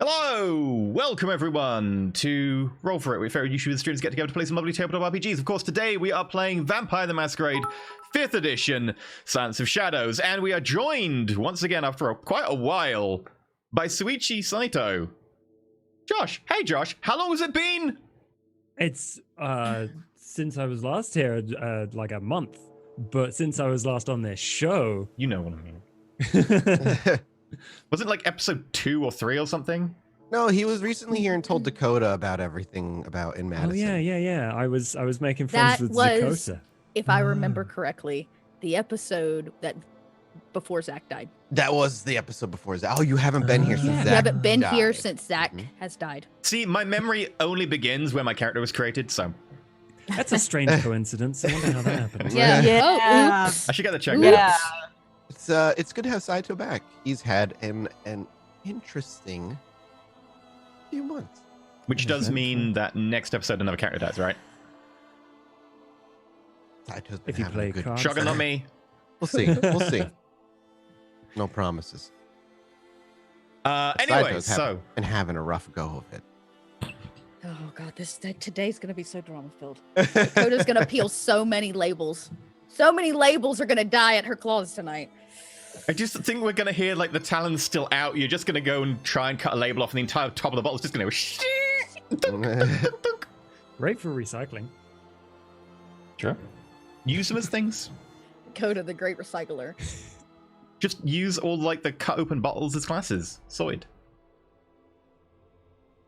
Hello! Welcome everyone to Roll For It, where favorite YouTubers and students get together to play some lovely tabletop RPGs. Of course, today we are playing Vampire the Masquerade 5th edition, Silence of Shadows, and we are joined once again after quite a while by Suichi Saito. Josh, hey Josh, how long has it been? It's since I was last here, like a month. But since I was last on this show, You know what I mean. Was it like episode 2 or 3 or something? No, he was recently here and told Dakota about everything in Madison. Oh yeah. I was making friends with Dakota. If I remember correctly, the episode that before Zach died. That was the episode before Zach. Oh, you haven't been here since Zach You haven't been died. here since Zach has died. See, my memory only begins when my character was created, so... That's a strange coincidence. I wonder how that happened. Yeah. Oh, oops. I should get that checked Yeah. out. It's good to have Saito back. He's had an interesting few months. Which does mean that next episode another character dies, right? Saito's been If you having play a good cards. Shotgun on me. We'll see. We'll see. No promises. Anyway, Saito's so... been having a rough go of it. Oh god, today's gonna be so drama filled. Dakota's gonna peel so many labels. So many labels are gonna die at her claws tonight. I just think we're going to hear, like, the talon's still out. You're just going to go and try and cut a label off, and the entire top of the bottle's just going to go... Great for recycling. Sure. Use them as things. Dakota, the great recycler. Just use all, like, the cut open bottles as classes. Sorted.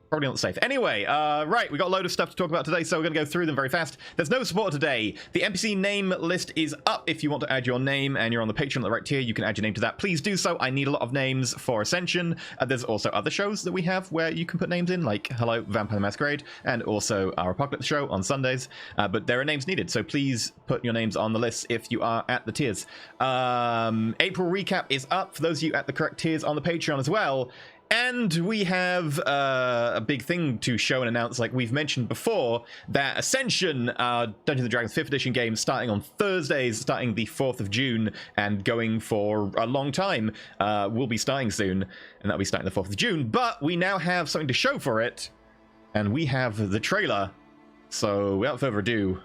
Probably not safe. Anyway, right, we got a load of stuff to talk about today, so we're going to go through them very fast. There's no support today. The NPC name list is up. If you want to add your name and you're on the Patreon at the right tier, you can add your name to that. Please do so. I need a lot of names for Ascension. There's also other shows that we have where you can put names in, like Hello, Vampire the Masquerade, and also our Apocalypse show on Sundays. But there are names needed, so please put your names on the list if you are at the tiers. April recap is up for those of you at the correct tiers on the Patreon as well. And we have a big thing to show and announce, like we've mentioned before, that Ascension, Dungeons & Dragons 5th edition game, starting on Thursdays, starting the 4th of June, and going for a long time, will be starting soon, and that'll be starting the 4th of June. But we now have something to show for it, and we have the trailer. So without further ado...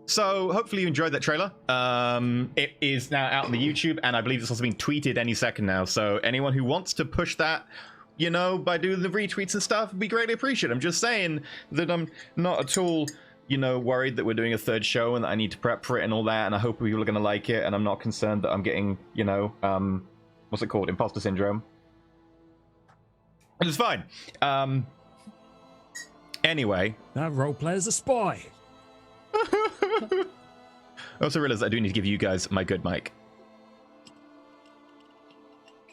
So hopefully you enjoyed that trailer. It is now out on the YouTube, and I believe it's also being tweeted any second now. So anyone who wants to push that, you know, by doing the retweets and stuff, would be greatly appreciated. I'm just saying that I'm not at all, you know, worried that we're doing a third show and that I need to prep for it and all that, and I hope people are going to like it, and I'm not concerned that I'm getting, you know, what's it called? Imposter syndrome. Which is fine. Anyway. That role player's a spy. I also realized I do need to give you guys my good mic.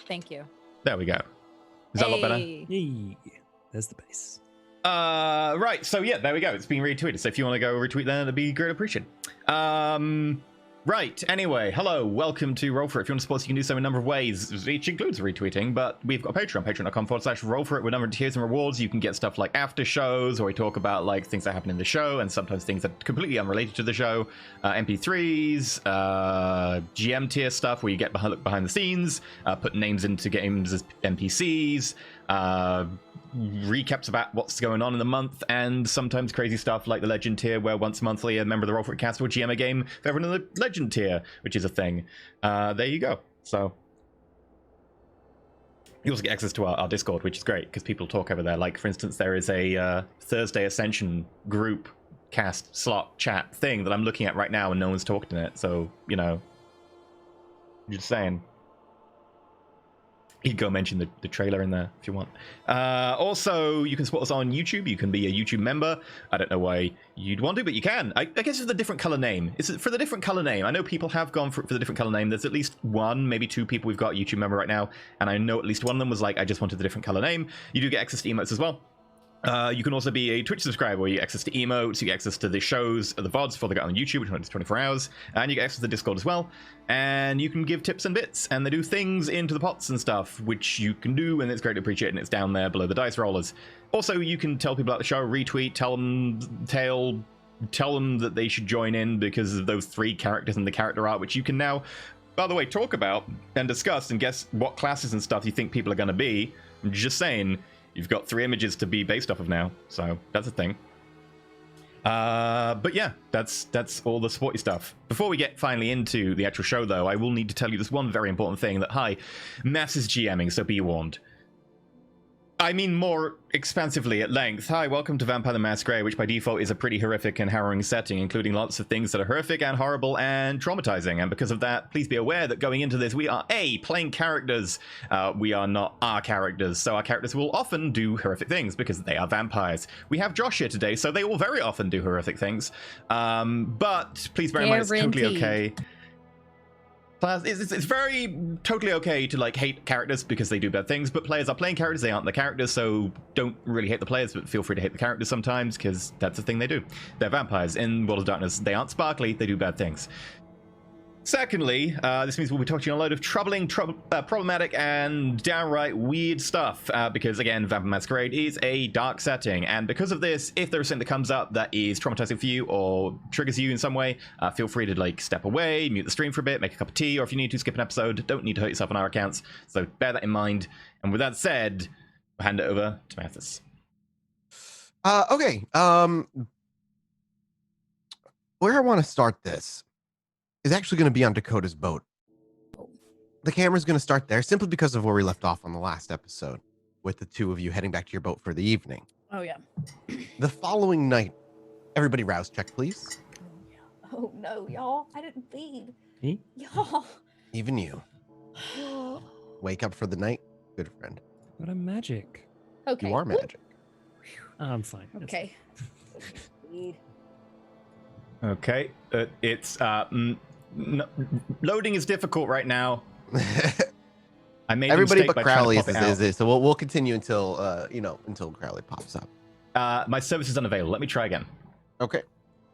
Thank you. There we go. Is that a lot better? Yee. There's the base. Right, so yeah, there we go. It's been retweeted. So if you want to go retweet that, it'd be greatly appreciated. Right, anyway, hello, welcome to Roll For It. If you want to support us, you can do so in a number of ways, which includes retweeting, but we've got a Patreon, patreon.com/Roll For It, with a number of tiers and rewards. You can get stuff like after shows, where we talk about like things that happen in the show, and sometimes things that are completely unrelated to the show, MP3s, GM tier stuff, where you get look behind the scenes, put names into games as NPCs, recaps about what's going on in the month, and sometimes crazy stuff like the Legend tier, where once monthly a member of the Roll For It cast will GM a game for everyone in the Legend tier, which is a thing. There you go. So you also get access to our Discord, which is great because people talk over there. Like, for instance, there is a Thursday Ascension group cast slot chat thing that I'm looking at right now, and no one's talking in it. So, you know, I'm just saying. You can go mention the trailer in there if you want. Also, you can support us on YouTube. You can be a YouTube member. I don't know why you'd want to, but you can. I guess it's the different color name. It's for the different color name. I know people have gone for the different color name. There's at least one, maybe two people we've got YouTube member right now, and I know at least one of them was like, I just wanted the different color name. You do get access to emotes as well. You can also be a Twitch subscriber, where you get access to emotes, you get access to the shows, the VODs before they go on YouTube, which runs 24 hours, and you get access to the Discord as well. And you can give tips and bits, and they do things into the pots and stuff, which you can do, and it's greatly appreciated, and it's down there below the dice rollers. Also, you can tell people about the show, retweet, tell them that they should join in because of those 3 characters in the character art, which you can now, by the way, talk about and discuss and guess what classes and stuff you think people are going to be. I'm just saying. You've got 3 images to be based off of now, so that's a thing. But yeah, that's all the sporty stuff. Before we get finally into the actual show, though, I will need to tell you this one very important thing, that, hi, Mass is GMing, so be warned. I mean more expansively at length. Hi, welcome to Vampire the Masquerade, which by default is a pretty horrific and harrowing setting, including lots of things that are horrific and horrible and traumatizing. And because of that, please be aware that going into this, we are playing characters. We are not our characters, so our characters will often do horrific things because they are vampires. We have Josh here today, so they will very often do horrific things. But please bear in mind, it's totally okay. It's very totally okay to like hate characters because they do bad things, but players are playing characters, they aren't the characters, so don't really hate the players, but feel free to hate the characters sometimes because that's the thing they do. They're vampires in World of Darkness. They aren't sparkly, they do bad things. Secondly, this means we'll be talking a load of problematic and downright weird stuff, because again, Vampire Masquerade is a dark setting, and because of this, if there's something that comes up that is traumatizing for you or triggers you in some way, feel free to like step away, mute the stream for a bit, make a cup of tea, or if you need to, skip an episode. Don't need to hurt yourself on our accounts, so bear that in mind. And with that said, I'll hand it over to Mathis. Okay. Where I want to start this is actually going to be on Dakota's boat. The camera's going to start there simply because of where we left off on the last episode, with the 2 of you heading back to your boat for the evening. Oh, yeah. The following night, everybody rouse check, please. Oh, no, y'all. I didn't feed. Me? Y'all. Even you. Wake up for the night, good friend. What a magic. Okay. You are magic. I'm fine. That's Okay. Okay, it's loading is difficult right now. I made Everybody a mistake but by Crowley trying to pop it is it, so we'll continue until until Crowley pops up. My service is unavailable. Let me try again. Okay.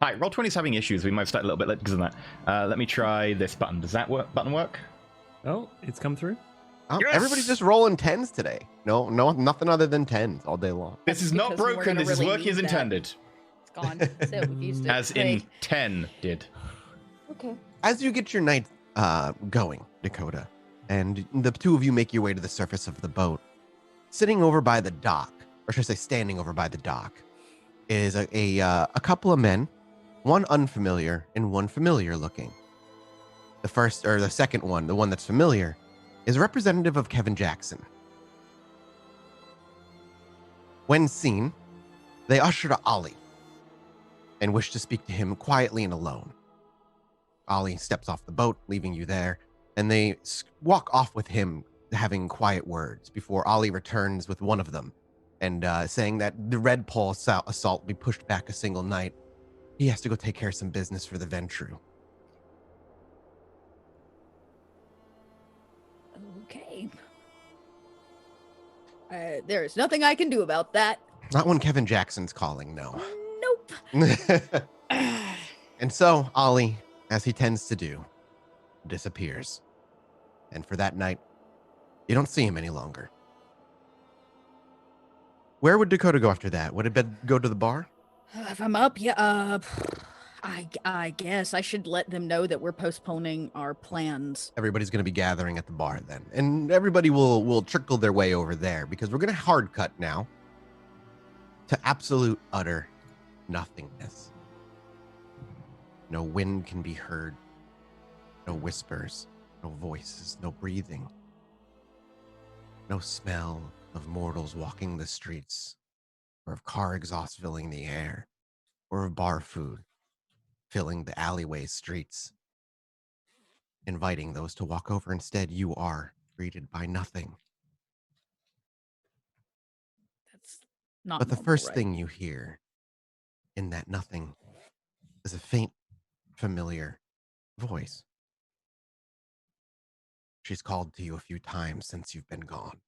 Hi, Roll20 is having issues. We might start a little bit late because of that. Let me try this button. Does that button work? Oh, it's come through. Yes! Everybody's just rolling 10s today. No, nothing other than 10s all day long. This is not because we're broken. gonna This is really working as need that. intended. It's gone. So we've used it. As in 10 did. Okay. As you get your night going, Dakota, and the 2 of you make your way to the surface of the boat, sitting over by the dock, or should I say standing over by the dock, is a couple of men, one unfamiliar and one familiar looking. The second one, the one that's familiar, is a representative of Kevin Jackson. When seen, they usher to Ollie and wish to speak to him quietly and alone. Ollie steps off the boat, leaving you there, and they walk off with him, having quiet words, before Ollie returns with one of them and saying that the Red Paul assault be pushed back a single night. He has to go take care of some business for the Ventru. Okay. There's nothing I can do about that. Not when Kevin Jackson's calling, no. Nope. And so, Ollie, as he tends to do, disappears. And for that night, you don't see him any longer. Where would Dakota go after that? Would it go to the bar? If I'm up, yeah. I guess I should let them know that we're postponing our plans. Everybody's going to be gathering at the bar then. And everybody will trickle their way over there because we're going to hard cut now to absolute, utter nothingness. No wind can be heard. No whispers. No voices. No breathing. No smell of mortals walking the streets, or of car exhaust filling the air, or of bar food filling the alleyway streets, inviting those to walk over. Instead, you are greeted by nothing. That's not But the normal, first right? thing you hear in that nothing is a faint, familiar voice. She's called to you a few times since you've been gone.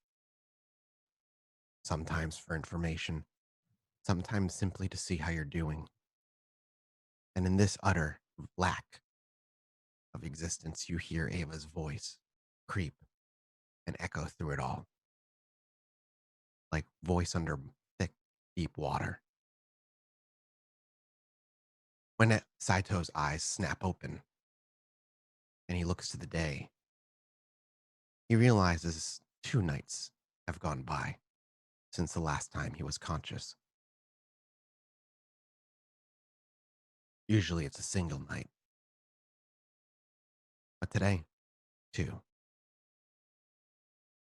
Sometimes for information, sometimes simply to see how you're doing. And in this utter lack of existence, you hear Ava's voice creep and echo through it all, like voice under thick, deep water. When Saito's eyes snap open and he looks to the day, he realizes 2 nights have gone by since the last time he was conscious. Usually it's a single night. But today, 2.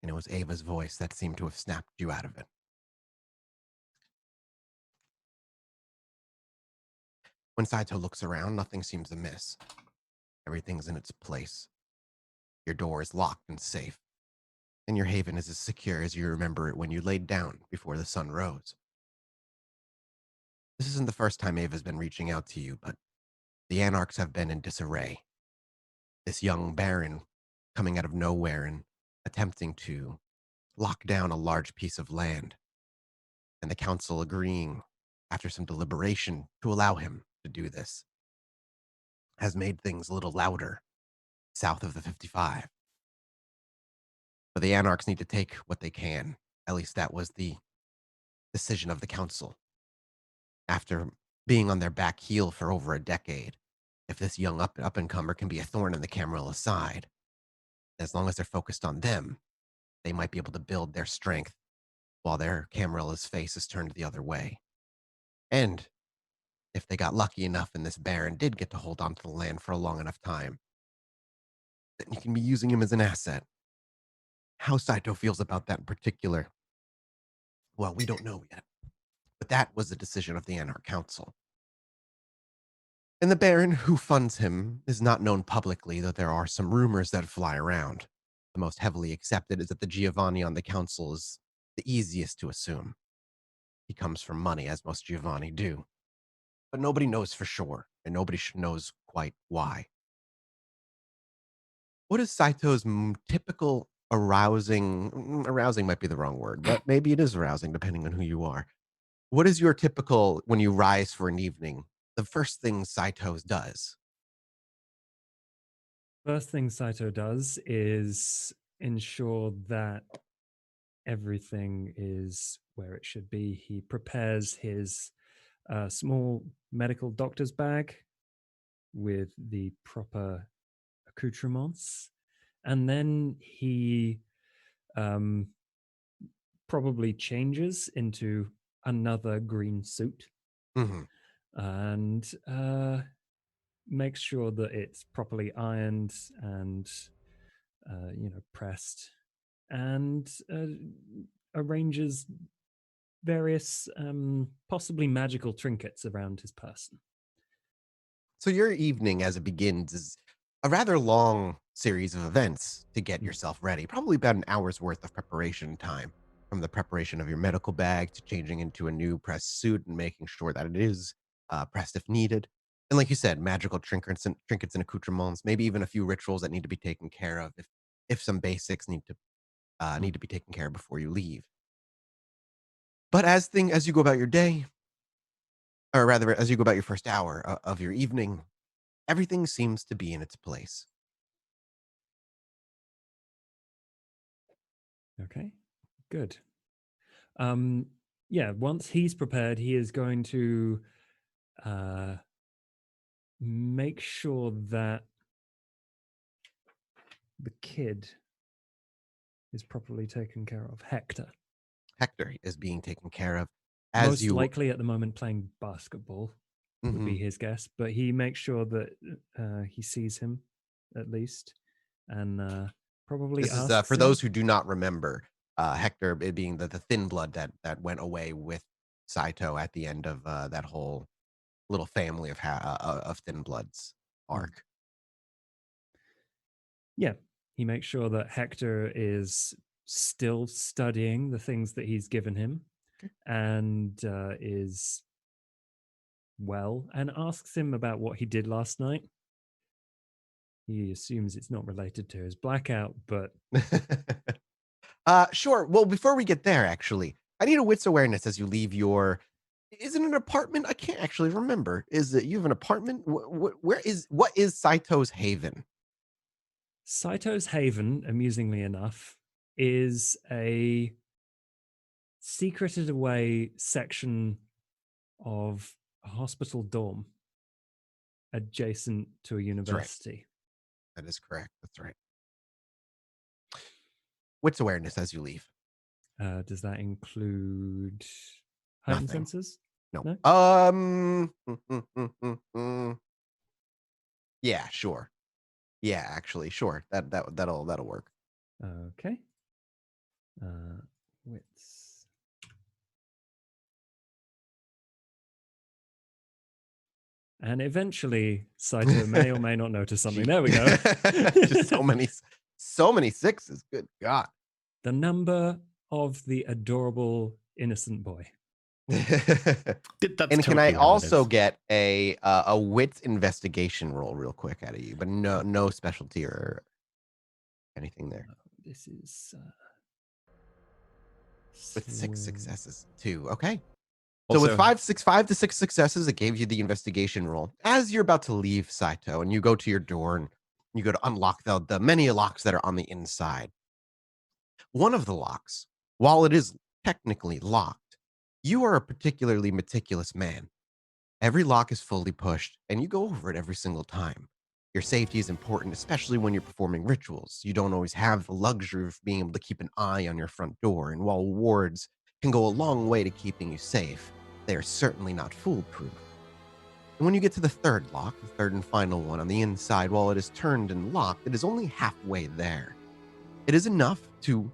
And it was Ava's voice that seemed to have snapped you out of it. When Saito looks around, nothing seems amiss. Everything's in its place. Your door is locked and safe, and your haven is as secure as you remember it when you laid down before the sun rose. This isn't the first time Ava's been reaching out to you, but the Anarchs have been in disarray. This young baron coming out of nowhere and attempting to lock down a large piece of land, and the council agreeing, after some deliberation, to allow him to do this, has made things a little louder south of the 55. But the Anarchs need to take what they can. At least that was the decision of the council. After being on their back heel for over a decade, if this young up-and-comer can be a thorn in the Camarilla side, as long as they're focused on them, they might be able to build their strength while their Camarilla's face is turned the other way. And if they got lucky enough and this Baron did get to hold on to the land for a long enough time, then you can be using him as an asset. How Saito feels about that in particular, well, we don't know yet. But that was the decision of the Anarch Council. And the Baron who funds him is not known publicly, though there are some rumors that fly around. The most heavily accepted is that the Giovanni on the council is the easiest to assume. He comes from money, as most Giovanni do. But nobody knows for sure, and nobody knows quite why. What is Saito's typical arousing might be the wrong word, but maybe it is arousing depending on who you are. What is your typical, when you rise for an evening, the first thing Saito does? First thing Saito does is ensure that everything is where it should be. He prepares his small medical doctor's bag with the proper accoutrements, and then he probably changes into another green suit Mm-hmm. and makes sure that it's properly ironed and pressed, and arranges various possibly magical trinkets around his person. So your evening as it begins is a rather long series of events to get yourself ready, probably about an hour's worth of preparation time. from the preparation of your medical bag to changing into a new pressed suit and making sure that it is pressed if needed. And like you said, magical trinkets and accoutrements, maybe even a few rituals that need to be taken care of if some basics need to be taken care of before you leave. But as you go about your day, or rather as you go about your first hour of your evening, everything seems to be in its place. Okay, good. Yeah, once he's prepared, he is going to make sure that the kid is properly taken care of. Hector. Hector is being taken care of Most likely at the moment playing basketball would be Mhm. his guess, but he makes sure that he sees him at least, and probably This is asks for him. those who do not remember, Hector it being the thin blood that went away with Saito at the end of that whole little family of thin bloods arc. Yeah, he makes sure that Hector is still studying the things that he's given him, and is well, and asks him about what he did last night. He assumes it's not related to his blackout, but Sure. Well, before we get there, actually, I need a wits awareness as you leave your. Is it an apartment? I can't actually remember. Is it you have an apartment? What is Saito's haven? Saito's Haven, amusingly enough, is a secreted away section of a hospital dorm adjacent to a That's right. university. That is correct. That's right. Wits awareness as you leave. Does that include heightened Nothing. senses? No. No? Yeah, sure. Yeah, actually, sure. That'll work. Okay. Wits. And eventually, Saito may or may not notice something. There we go. Just so many sixes. Good God. The number of the adorable innocent boy. That's And can I typically how it also is. get a wits investigation roll real quick out of you, but no specialty or anything there. This is With 6 slow. successes too. Okay. So Also, with 5 to 6 successes, it gave you the investigation roll. As you're about to leave Saito and you go to your door and you go to unlock the many locks that are on the inside. One of the locks, while it is technically locked, you are a particularly meticulous man. Every lock is fully pushed, and you go over it every single time. Your safety is important, especially when you're performing rituals. You don't always have the luxury of being able to keep an eye on your front door, and while wards can go a long way to keeping you safe, they are certainly not foolproof. And when you get to the third lock, the third and final one on the inside, while it is turned and locked, it is only halfway there. It is enough to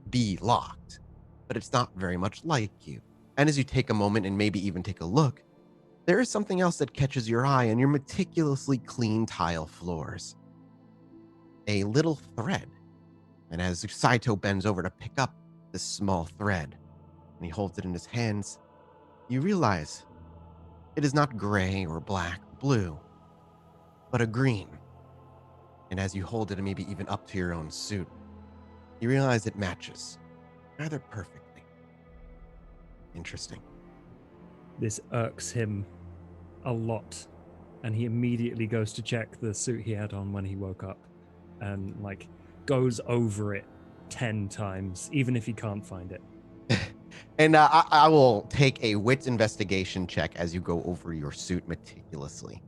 be locked, but it's not very much like you. And as you take a moment and maybe even take a look, there is something else that catches your eye on your meticulously clean tile floors. A little thread. And as Saito bends over to pick up this small thread, and he holds it in his hands, you realize it is not gray or black or blue, but a green. And as you hold it and maybe even up to your own suit, you realize it matches rather perfectly. Interesting. This irks him a lot, and he immediately goes to check the suit he had on when he woke up, and like goes over it 10 times, even if he can't find it. And I will take a wits investigation check as you go over your suit meticulously.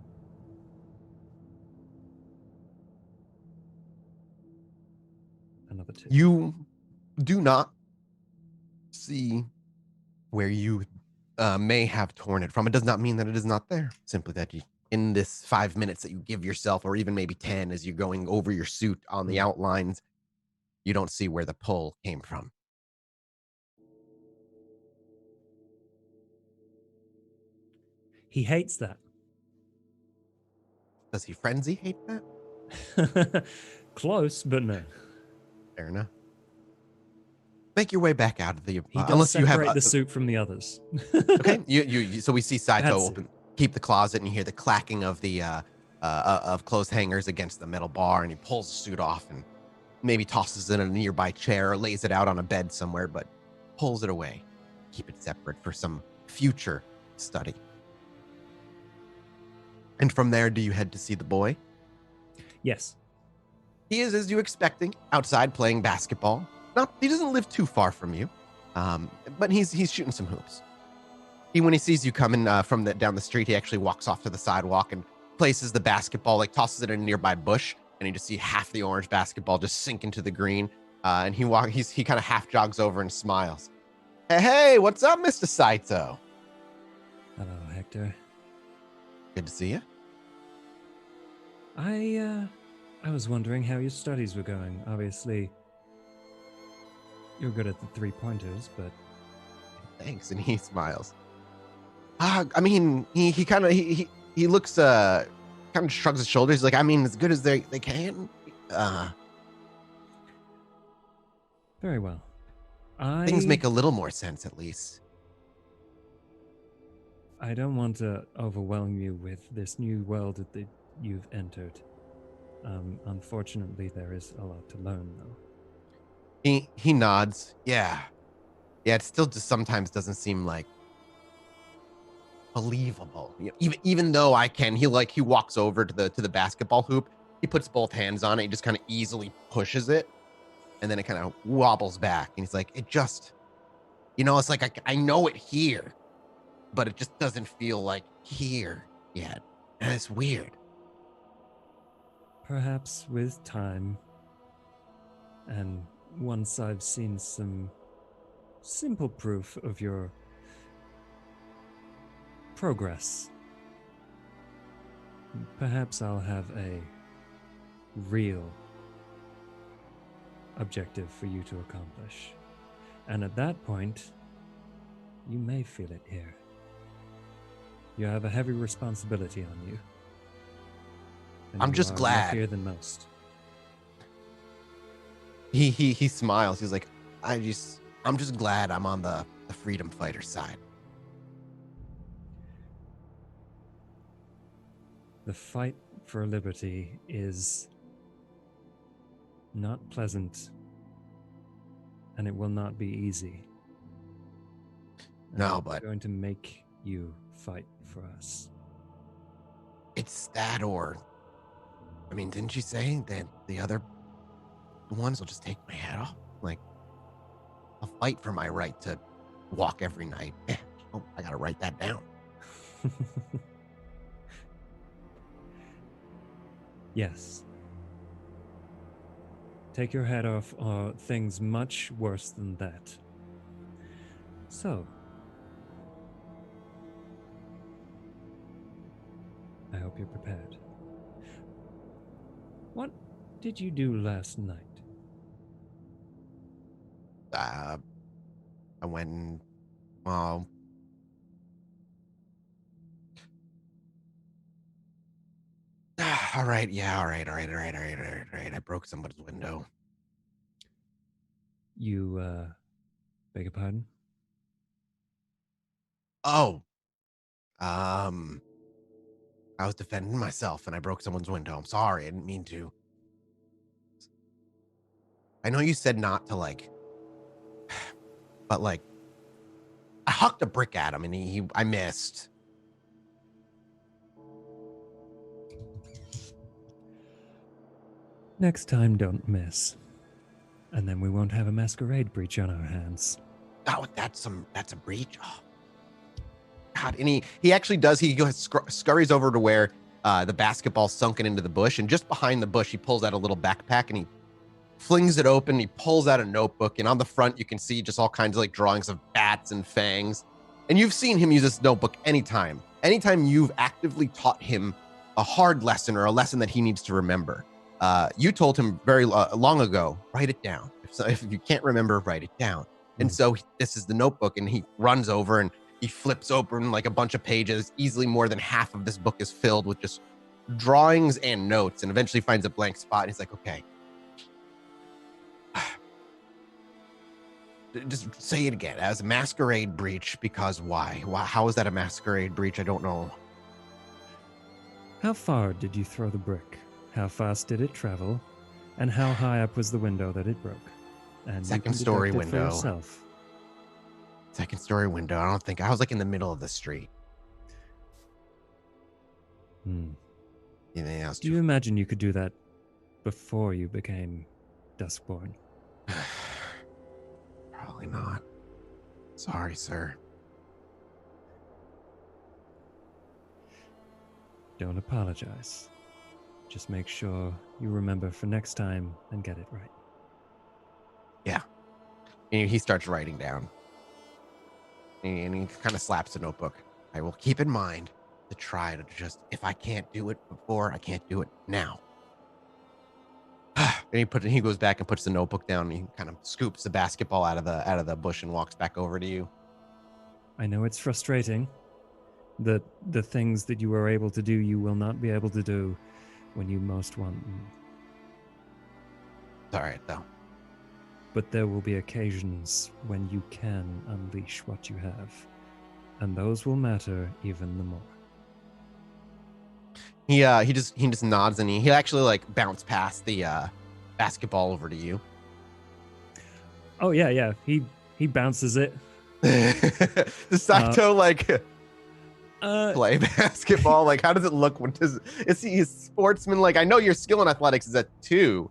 Another 2. You do not see where you may have torn it from. It does not mean that it is not there. Simply that you, in this 5 minutes that you give yourself, or even maybe 10 as you're going over your suit on the outlines, you don't see where the pull came from. He hates that. Does he frenzy hate that? Close, but no. Fair enough. make your way back out of the He does unless you have separate the suit from the others. okay. So we see Saito Fancy. keep the closet, and you hear the clacking of the of clothes hangers against the metal bar, and he pulls the suit off and maybe tosses it in a nearby chair or lays it out on a bed somewhere, but pulls it away. Keep it separate for some future study. And from there, do you head to see the boy? Yes. He is, as you expecting, outside playing basketball. He doesn't live too far from you, but he's shooting some hoops. When he sees you coming from down the street, he actually walks off to the sidewalk and places the basketball, like tosses it in a nearby bush, and you just see half the orange basketball just sink into the green. And he kind of half jogs over and smiles. Hey, what's up, Mr. Saito? Hello, Hector. Good to see you. I was wondering how your studies were going. Obviously, you're good at the 3-pointers, but Thanks, and he smiles. I mean, he kind of he looks kind of shrugs his shoulders. He's like, I mean, as good as they can. very well. Things make a little more sense, at least. I don't want to overwhelm you with this new world that you've entered. Unfortunately, there is a lot to learn, though. He nods. Yeah. It still just sometimes doesn't seem like believable. Even though I can, he walks over to the basketball hoop. He puts both hands on it. He just kind of easily pushes it, and then it kind of wobbles back. And he's like, it just, it's like I know it here, but it just doesn't feel like here yet. And it's weird. Perhaps with time, and once I've seen some simple proof of your progress, perhaps I'll have a real objective for you to accomplish. And at that point, you may feel it here. You have a heavy responsibility on you. And I'm you just are glad. luckier than most. He smiles. He's like, I'm just glad I'm on the freedom fighter side. The fight for liberty is not pleasant, and it will not be easy. No, I'm but going to make you fight for us. it's that, or I mean, didn't you say that the other ones will just take my head off? Like, I'll fight for my right to walk every night. Oh, I gotta write that down. Yes. Take your head off, or things much worse than that. So, I hope you're prepared. What did you do last night? I went, well, all right. I broke somebody's window. You, beg your pardon? Oh, I was defending myself and I broke someone's window. I'm sorry. I didn't mean to. I know you said not to, but I hucked a brick at him and I missed. Next time, don't miss. And then we won't have a masquerade breach on our hands. Oh, that's a breach. Oh. God, and he actually does. He goes scurries over to where the basketball's sunken into the bush, and just behind the bush, he pulls out a little backpack and he flings it open. He pulls out a notebook, and on the front, you can see just all kinds of drawings of bats and fangs. And you've seen him use this notebook anytime you've actively taught him a hard lesson or a lesson that he needs to remember. You told him very long ago, write it down. If you can't remember, write it down. And so this is the notebook, and he runs over and he flips open a bunch of pages. Easily more than half of this book is filled with just drawings and notes, and eventually finds a blank spot. And he's like, okay. Just say it again. As a masquerade breach, because why? How is that a masquerade breach? I don't know. How far did you throw the brick? How fast did it travel? And how high up was the window that it broke? And you Second can story deduct it for window. yourself. Second story window. I don't think I was like in the middle of the street. Anything else? Do you imagine you could do that before you became Duskborn? Probably not. Sorry, sir. Don't apologize. Just make sure you remember for next time and get it right. Yeah. And he starts writing down. And he kind of slaps the notebook. I will keep in mind to try to just, if I can't do it before, I can't do it now. And he goes back and puts the notebook down, and he kind of scoops the basketball out of the bush and walks back over to you. I know it's frustrating that the things that you were able to do, you will not be able to do when you most want them. It's all right, though. But there will be occasions when you can unleash what you have, and those will matter even the more. He just nods, and he actually like bounced past the basketball over to you. Oh yeah. He bounces it. Does Saito play basketball? Like, how does it look when is he a sportsman? Like, I know your skill in athletics is at 2.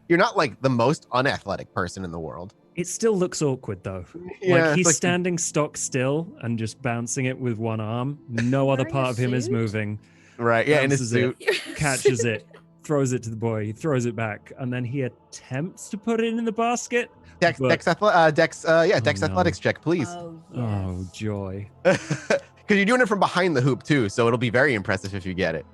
You're not like the most unathletic person in the world. It still looks awkward though. Yeah, like he's like standing stock still and just bouncing it with one arm. No other Wearing part a of him is suit? moving. right, yeah, in his Bounces suit. it, catches it, throws it to the boy, he throws it back, and then he attempts to put it in the basket. Dex but- athletics check, please. Oh, Oh, yes. joy. Because you're doing it from behind the hoop too, so it'll be very impressive if you get it.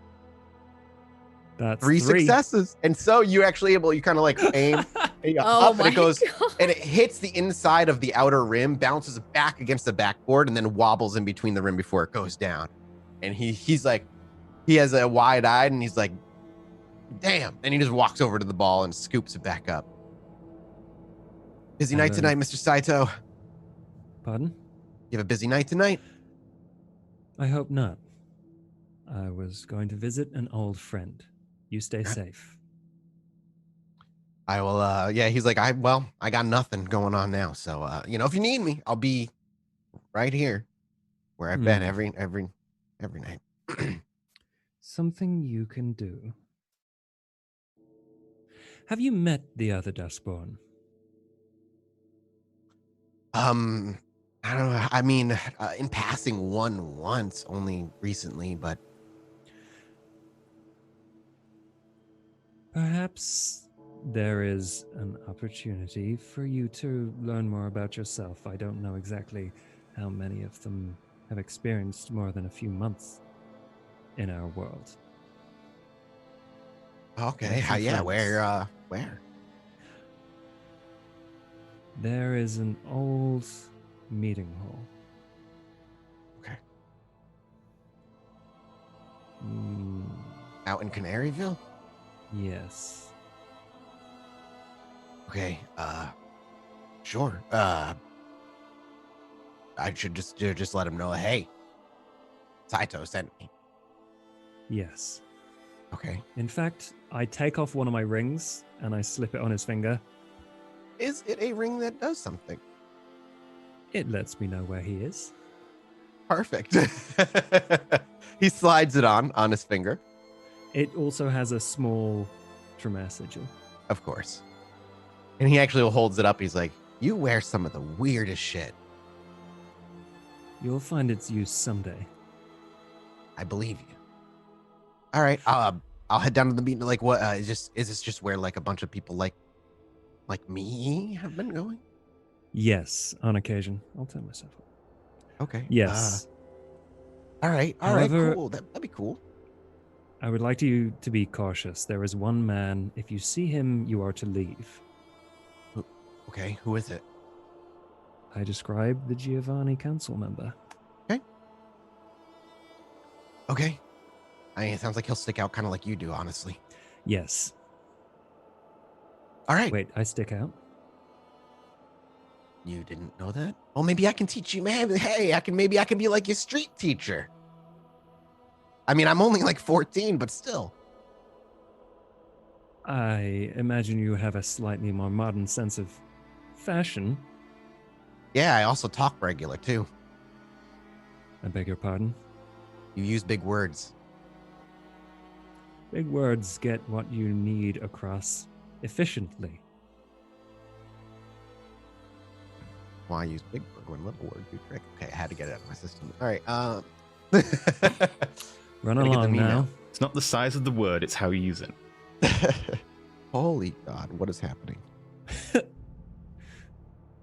That's 3 successes, and so you kind of like aim, and you Oh up, my and it goes, God. and it hits the inside of the outer rim, bounces back against the backboard, and then wobbles in between the rim before it goes down. And he's like, he has a wide eyed, and he's like, damn, and he just walks over to the ball and scoops it back up. Busy night tonight, Mr. Saito. Pardon? You have a busy night tonight? I hope not. I was going to visit an old friend. You stay safe. I will, he's like, I got nothing going on now. So, if you need me, I'll be right here where I've been every night. Something you can do. Have you met the other Duskborn? I don't know. I mean, in passing one once, only recently, but Perhaps there is an opportunity for you to learn more about yourself. I don't know exactly how many of them have experienced more than a few months in our world. okay. Some friends. Where? There is an old meeting hall. Okay. Out in Canaryville? Yes. Okay. Sure. I should just let him know. Hey, Saito sent me. Yes. Okay. In fact, I take off one of my rings and I slip it on his finger. Is it a ring that does something? It lets me know where he is. Perfect. He slides it on his finger. It also has a small Tremere sigil. Of course. And he actually holds it up. He's like, you wear some of the weirdest shit. You'll find its use someday. I believe you. All right. I'll head down to the meeting. Like, what? Is this just where like a bunch of people like me have been going? Yes, on occasion. I'll turn myself up. Okay. Yes. All right. However- Cool. That'd be cool. I would like you to be cautious. There is one man. If you see him, you are to leave. Okay. Who is it? I described the Giovanni council member. Okay. It sounds like he'll stick out kind of like you do, honestly. Yes. All right. Wait, I stick out? You didn't know that? Well, maybe I can teach you, man. Hey, maybe I can be like your street teacher. I mean, I'm only like 14, but still. I imagine you have a slightly more modern sense of fashion. Yeah, I also talk regular too. I beg your pardon. You use big words. Big words get what you need across efficiently. Why use big word when little word do trick? Okay, I had to get it out of my system. All right. Run Gotta get the along meme now. out. It's not the size of the word, it's how you use it. Holy God, what is happening?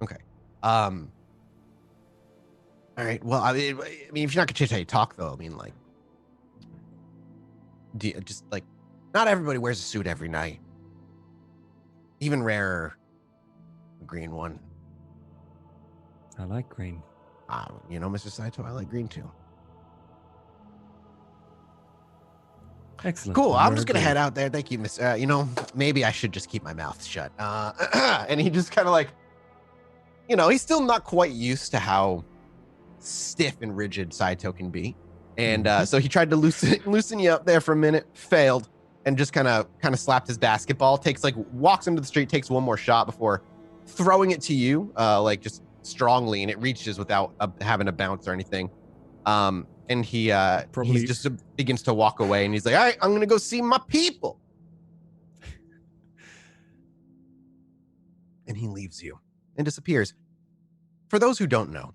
Okay. All right. Well, I mean, if you're not gonna change how you talk, though, I mean, like, do you just like, not everybody wears a suit every night. Even rarer, a green one. I like green. You know, Mr. Saito, I like green too. Excellent. Cool. then I'm we're just gonna agreed. head out there. Thank you, Miss. You know, maybe I should just keep my mouth shut. And he just kind of like, you know, he's still not quite used to how stiff and rigid Saito can be, and so he tried to loosen you up there for a minute, failed, and just kind of slapped his basketball. Walks into the street, takes one more shot before throwing it to you, like just strongly, and it reaches without having a bounce or anything. And he Probably- just begins to walk away, and he's like, all right, I'm gonna go see my people. And he leaves you and disappears. For those who don't know,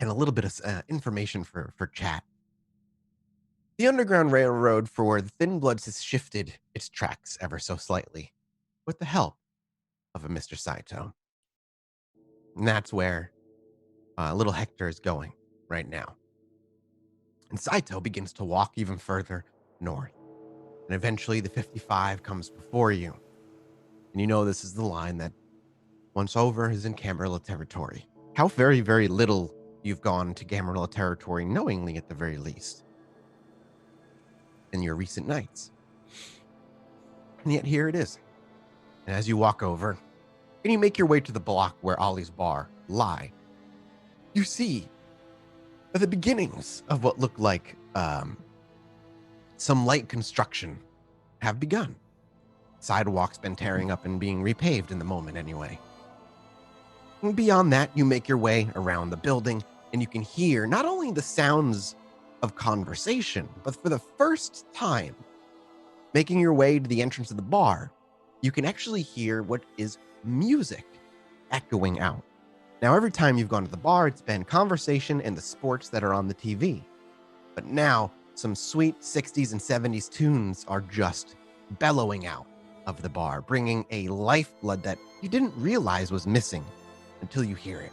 and a little bit of information for chat, the Underground Railroad for the Thin Bloods has shifted its tracks ever so slightly with the help of a Mr. Saito. And that's where little Hector is going right now. And Saito begins to walk even further north. And eventually the 55 comes before you. And you know this is the line that once over is in Camarilla territory. How very, very little you've gone to Camarilla territory knowingly at the very least in your recent nights. And yet here it is. And as you walk over and you make your way to the block where Ollie's bar lie, you see the beginnings of what looked like some light construction have begun. Sidewalks been tearing up and being repaved in the moment anyway. And beyond that, you make your way around the building and you can hear not only the sounds of conversation, but for the first time, making your way to the entrance of the bar, you can actually hear what is music echoing out. Now, every time you've gone to the bar, it's been conversation and the sports that are on the TV. But now, some sweet 60s and 70s tunes are just bellowing out of the bar, bringing a lifeblood that you didn't realize was missing until you hear it.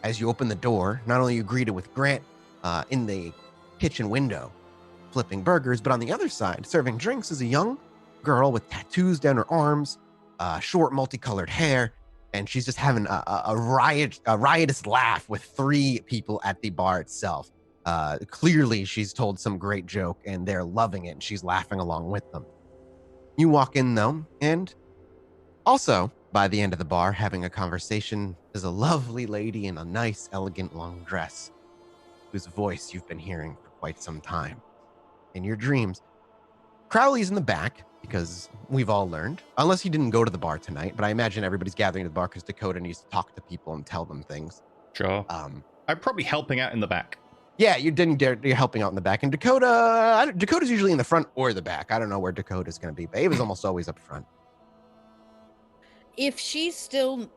As you open the door, not only are you greeted with Grant in the kitchen window, flipping burgers, but on the other side, serving drinks, is a young girl with tattoos down her arms, short multicolored hair, and she's just having a riotous laugh with 3 people at the bar itself. Clearly, she's told some great joke, and they're loving it, and she's laughing along with them. You walk in, though, and also, by the end of the bar, having a conversation, is a lovely lady in a nice, elegant long dress, whose voice you've been hearing for quite some time. In your dreams, Crowley's in the back, because we've all learned, unless he didn't go to the bar tonight, but I imagine everybody's gathering at the bar because Dakota needs to talk to people and tell them things. Sure. I'm probably helping out in the back. Yeah, you're helping out in the back. And Dakota's usually in the front or the back. I don't know where Dakota's going to be, but Ava's almost always up front. If she's still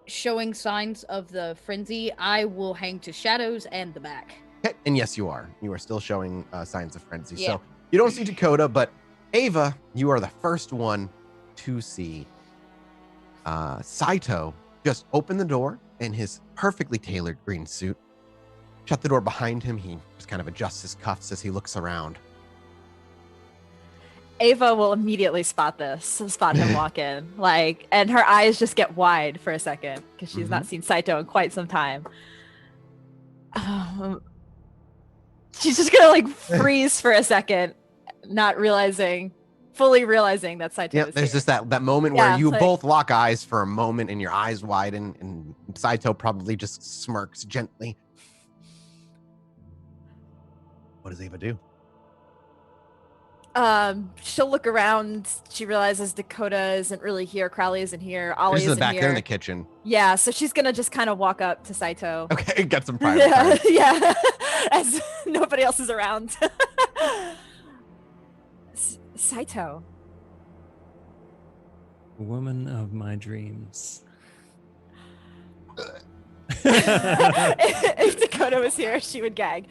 showing signs of the frenzy, I will hang to shadows and the back. Okay. And yes, you are. You are still showing signs of frenzy. Yeah. So you don't see Dakota, but Ava, you are the first one to see Saito just open the door in his perfectly tailored green suit. Shut the door behind him. He just kind of adjusts his cuffs as he looks around. Ava will immediately spot him walk in, and her eyes just get wide for a second because she's not seen Saito in quite some time. She's just gonna freeze for a second, not fully realizing that Saito is There's here. just that moment where you both lock eyes for a moment and your eyes widen and Saito probably just smirks gently. What does Ava do? She'll look around. She realizes Dakota isn't really here. Crowley isn't here. Ollie This is isn't back here. there in the kitchen. Yeah, so she's gonna just kind of walk up to Saito. Okay, got some private Yeah, time. yeah. As nobody else is around. Saito. Woman of my dreams. If Dakota was here, she would gag.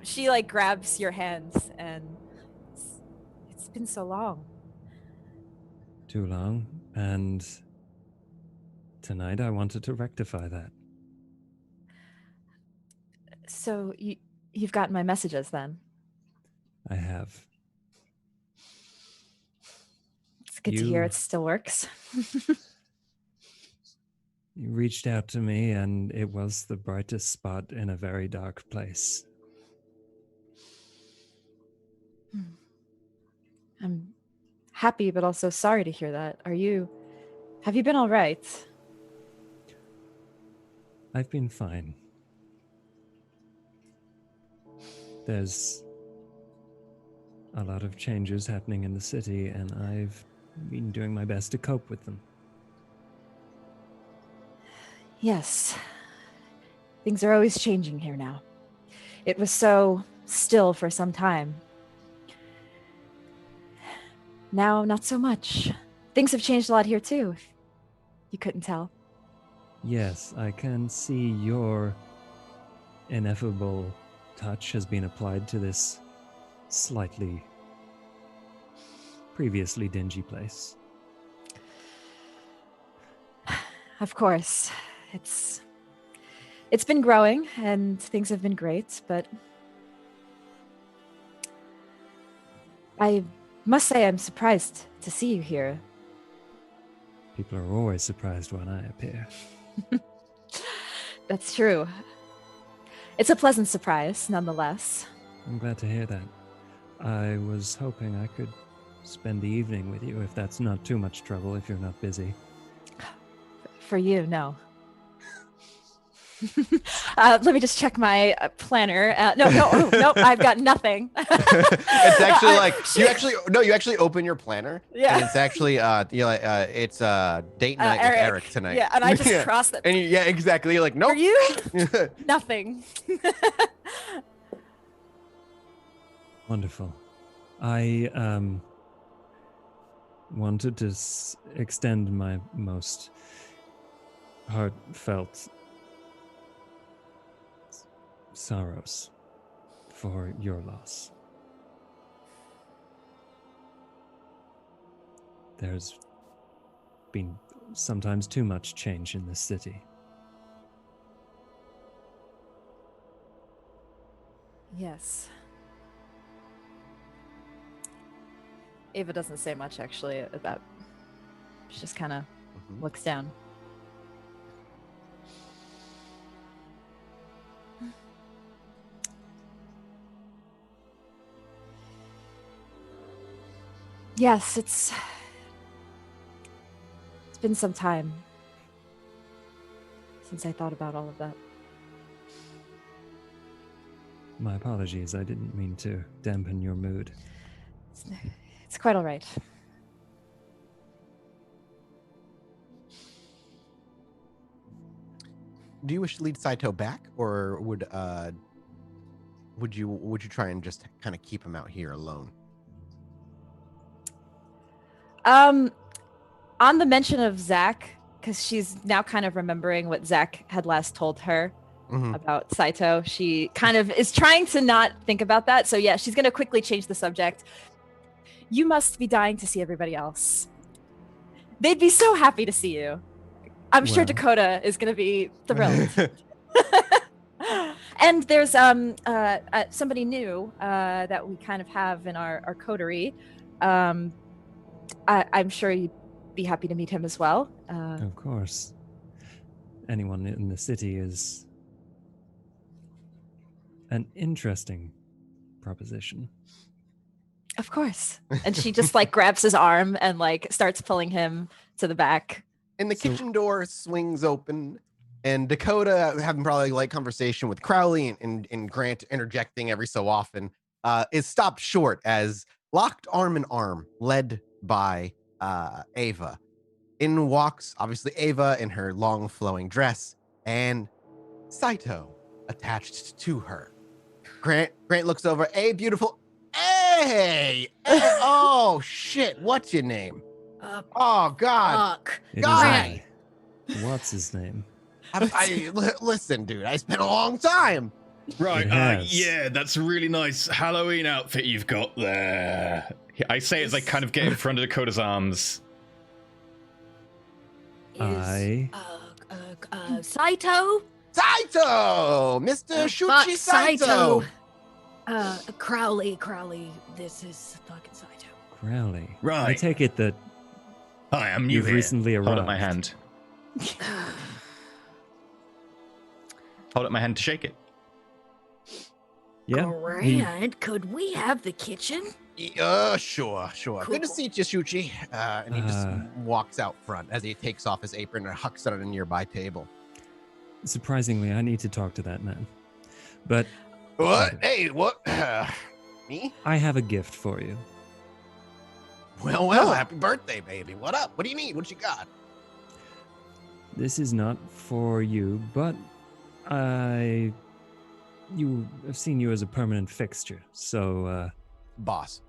She like grabs your hands and it's been so long. Too long, and tonight I wanted to rectify that. So you've gotten my messages then? I have. It's good to hear You- it still works. You reached out to me, and it was the brightest spot in a very dark place. I'm happy, but also sorry to hear that. Have you been all right? I've been fine. There's a lot of changes happening in the city, and I've been doing my best to cope with them. Yes. Things are always changing here now. It was so still for some time. Now, not so much. Things have changed a lot here too, if you couldn't tell. Yes, I can see your ineffable touch has been applied to this slightly previously dingy place. Of course. It's been growing and things have been great, but I must say I'm surprised to see you here. People are always surprised when I appear. That's true. It's a pleasant surprise, nonetheless. I'm glad to hear that. I was hoping I could spend the evening with you, if that's not too much trouble, if you're not busy. For you, no. Let me just check my planner. No, I've got nothing. It's actually like you actually open your planner. Yeah. And it's actually it's date night with Eric tonight. Yeah, and I just crossed that. And yeah, exactly. You're like, nope. For you, nothing. Wonderful. I wanted to extend my most heartfelt sorrows for your loss. There's been sometimes too much change in this city. Yes. Ava doesn't say much actually about. She just kind of looks down. Yes, it's been some time since I thought about all of that. My apologies, I didn't mean to dampen your mood. It's quite all right. Do you wish to lead Saito back, or would you try and just kind of keep him out here alone? On the mention of Zach, because she's now kind of remembering what Zach had last told her about Saito, she kind of is trying to not think about that. So yeah, she's going to quickly change the subject. You must be dying to see everybody else. They'd be so happy to see you. I'm sure Well. Dakota is going to be thrilled. And there's somebody new that we kind of have in our coterie. I'm sure you'd be happy to meet him as well. Of course. Anyone in the city is an interesting proposition. Of course. And she just like grabs his arm and like starts pulling him to the back And the kitchen door swings open, and Dakota, having probably light conversation with Crowley and Grant interjecting every so often, is stopped short as locked arm in arm, led by Ava. In walks, obviously, Ava in her long flowing dress, and Saito attached to her. Grant looks over. Hey, beautiful. Hey! Oh, shit. What's your name? Oh, God. Fuck. It is God. What's his name? Listen, dude. I spent a long time. Right, It has. yeah, that's a really nice Halloween outfit you've got there. I say as I kind of get in front of Dakota's arms. Saito? Saito! Mr. Fuck, Shuchi Saito! Crowley, this is fucking Saito. Crowley. Right. I take it that Hi, I'm new you've here. recently arrived. Hold up my hand. Hold up my hand to shake it. Yeah. Grant, could we have the kitchen? Sure. Cool. Good to see you, Shuchi. And he just walks out front as he takes off his apron and hucks it on a nearby table. Surprisingly, I need to talk to that man. But What? Hey, what? Me? I have a gift for you. Well, happy birthday, baby. What up? What do you need? What you got? This is not for you, but I've seen you as a permanent fixture, so Boss.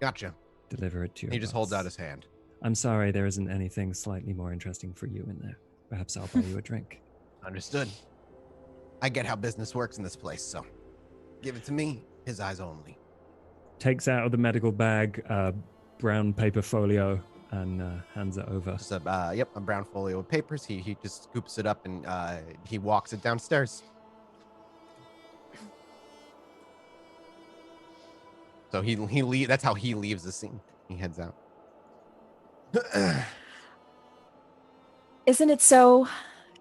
Gotcha. deliver it to your He just boss. holds out his hand. I'm sorry there isn't anything slightly more interesting for you in there. Perhaps I'll buy you a drink. Understood. I get how business works in this place, so give it to me. His eyes only. Takes out of the medical bag a brown paper folio and hands it over. Just a brown folio of papers. He just scoops it up and he walks it downstairs. So he that's how he leaves the scene. He heads out. Isn't it so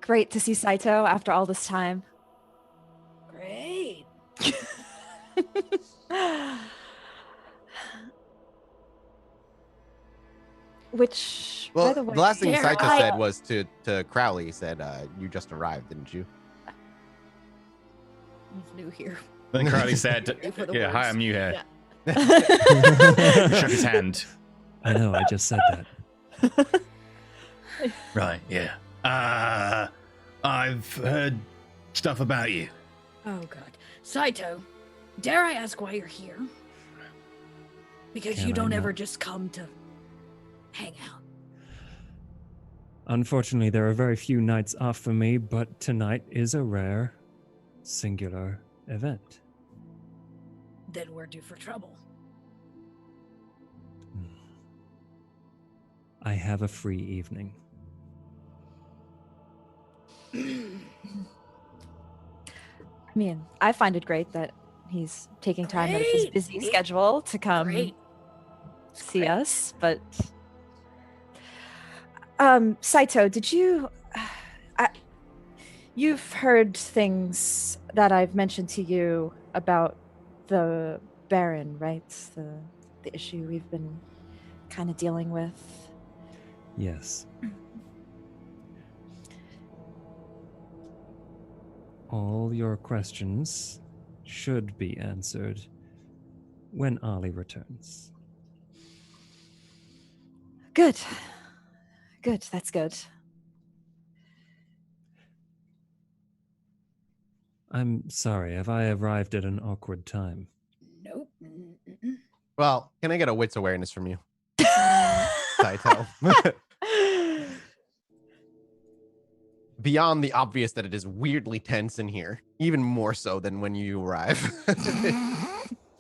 great to see Saito after all this time? Great. Which, Well, by the way, last thing Dare Saito I- said was to Crowley. He said, "You just arrived, didn't you?" He's new here. Then Crowley said, For the yeah, hi, words. I'm new here. Yeah. Shook his hand. I know, I just said that. Right, yeah. I've heard stuff about you. Oh god. Saito, dare I ask why you're here? Because Can you I don't not? ever just come to hang out. Unfortunately, there are very few nights off for me, but tonight is a rare, singular event. Then we're due for trouble. I have a free evening. I mean, I find it great that he's taking time out of his Great. busy Yeah. schedule to Great. see Great. us, but Saito, did you you've heard things that I've mentioned to you about the Baron, right? The issue we've been kind of dealing with. Yes. All your questions should be answered when Ali returns. Good. Good, that's good. I'm sorry, have I arrived at an awkward time? Nope. Mm-mm. Well, can I get a wits awareness from you, Saito? Beyond the obvious that it is weirdly tense in here, even more so than when you arrive.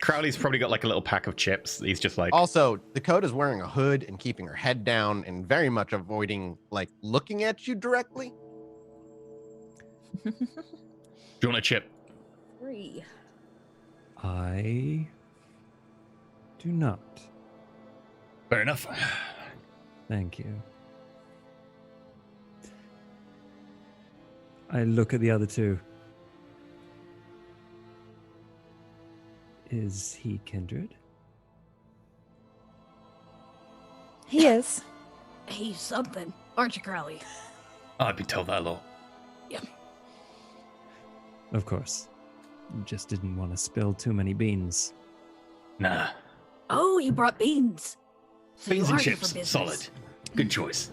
Crowley's probably got like a little pack of chips. He's just like, Also, Dakota's wearing a hood and keeping her head down and very much avoiding like looking at you directly. do you want a chip? Free. I do not. Fair enough. Thank you. I look at the other two. Is he kindred? He is. He's something. aren't you, Crowley? I've been told that a lot. Of course. Just didn't want to spill too many beans. Nah. Oh, you brought beans. So Beans you and are here for chips. business. Solid. Good choice.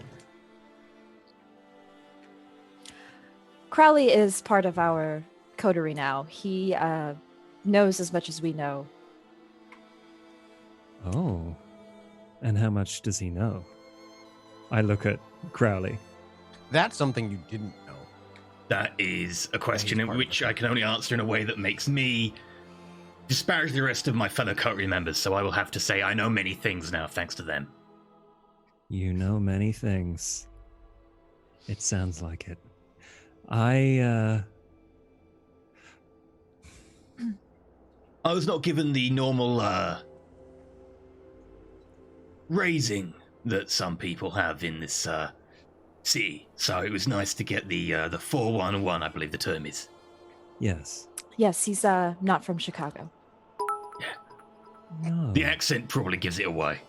Crowley is part of our coterie now. He knows as much as we know. Oh. And how much does he know? I look at Crowley. That's something you didn't know. That is a question in part of which it. I can only answer in a way that makes me disparage the rest of my fellow coterie members, so I will have to say I know many things now, thanks to them. You know many things. It sounds like it. I was not given the normal, raising that some people have in this, city, so it was nice to get the 411, I believe the term is. Yes. Yes, he's not from Chicago. No. The accent probably gives it away.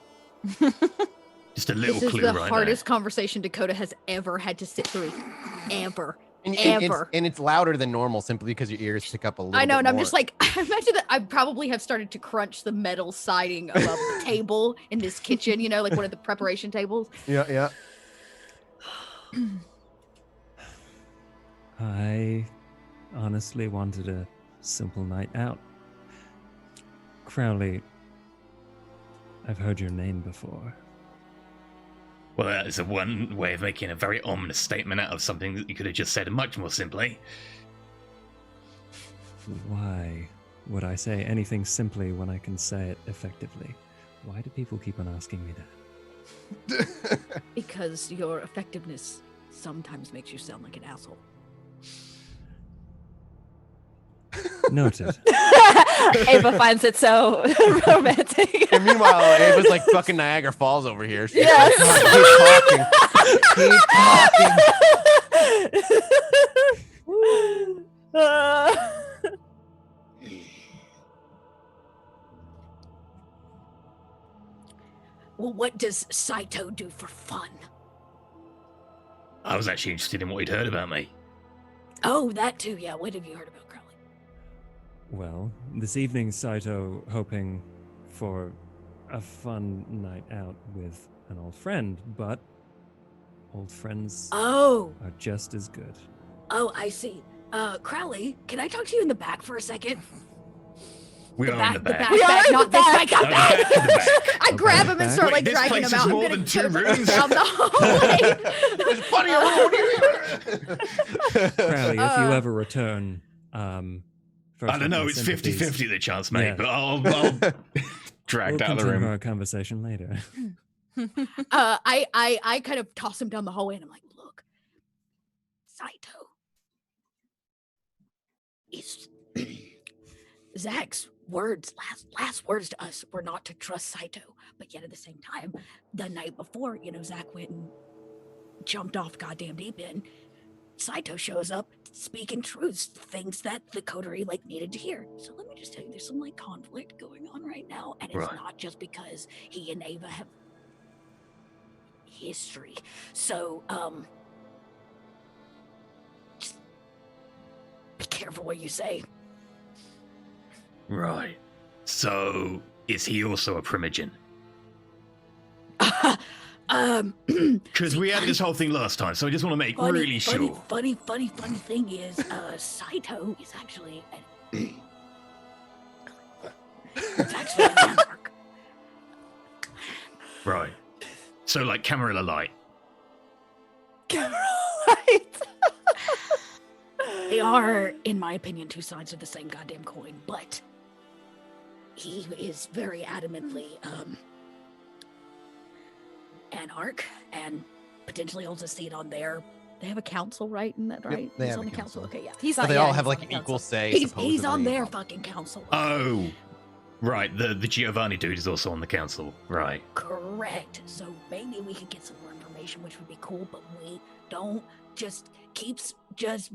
Just a little This is clue the right hardest conversation Dakota has ever had to sit through. Ever. And, Ever. and it's louder than normal simply because your ears pick up a little I know, bit and I'm more. just like, I imagine that I probably have started to crunch the metal siding of a table in this kitchen, you know, like one of the preparation tables. Yeah. I honestly wanted a simple night out. Crowley, I've heard your name before. Well, that is a one way of making a very ominous statement out of something that you could have just said much more simply. Why would I say anything simply when I can say it effectively? Why do people keep on asking me that? Because your effectiveness sometimes makes you sound like an asshole. Noted. Ava finds it so romantic. And meanwhile, Ava's like fucking Niagara Falls over here. She's Yes. Keep talking. Well, what does Saito do for fun? I was actually interested in what he'd heard about me. Oh, that too, yeah. What have you heard about Crowley? Well, this evening, Saito hoping for a fun night out with an old friend, but old friends Oh, are just as good. I see. Crowley, can I talk to you in the back for a second? We are in the back. We are in not the this back. back. I'm No, the back. back to the back. I grab him and Back? start Wait, like this dragging place him is out. I'm more gonna than two get him rooms? down the hallway. There's plenty of room. Crowley, if you Uh, ever return, first I don't know, my it's sympathies. 50-50 the chance, mate, Yeah. but I'll drag We'll out of the continue room. our conversation later. I kind of toss him down the hallway and I'm like, look, Saito is Zach's words, last words to us were not to trust Saito, but yet at the same time, the night before, you know, Zach went and jumped off goddamn deep end. Saito shows up speaking truths, things that the coterie like needed to hear. So let me just tell you, there's some like conflict going on right now, and it's Right. not just because he and Ava have history. So just be careful what you say. Right. So, is he also a primogen? Because we had this whole thing last time, so I just want to make really sure. Funny thing is, Saito is actually it's actually an anarch. Right. So, like Camarilla Light. They are, in my opinion, two sides of the same goddamn coin, but he is very adamantly anarch and potentially holds a seat on their. They have a council, right? Isn't that right? they He's have on a the council. council. Okay, yeah. He's So on, they yeah, all he's have on like the an equal council. say. He's on supposedly. their fucking council. Oh. Right, the Giovanni dude is also on the council. Right. Correct. So maybe we could get some more information, which would be cool, but we don't just don't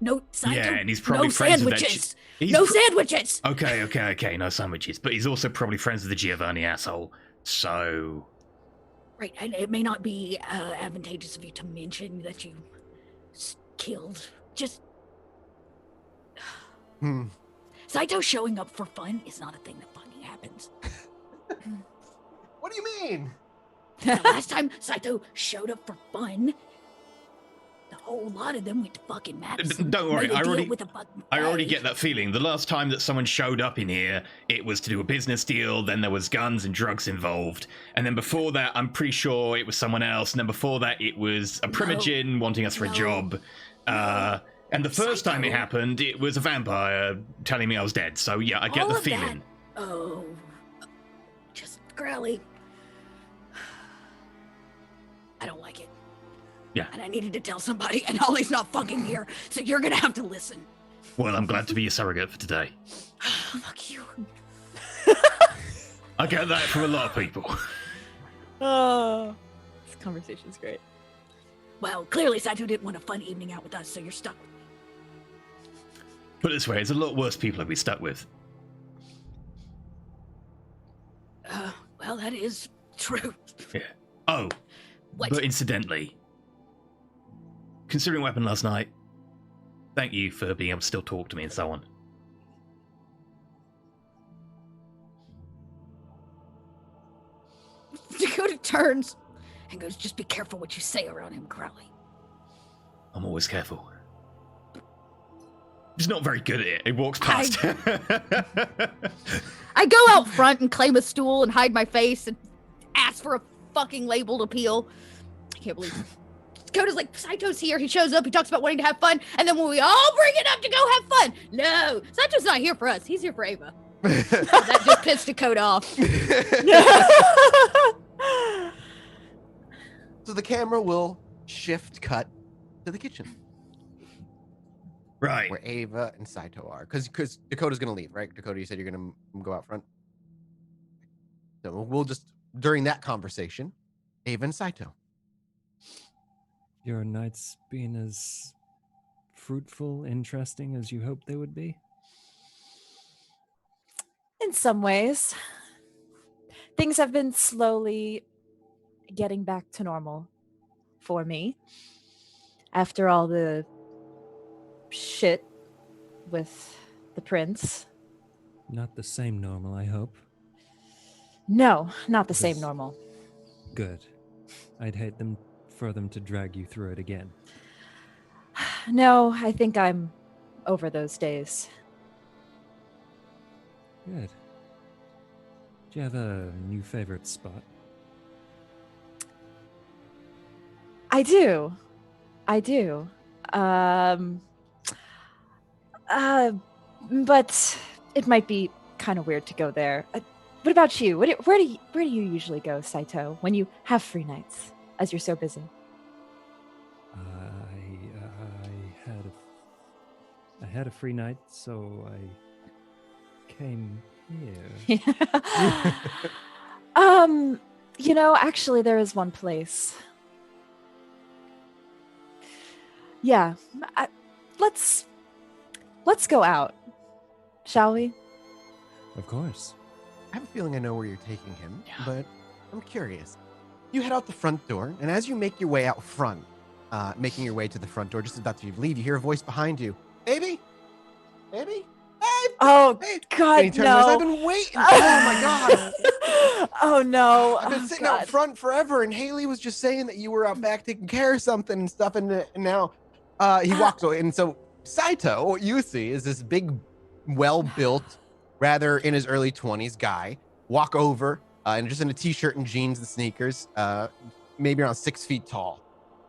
no Saito, Yeah, and he's probably no friends with that sandwiches. He's No pr- sandwiches. Okay, no sandwiches. But he's also probably friends with the Giovanni asshole. So, Right, and it may not be advantageous of you to mention that you killed. Just Saito showing up for fun is not a thing that fucking happens. What do you mean? The last time Saito showed up for fun, the whole lot of them went to fucking Madison. Don't worry, I already get get that feeling. The last time that someone showed up in here, it was to do a business deal, then there was guns and drugs involved. And then before that, I'm pretty sure it was someone else. And then before that, it was a primogen wanting us for a job. And the first time it happened, it was a vampire telling me I was dead. So yeah, I get all the of feeling. That, just Growly. I don't like it. Yeah. And I needed to tell somebody, and Ollie's not fucking here, so you're gonna have to listen. Well, I'm glad to be your surrogate for today. Fuck you. I get that from a lot of people. Oh, this conversation's great. Well, clearly Saito didn't want a fun evening out with us, so you're stuck. Put it this way, there's a lot worse people I'd be stuck with. Well, that is true. Yeah. Oh, What? but incidentally, considering what happened last night, thank you for being able to still talk to me and so on. Dakota turns and goes, just be careful what you say around him, Crowley. I'm always careful. He's not very good at it. He walks past. I go out front and claim a stool and hide my face and ask for a fucking labeled appeal. I can't believe it. Dakota's like, Saito's here. He shows up. He talks about wanting to have fun. And then when we all bring it up to go have fun, no, Saito's not here for us. He's here for Ava. That just pissed Dakota off. So the camera will cut to the kitchen. Right. Where Ava and Saito are. Because Dakota's going to leave, right? Dakota, you said you're going to go out front. So we'll just, during that conversation, Ava and Saito. Your nights been as fruitful, interesting as you hoped they would be? In some ways, things have been slowly getting back to normal for me after all the shit with the prince. Not the same normal, I hope. No, not the same Yes. normal. Good. I'd hate for them to drag you through it again. No, I think I'm over those days. Good. Do you have a new favorite spot? I do. But it might be kind of weird to go there. What about you? Where do you usually go, Saito, when you have free nights, as you're so busy? I had a free night, so I came here. Actually, there is one place. Yeah, let's go out, shall we? Of course. I have a feeling I know where you're taking him, but I'm curious. You head out the front door, and as you make your way out front, making your way to the front door, just about to leave, you hear a voice behind you. Baby? Baby? Hey! Oh, Hey! God, And he turns and no. goes, I've been waiting. Oh, my God. Oh, no. I've been Oh, sitting God. out front forever, and Haley was just saying that you were out back taking care of something and stuff, and now he walks away. And so Saito, what you see is this big, well-built, rather in his early 20s guy, walk over and just in a t-shirt and jeans and sneakers, maybe around 6 feet tall.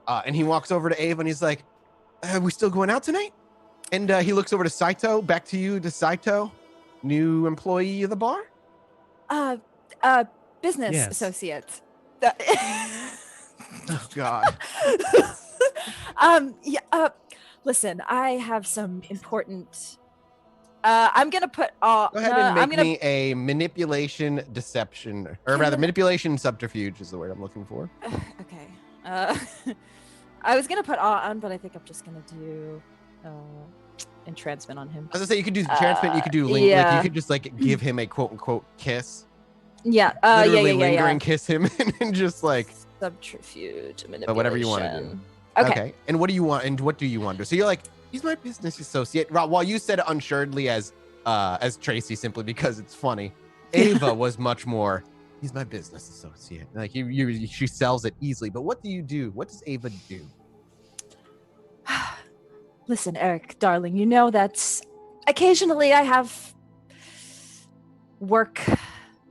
And he walks over to Ava and he's like, are we still going out tonight? And he looks over to Saito, back to you, to Saito, new employee of the bar? Business Yes. associate. Oh, God. Listen, I have some important. I'm gonna put. Go ahead and I'm make gonna. me a manipulation deception, or rather manipulation subterfuge is the word I'm looking for. Okay. I was gonna put on, but I think I'm just gonna do entrancement on him. As I say, you could do entrancement, you could do link, like yeah. you could just like give him a quote unquote kiss. Yeah. Literally Yeah. lingering kiss him and just like Subterfuge, manipulation. But whatever you want to do. Okay. And what do you want? And what do you want to do? So you're like, he's my business associate. While you said it unsuredly as Tracy, simply because it's funny, Ava was much more, he's my business associate. Like she sells it easily. But what do you do? What does Ava do? Listen, Eric, darling, you know that occasionally I have work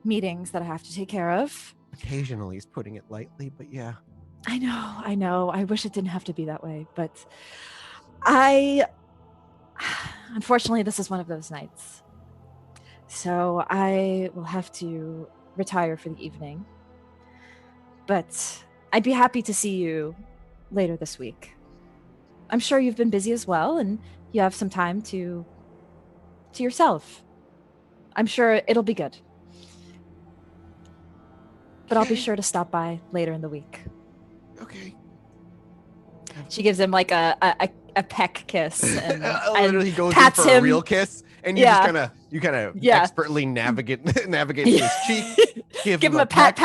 meetings that I have to take care of. Occasionally, he's putting it lightly, but yeah. I know. I wish it didn't have to be that way, but unfortunately, this is one of those nights. So I will have to retire for the evening. But I'd be happy to see you later this week. I'm sure you've been busy as well, and you have some time to yourself. I'm sure it'll be good. But I'll be sure to stop by later in the week. Okay. She gives him like a peck kiss and, literally goes in pats for him. a real kiss, and you just kind of expertly navigate his cheek. Give him a pat.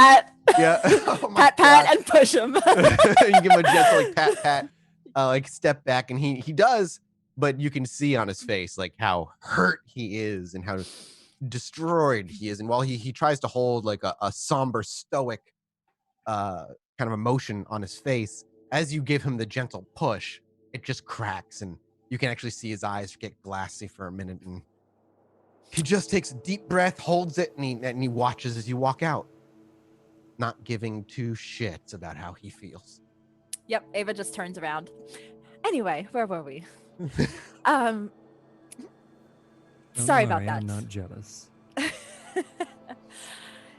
Yeah. Oh my pat gosh. and push him. You give him a gentle like pat. Like step back, and he does, but you can see on his face like how hurt he is and how destroyed he is. And while he tries to hold like a somber, stoic kind of emotion on his face, as you give him the gentle push, it just cracks, and you can actually see his eyes get glassy for a minute, and he just takes a deep breath, holds it, and he watches as you walk out, not giving two shits about how he feels. Yep, Ava just turns around. Anyway, where were we? Don't Sorry about worry, that. I'm not jealous.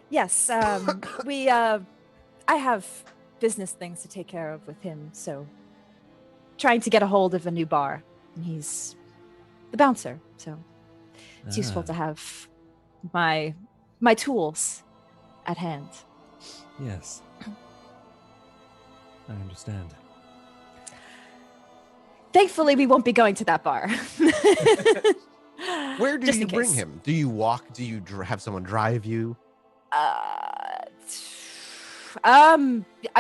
Yes, I have business things to take care of with him, so trying to get a hold of a new bar. And he's the bouncer, so it's useful to have my tools at hand. Yes. I understand. Thankfully, we won't be going to that bar. Where do Just you in bring case. him? Do you walk? Do you have someone drive you? I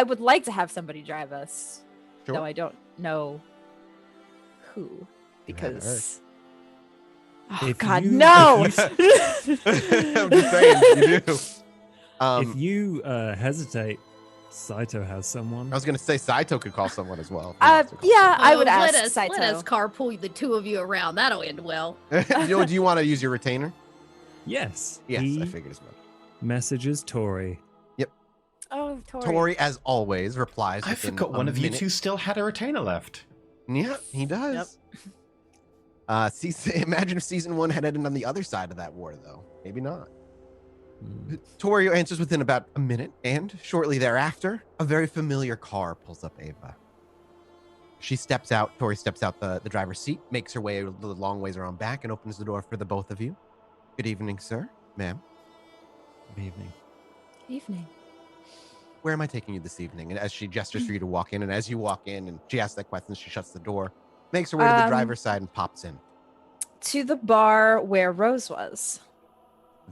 would like to have somebody drive us, Sure. though I don't know who, You have because oh If God, you- no! I'm just saying, you do. If you hesitate, Saito has someone. I was gonna say Saito could call someone as well. if he wants to call Yeah, I Oh, would ask let Saito. us carpool the two of you around. That'll end well. someone. Do you want to use your retainer? Yes. Yes, He I figured as much. messages Tori. Oh, Tori. Tori, as always, replies. I within forgot a one of you minute. two still had a retainer left. Yeah, he does. Imagine if season 1 had ended on the other side of that war, though. Maybe not. Tori answers within about a minute, and shortly thereafter, a very familiar car pulls up Ava. She steps out. Tori steps out the driver's seat, makes her way a long ways around back, and opens the door for the both of you. Good evening, sir, ma'am. Good evening. Evening. Where am I taking you this evening? And as she gestures for you to walk in, and as you walk in, and she asks that question, she shuts the door, makes her way to the driver's side, and pops in. To the bar where Rose was.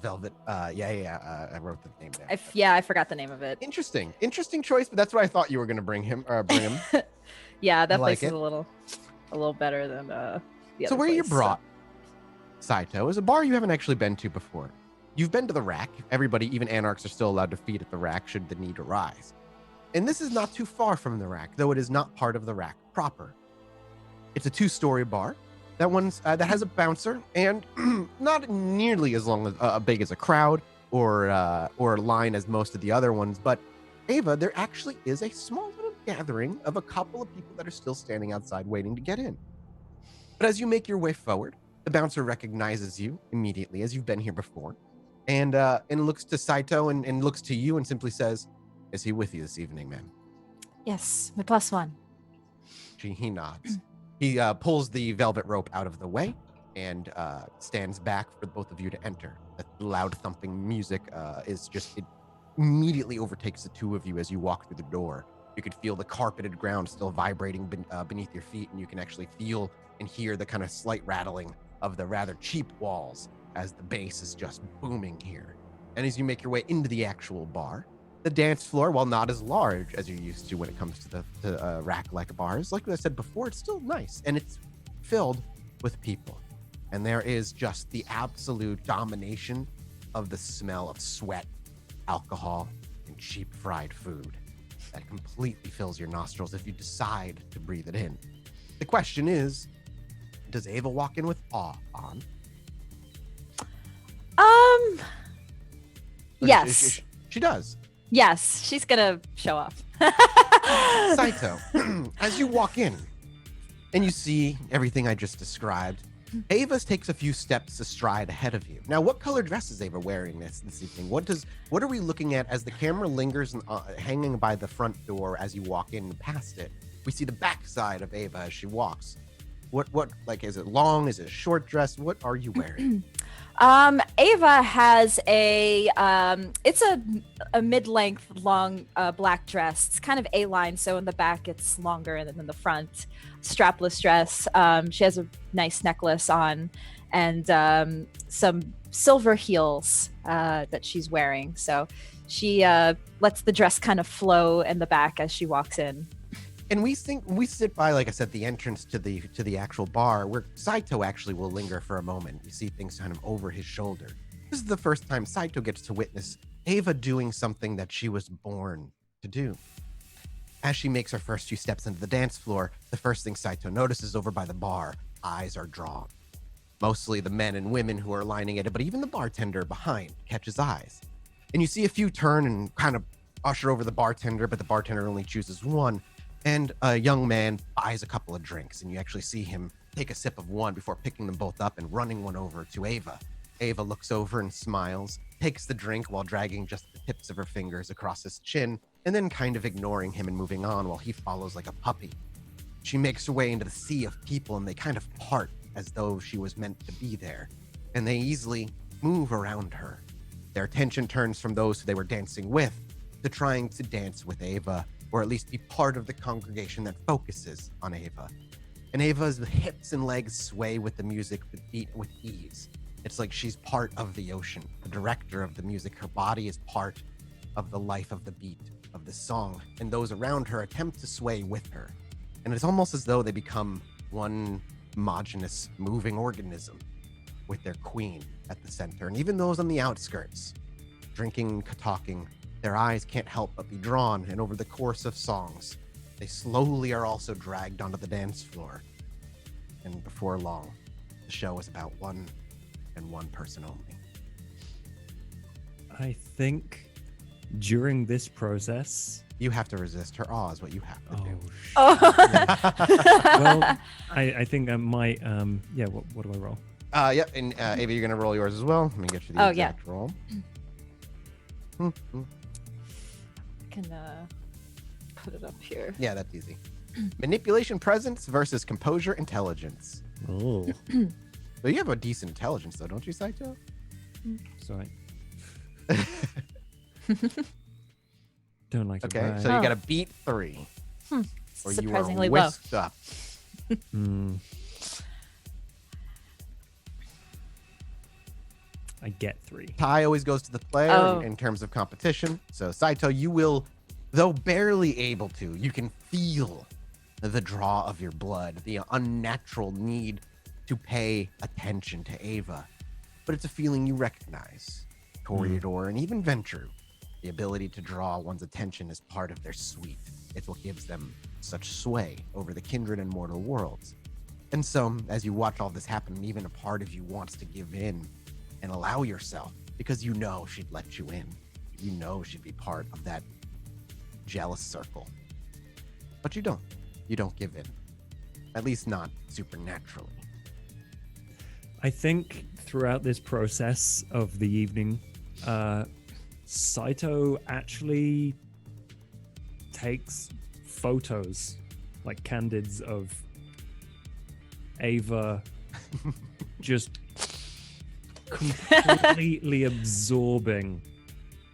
Velvet. I wrote the name down. I forgot the name of it. Interesting choice, but that's what I thought you were going to bring him. Yeah, that I like place is it. a little better than the So other where you place, brought Saito is a bar you haven't actually been to before. You've been to the Rack. Everybody, even Anarchs, are still allowed to feed at the Rack should the need arise. And this is not too far from the Rack, though it is not part of the Rack proper. It's a 2-story bar. That has a bouncer and not nearly as big as a crowd or a line as most of the other ones. But Ava, there actually is a small little gathering of a couple of people that are still standing outside waiting to get in. But as you make your way forward, the bouncer recognizes you immediately as you've been here before, and looks to Saito and looks to you and simply says, "Is he with you this evening, ma'am?" Yes, my +1. He nods. He pulls the velvet rope out of the way and stands back for both of you to enter. The loud thumping music it immediately overtakes the two of you as you walk through the door. You could feel the carpeted ground still vibrating beneath your feet, and you can actually feel and hear the kind of slight rattling of the rather cheap walls as the bass is just booming here. And as you make your way into the actual bar, The dance floor, while not as large as you're used to when it comes to the rack-like bars, like I said before, it's still nice, and it's filled with people. And there is just the absolute domination of the smell of sweat, alcohol, and cheap fried food that completely fills your nostrils if you decide to breathe it in. The question is, does Ava walk in with awe on? Yes. She does. Yes, she's gonna show up. Saito, as you walk in and you see everything I just described, Ava takes a few steps astride ahead of you. Now, what color dress is Ava wearing this evening? What are we looking at as the camera lingers hanging by the front door as you walk in past it? We see the backside of Ava as she walks. What like, is it long? Is it a short dress? What are you wearing? Ava has it's a mid-length long black dress. It's kind of A-line, so in the back it's longer, and then in the front, strapless dress. She has a nice necklace on, and some silver heels that she's wearing. So she lets the dress kind of flow in the back as she walks in. And we sit by, like I said, the entrance to the actual bar, where Saito actually will linger for a moment. You see things kind of over his shoulder. This is the first time Saito gets to witness Ava doing something that she was born to do. As she makes her first few steps into the dance floor, the first thing Saito notices over by the bar, eyes are drawn. Mostly the men and women who are lining it, but even the bartender behind catches eyes. And you see a few turn and kind of usher over the bartender, but the bartender only chooses one. And a young man buys a couple of drinks, and you actually see him take a sip of one before picking them both up and running one over to Ava. Ava looks over and smiles, takes the drink while dragging just the tips of her fingers across his chin, and then kind of ignoring him and moving on while he follows like a puppy. She makes her way into the sea of people, and they kind of part as though she was meant to be there, and they easily move around her. Their attention turns from those who they were dancing with to trying to dance with Ava, or at least be part of the congregation that focuses on Ava. And Ava's hips and legs sway with the music with ease. It's like she's part of the ocean, the director of the music. Her body is part of the life of the beat of the song, and those around her attempt to sway with her. And it's almost as though they become one homogeneous moving organism with their queen at the center. And even those on the outskirts, drinking, talking, their eyes can't help but be drawn, and over the course of songs, they slowly are also dragged onto the dance floor. And before long, the show is about one and one person only. I think during this process, You have to resist her awe is what you have to do. Well, I think I might, what do I roll? Yeah, and Ava, you're going to roll yours as well. Let me get you the exact roll. Can put it up here. Yeah, that's easy. Manipulation presence versus composure intelligence. Oh. So you have a decent intelligence, though, don't you, Saito? Sorry. Don't like to Okay, brag. so you got to beat 3. Or Surprisingly you are low. whisked up. I get 3. Tie always goes to the player in terms of competition. So Saito, you will, though barely able to, you can feel the draw of your blood, the unnatural need to pay attention to Ava. But it's a feeling you recognize. Toreador and even Ventru, the ability to draw one's attention is part of their suite. It's what gives them such sway over the kindred and mortal worlds. And so, as you watch all this happen, even a part of you wants to give in and allow yourself, because you know she'd let you in. You know she'd be part of that jealous circle. But you don't. You don't give in. At least not supernaturally. I think throughout this process of the evening, Saito actually takes photos, like candids of Ava just completely absorbing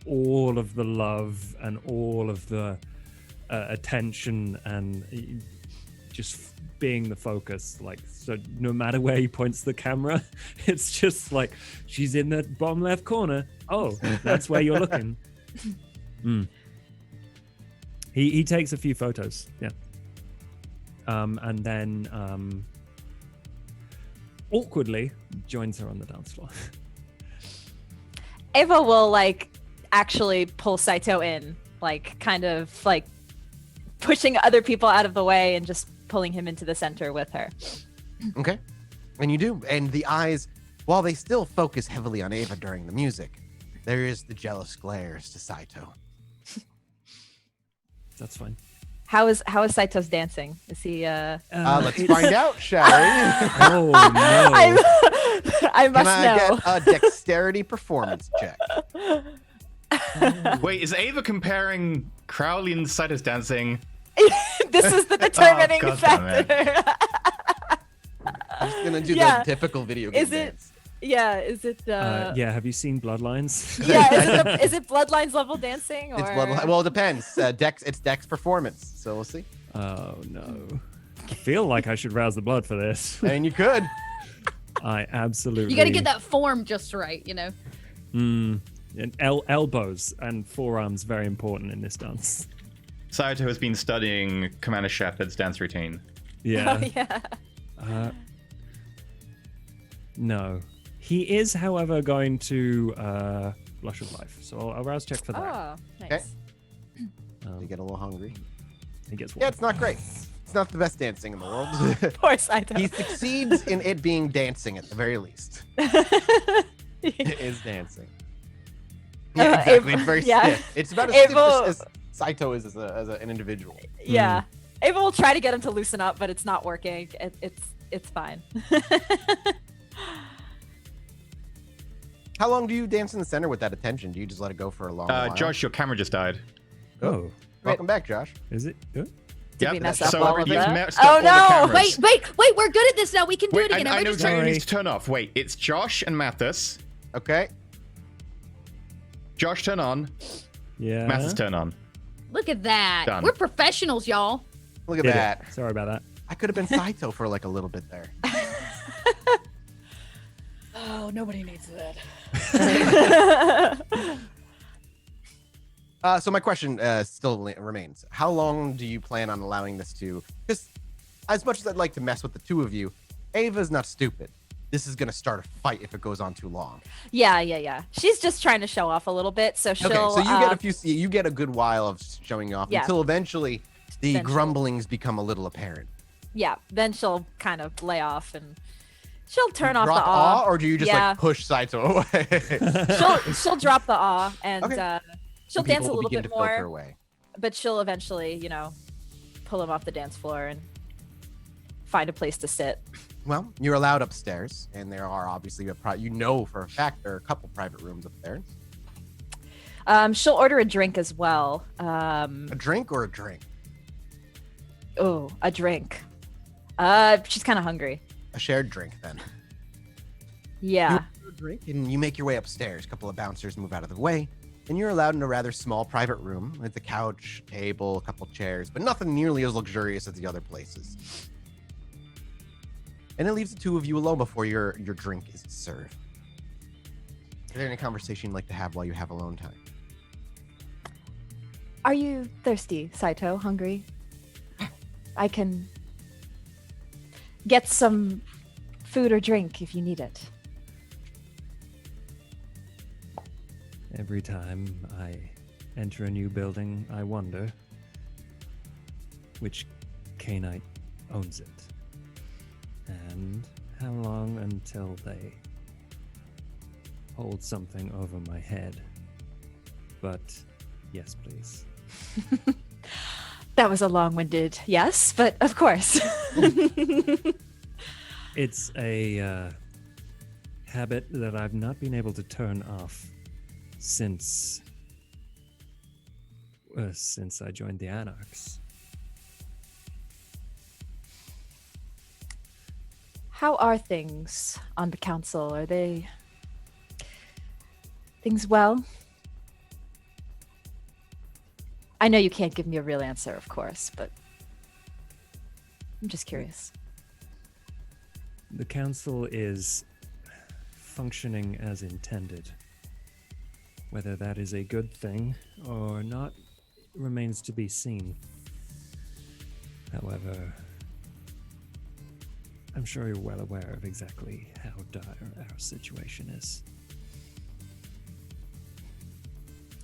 all of the love and all of the attention and just being the focus. Like, so no matter where he points the camera, it's just like, she's in the bottom left corner. Oh, that's where you're looking. He takes a few photos. Yeah. And then awkwardly joins her on the dance floor. Ava will like actually pull Saito in, like kind of like pushing other people out of the way and just pulling him into the center with her. Okay. And you do. And the eyes, while they still focus heavily on Ava during the music, there is the jealous glares to Saito. That's fine. How is Saito's dancing? Is he Let's find out, shall we? Oh no. I must Can I know. get a dexterity performance check? Wait, is Ava comparing Crowley and Saito's dancing? This is the determining God damn factor. I'm just gonna do Yeah. the typical video game Is it- dance. Yeah, is it Yeah, have you seen Bloodlines? yeah, is it Bloodlines level dancing or It's bloodline. Well, it depends. Dex. It's Dex performance. So we'll see. Oh no. I feel like I should rouse the blood for this. And you could. I absolutely. You got to get that form just right, you know. And elbows and forearms very important in this dance. Saito has been studying Commander Shepard's dance routine. Yeah. Oh, yeah. No. He is, however, going to Blush of Life. So I'll rouse check for that. Oh, nice. Okay. You get a little hungry. He gets one. Yeah, it's not great. It's not the best dancing in the world. Poor Saito. He succeeds in it being dancing at the very least. It is dancing. Yeah, exactly. It's very yeah. stiff. It's about as Ava- stiff as Saito is as an individual. Yeah. Ava will try to get him to loosen up, but it's not working. It's fine. How long do you dance in the center with that attention? Do you just let it go for a long while? Josh, your camera just died. Oh, Welcome back, Josh. is it? Did Yep, we mess so up all of you've that? messed up all Oh the no! cameras. Wait, we're good at this now. We can do Wait, it again. I know Everybody exactly Sorry. who needs to turn off. Wait, it's Josh and Mathis. Okay. Josh, turn on. Yeah. Mathis, turn on. Look at that. Done. We're professionals, y'all. Look at Did it. that. Sorry about that. I could have been Saito for like a little bit there. Oh, nobody needs that. So my question still remains: how long do you plan on allowing this to? Because as much as I'd like to mess with the two of you, Ava's not stupid. This is gonna start a fight if it goes on too long. Yeah. She's just trying to show off a little bit, so she'll. Okay, so you get a few. You get a good while of showing off Yeah. until eventually the Then she'll- grumblings become a little apparent. Yeah, then she'll kind of lay off and she'll turn off Drop the awe. or do you just Yeah. like push Saito away? She'll drop the awe and Okay. she'll And dance people a will little begin bit to filter more, away. but she'll eventually, pull him off the dance floor and find a place to sit. Well, you're allowed upstairs, and there are obviously for a fact there are a couple private rooms up there. She'll order a drink as well. A drink or a drink? Oh, a drink. She's kind of hungry. A shared drink then. Yeah. You order a drink and you make your way upstairs. A couple of bouncers move out of the way, and you're allowed in a rather small private room with a couch, table, a couple chairs, but nothing nearly as luxurious as the other places. And it leaves the two of you alone before your drink is served. Is there any conversation you'd like to have while you have alone time? Are you thirsty, Saito? Hungry? I can get some food or drink if you need it. Every time I enter a new building, I wonder which Canite owns it. And how long until they hold something over my head. But yes, please. That was a long-winded yes, but of course. It's a habit that I've not been able to turn off since I joined the Anarchs. How are things on the council? Are they things well? I know you can't give me a real answer, of course, but I'm just curious. The council is functioning as intended. Whether that is a good thing or not remains to be seen. However, I'm sure you're well aware of exactly how dire our situation is.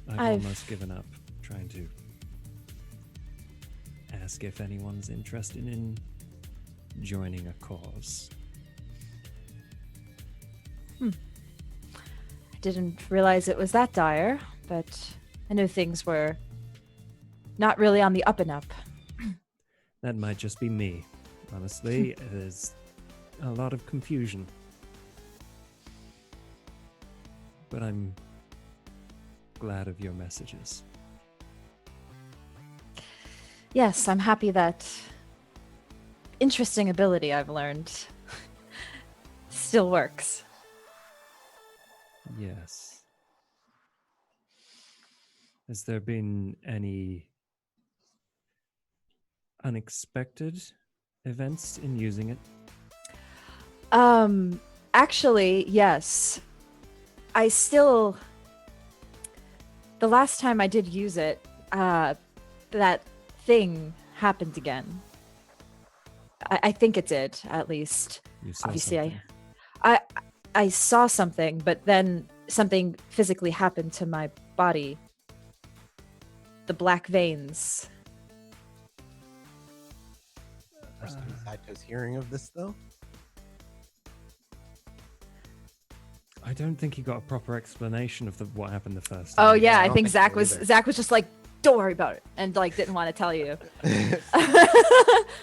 I've almost given up trying to ask if anyone's interested in joining a cause. I didn't realize it was that dire, but I knew things were not really on the up and up. That might just be me. Honestly, there's a lot of confusion. But I'm glad of your messages. Yes, I'm happy that interesting ability I've learned still works. Yes. Has there been any unexpected events in using it? Actually, yes. The last time I did use it, that thing happened again. I think it did, at least. You saw Obviously, something. I saw something, but then something physically happened to my body. The black veins. First time Saito's hearing of this, though. I don't think he got a proper explanation of what happened the first time. Oh yeah, I I don't think think Zach so was either. Zach was just like, don't worry about it, and like didn't want to tell you.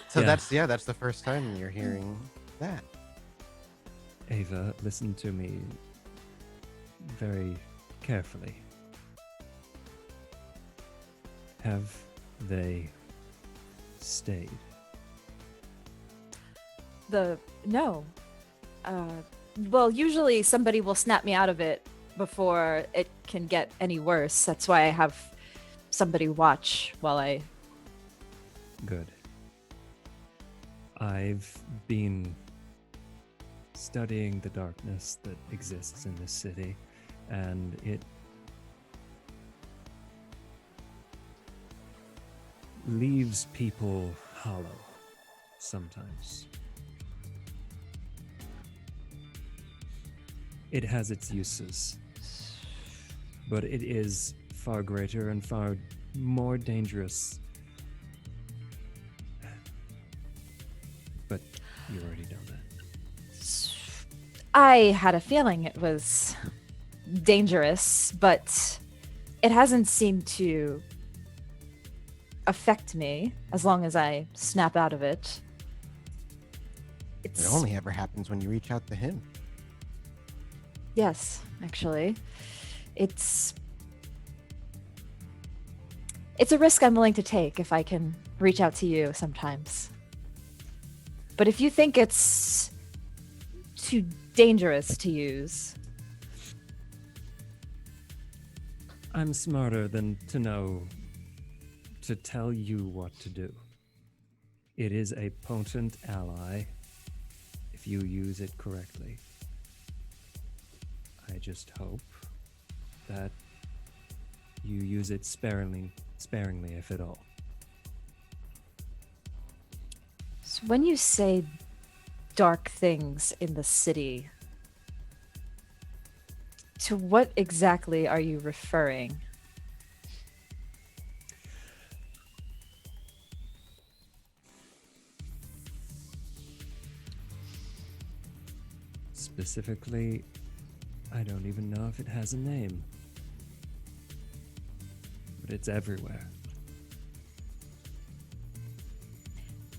So Yeah. that's the first time you're hearing that. Ava, listen to me very carefully. Have they stayed? No. Well, usually somebody will snap me out of it before it can get any worse. That's why I have somebody watch while I. Good. I've been studying the darkness that exists in this city, and it leaves people hollow sometimes. It has its uses, but it is far greater and far more dangerous. But you already know that. I had a feeling it was dangerous, but it hasn't seemed to affect me as long as I snap out of it. It only ever happens when you reach out to him. Yes, actually. It's a risk I'm willing to take if I can reach out to you sometimes. But if you think it's too dangerous to use, I'm smarter than to know to tell you what to do. It is a potent ally if you use it correctly. I just hope that you use it sparingly if at all. so when you say dark things in the city, to what exactly are you referring? Specifically, I don't even know if it has a name. But it's everywhere.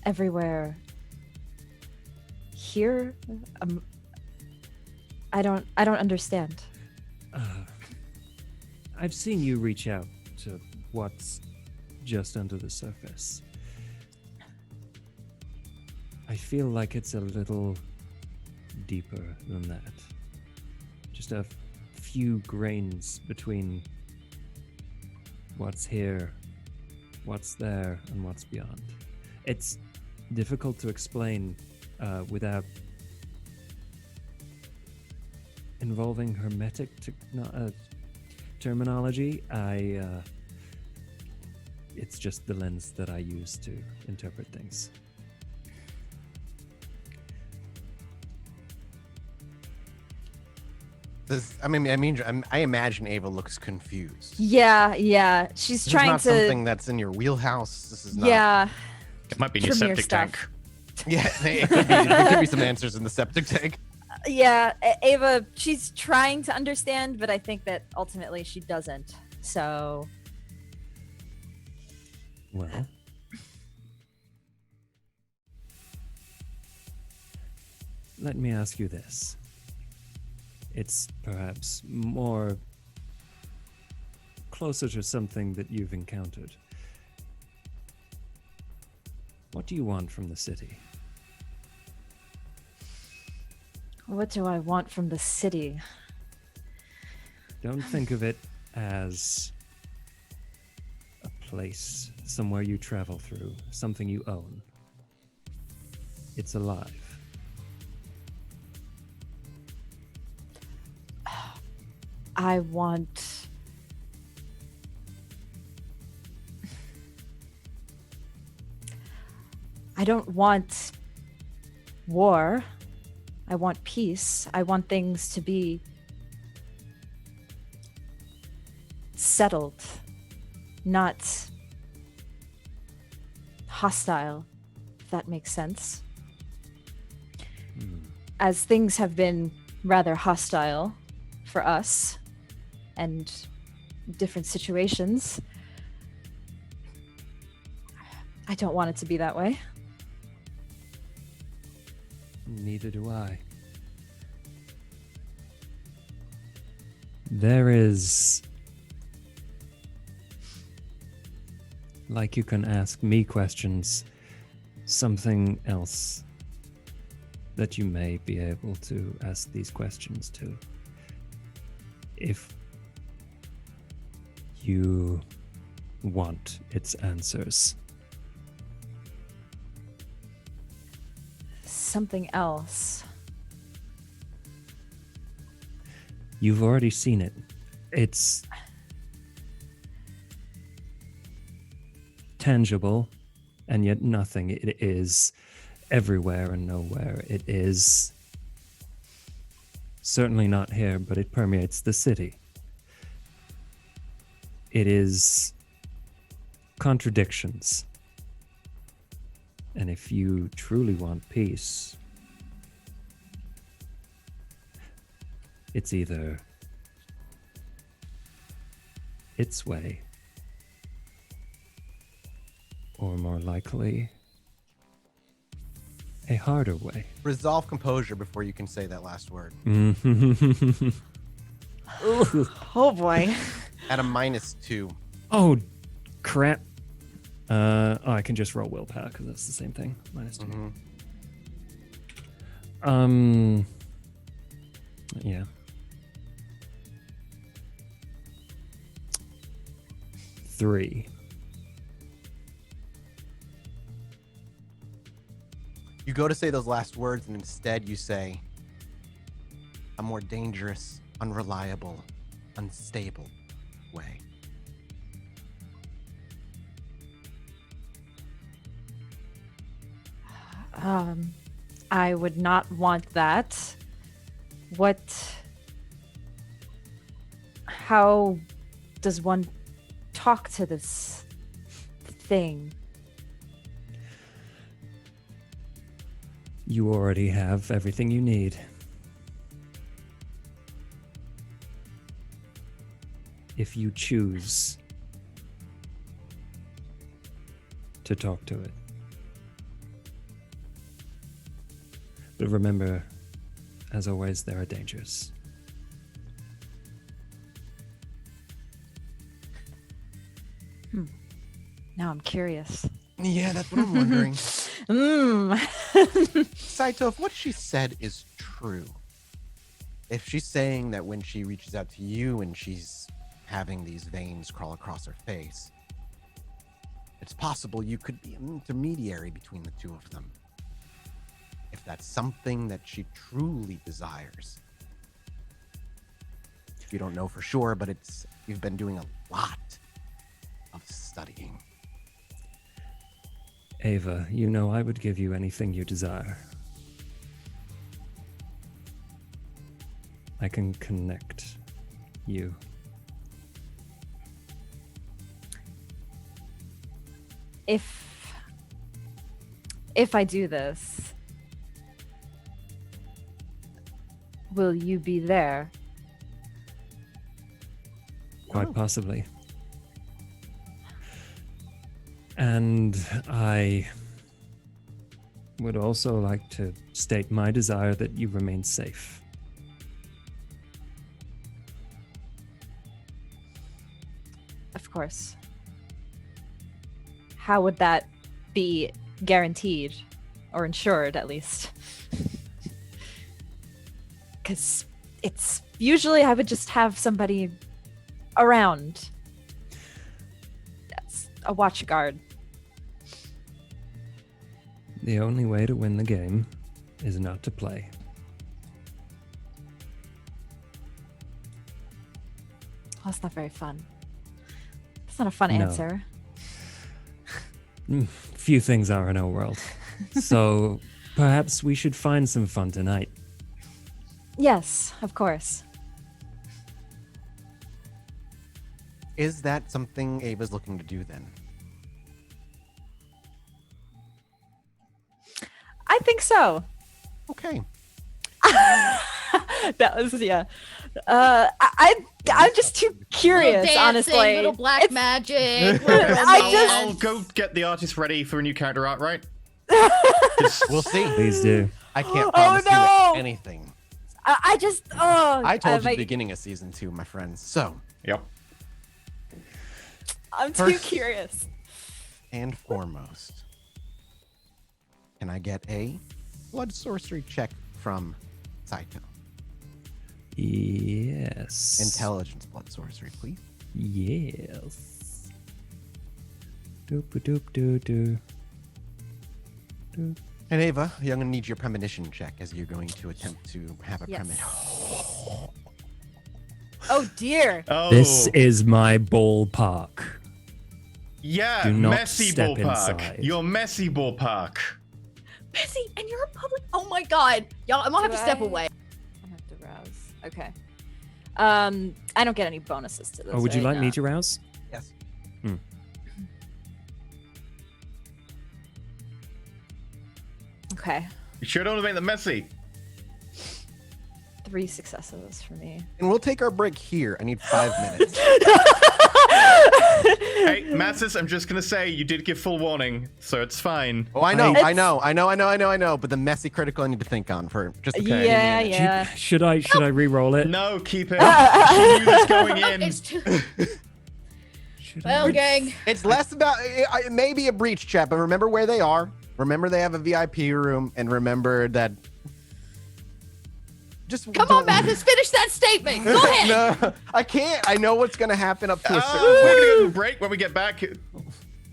Everywhere here? I don't understand. I've seen you reach out to what's just under the surface. I feel like it's a little deeper than that. Just a few grains between what's here, what's there, and what's beyond. It's difficult to explain without involving hermetic terminology. It's just the lens that I use to interpret things. I imagine Ava looks confused. Yeah. She's This trying is not to. something that's in your wheelhouse. This is not. Yeah. It might be in your Tremere septic stuff. tank. Yeah, there could be some answers in the septic tank. Yeah, Ava, she's trying to understand, but I think that ultimately she doesn't. So, Well, let me ask you this. It's perhaps more closer to something that you've encountered. What do you want from the city? what do I want from the city? Don't think of it as a place, somewhere you travel through, something you own. It's alive. I want. I don't want war. I want peace. I want things to be settled, not hostile, if that makes sense. As things have been rather hostile for us and different situations, I don't want it to be that way. Neither do I. There is, like you can ask me questions, something else that you may be able to ask these questions to. If you want its answers. Something else. You've already seen it. It's tangible, and yet nothing. It is everywhere and nowhere. It is certainly not here, but it permeates the city. It is contradictions. And if you truly want peace, it's either its way, or more likely, a harder way. Resolve composure before you can say that last word. Oh boy. At a -2. Oh, crap. I can just roll willpower because that's the same thing. -2. Yeah. 3. You go to say those last words, and instead you say, a more dangerous, unreliable, unstable way. I would not want that. How does one talk to this thing? You already have everything you need. If you choose to talk to it. But remember, as always, there are dangers. Now I'm curious. Yeah, that's what I'm wondering. Saito, if what she said is true, if she's saying that when she reaches out to you and she's having these veins crawl across her face, it's possible you could be an intermediary between the two of them. If that's something that she truly desires. You don't know for sure, but you've been doing a lot of studying. Ava, you know I would give you anything you desire. I can connect you. If I do this, will you be there? Quite possibly. And I would also like to state my desire that you remain safe. Of course. How would that be guaranteed or insured, at least? Because it's usually I would just have somebody around. That's a watch guard. The only way to win the game is not to play. Well, that's not very fun. That's not a fun No. answer. Few things are in our world. So perhaps we should find some fun tonight. Yes, of course. Is that something Ava's looking to do then? I think so. Okay. That was I'm just too curious, Little dancing, honestly. little black It's- magic. I'll go get the artist ready for a new character art, right? We'll see. Please do. I can't Oh, promise no! you anything. I just I told you at my- the beginning of season 2, my friends. So, Yep. I'm too First- curious. and foremost, can I get a blood sorcery check from Saito? Yes. Intelligence blood sorcery, please. Yes. Doop doop doo doo. Doop. And Ava, I'm going to need your premonition check as you're going to attempt to have a Yes. premonition. Oh dear. Oh, This is my ballpark. yeah, Do not messy step ballpark. inside. Your messy ballpark. Messy, and you're a public. Oh my god, y'all! I'm gonna have to step away. I have to rouse. Okay. I don't get any bonuses to this. Oh, would you right? like me to rouse? Yes. Okay. You sure don't want to make them messy. 3 successes for me. And we'll take our break here. I need 5 minutes. Hey, Masses, I'm just gonna say you did give full warning, so it's fine. Oh, I know, It's- I know. But the messy critical I need to think on for just a Yeah, minute. yeah. Should I re-roll it? No, keep it. She knew this going in. It's too. Should Well, I? gang. It's less about it may be a breach chat, but remember where they are. Remember they have a VIP room, and remember that. Just Come on, Mathis, finish that statement. Go ahead. No, I can't. I know what's gonna happen up to a certain We're point. gonna get a break when we get back.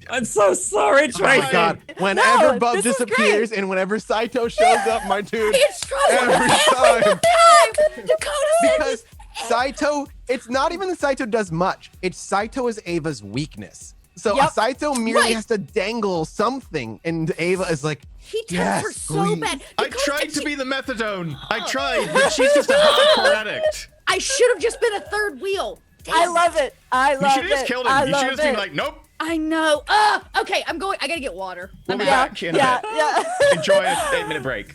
I'm so sorry, Oh my Tracy. god! Whenever No, Bub this is disappears and whenever Saito shows up, my dude, It's true. every Every time. time. Dakota said Because Saito, it's not even that Saito does much. It's Saito is Ava's weakness. So Yep. Saito merely Right. has to dangle something, and Ava is like, he tells her Yes, so please. bad. I Dakota tried said to she- be the methadone. I tried, but she's just a hardcore addict. I should have just been a third wheel. Damn. I love it. I You love should have just it. killed him. I You should have love just been it. like, nope. I know. Okay, I'm going. I gotta get water. We'll be I'm out. back in a Yeah, bit. yeah. Enjoy a 8-minute break.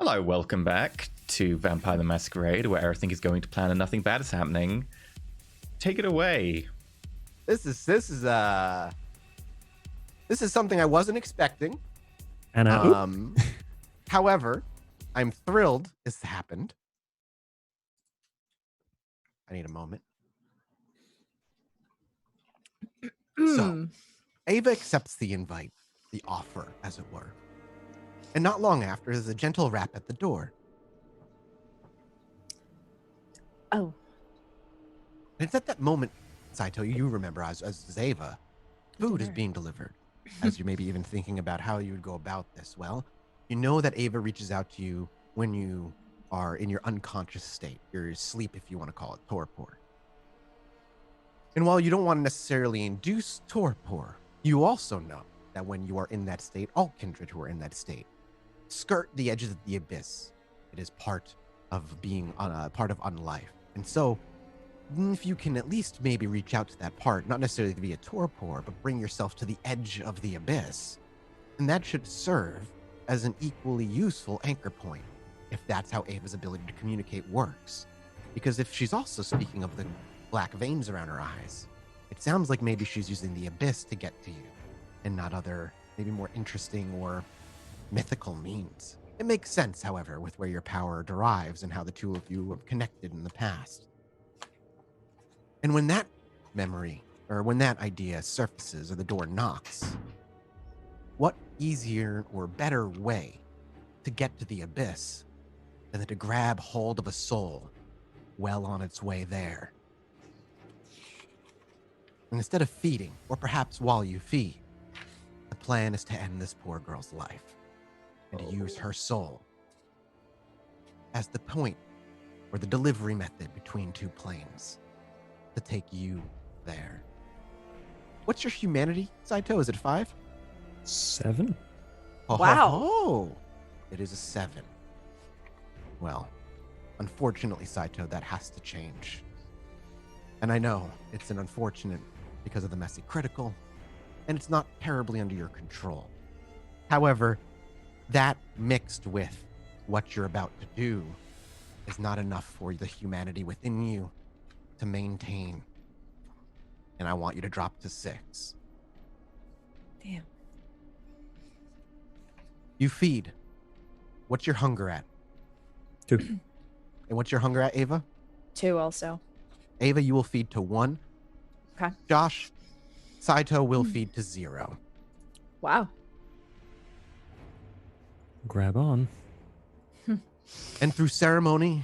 Hello, welcome back to Vampire the Masquerade, where everything is going to plan and nothing bad is happening. Take it away. This is something I wasn't expecting. And However, I'm thrilled this happened. I need a moment. So, Ava accepts the invite, the offer, as it were. And not long after, there's a gentle rap at the door. Oh. And it's at that moment, Saito, you remember as Ava, food is being delivered. As you may be even thinking about how you would go about this. Well, you know that Ava reaches out to you when you are in your unconscious state, your sleep, if you want to call it, torpor. And while you don't want to necessarily induce torpor, you also know that when you are in that state, all kindred who are in that state skirt the edges of the abyss. It is part of being part of unlife. And so, if you can at least maybe reach out to that part, not necessarily via torpor, but bring yourself to the edge of the abyss, and that should serve as an equally useful anchor point, if that's how Ava's ability to communicate works. Because if she's also speaking of the black veins around her eyes, it sounds like maybe she's using the abyss to get to you, and not other, maybe more interesting or mythical means. It makes sense, however, with where your power derives and how the two of you have connected in the past. And when that memory, or when that idea surfaces or the door knocks, what easier or better way to get to the abyss than to grab hold of a soul well on its way there? And instead of feeding, or perhaps while you feed, the plan is to end this poor girl's life and to use her soul as the point or the delivery method between two planes to take you there. What's your humanity, Saito? Is it 5? 7. Wow. Oh, it is a 7. Well, unfortunately, Saito, that has to change. And I know it's an unfortunate because of the messy critical, and it's not terribly under your control. However, that mixed with what you're about to do is not enough for the humanity within you to maintain. And I want you to drop to 6. Damn. You feed. What's your hunger at? 2. And what's your hunger at, Ava? 2 also. Ava, you will feed to 1. Okay. Josh, Saito will feed to 0. Wow. Grab on. And through ceremony,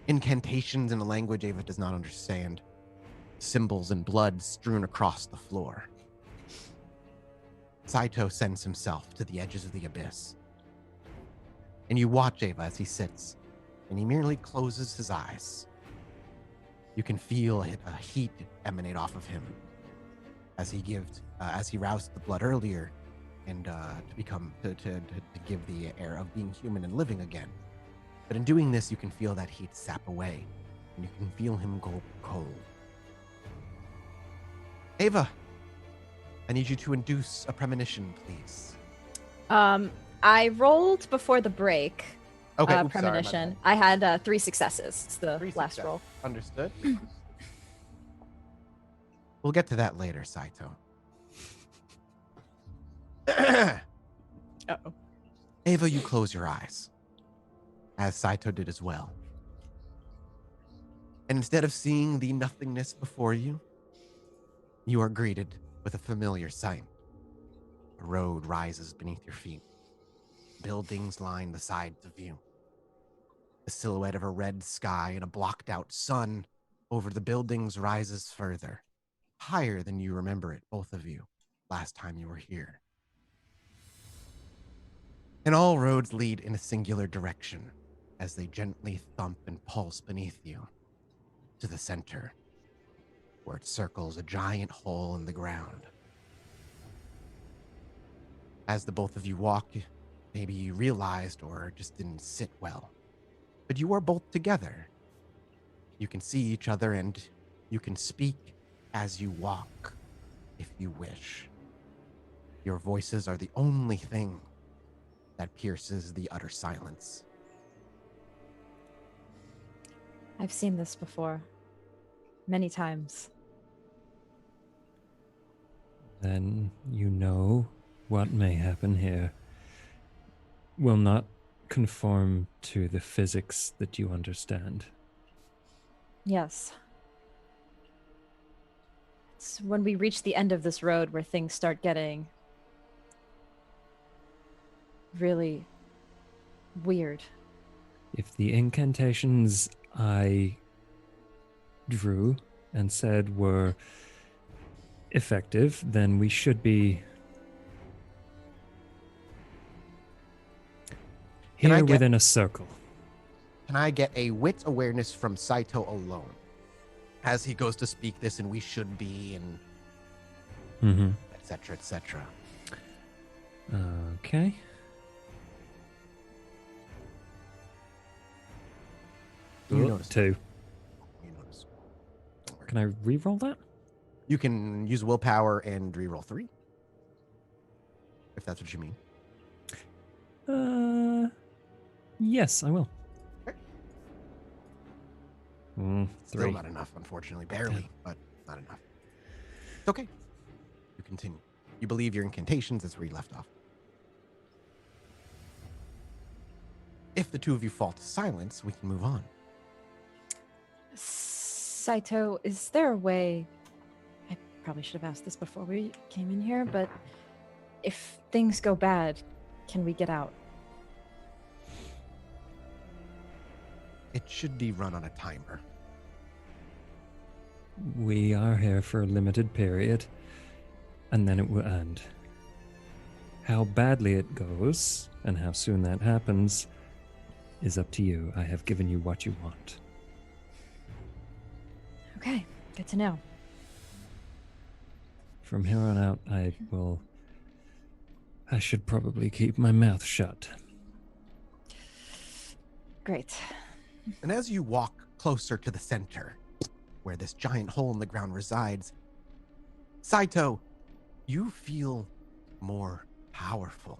incantations in a language Ava does not understand, symbols and blood strewn across the floor, Saito sends himself to the edges of the abyss. And you watch Ava as he sits, and he merely closes his eyes. You can feel a heat emanate off of him as he roused the blood earlier, and to give the air of being human and living again. But in doing this, you can feel that heat sap away, and you can feel him go cold. Ava, I need you to induce a premonition, please. I rolled before the break. Okay, oops, sorry, my premonition. bad. I had 3 successes. It's the 3 last success. roll. Understood. We'll get to that later, Saito. Uh-oh. Ava, you close your eyes, as Saito did as well. And instead of seeing the nothingness before you, you are greeted with a familiar sight. A road rises beneath your feet. Buildings line the sides of you. The silhouette of a red sky and a blocked out sun over the buildings rises further, higher than you remember it, both of you, last time you were here. And all roads lead in a singular direction as they gently thump and pulse beneath you to the center, where it circles a giant hole in the ground. As the both of you walk, maybe you realized or just didn't sit well, but you are both together. You can see each other and you can speak as you walk, if you wish. Your voices are the only thing that pierces the utter silence. I've seen this before. Many times. Then you know what may happen here will not conform to the physics that you understand. Yes. It's when we reach the end of this road where things start getting really weird. If the incantations I drew and said were effective, then we should be Can I here get- within a circle. Can I get a wit awareness from Saito alone? As he goes to speak this, and we should be, and Mm-hmm. etc., etc. Okay. You Oh, notice. 2. You notice. Don't worry. Can I re-roll that? You can use willpower and reroll 3. If that's what you mean. Yes, I will. Okay. 3. Still not enough, unfortunately. Barely, but not enough. It's okay. You continue. You believe your incantations. That's where you left off. If the two of you fall to silence, we can move on. Saito, is there a way? I probably should have asked this before we came in here, but if things go bad, can we get out? It should be run on a timer. We are here for a limited period, and then it will end. How badly it goes, and how soon that happens, is up to you. I have given you what you want. Okay, good to know. From here on out, I should probably keep my mouth shut. Great. And as you walk closer to the center, where this giant hole in the ground resides, Saito, you feel more powerful.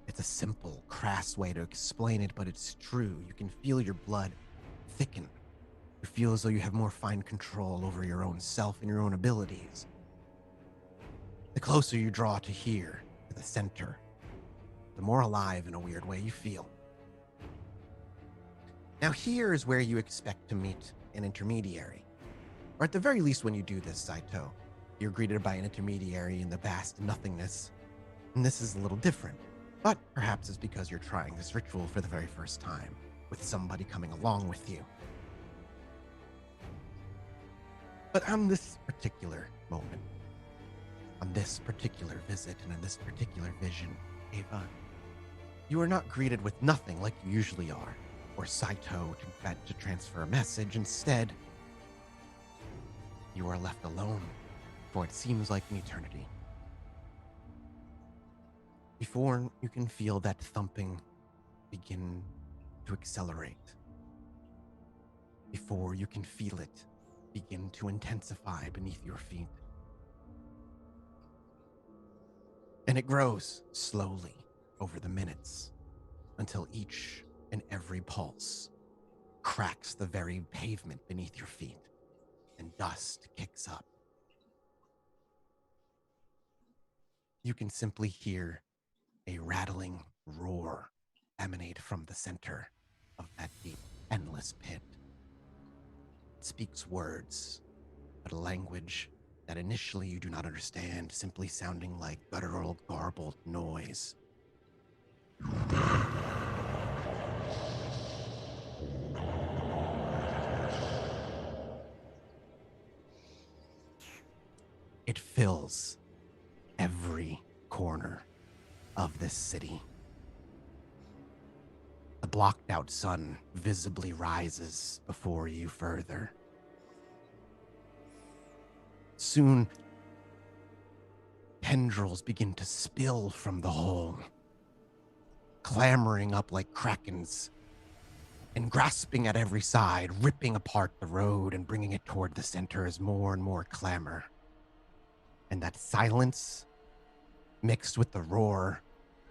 It's a simple, crass way to explain it, but it's true. You can feel your blood thicken. You feel as though you have more fine control over your own self and your own abilities. The closer you draw to here, to the center, the more alive in a weird way you feel. Now here is where you expect to meet an intermediary. Or at the very least when you do this, Saito, you're greeted by an intermediary in the vast nothingness. And this is a little different. But perhaps it's because you're trying this ritual for the very first time, with somebody coming along with you. But on this particular moment, on this particular visit, and in this particular vision, Ava, you are not greeted with nothing like you usually are, or Saito to transfer a message. Instead, you are left alone for what seems like an eternity. Before you can feel that thumping begin to accelerate. Before you can feel it begin to intensify beneath your feet. And it grows slowly over the minutes until each and every pulse cracks the very pavement beneath your feet and dust kicks up. You can simply hear a rattling roar emanate from the center of that deep, endless pit. It speaks words, but a language that initially you do not understand, simply sounding like guttural, garbled noise. It fills every corner of this city. The blocked out sun visibly rises before you further. Soon, tendrils begin to spill from the hole, clambering up like krakens and grasping at every side, ripping apart the road and bringing it toward the center as more and more clamor. And that silence, mixed with the roar,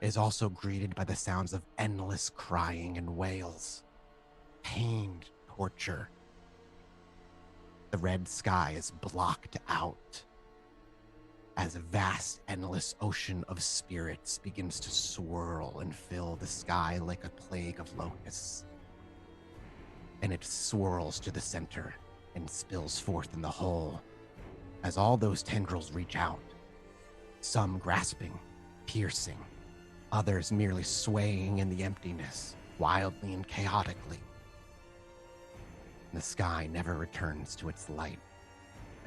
is also greeted by the sounds of endless crying and wails. Pained, torture. The red sky is blocked out as a vast, endless ocean of spirits begins to swirl and fill the sky like a plague of locusts. And it swirls to the center and spills forth in the hole as all those tendrils reach out, some grasping, piercing, others merely swaying in the emptiness, wildly and chaotically. The sky never returns to its light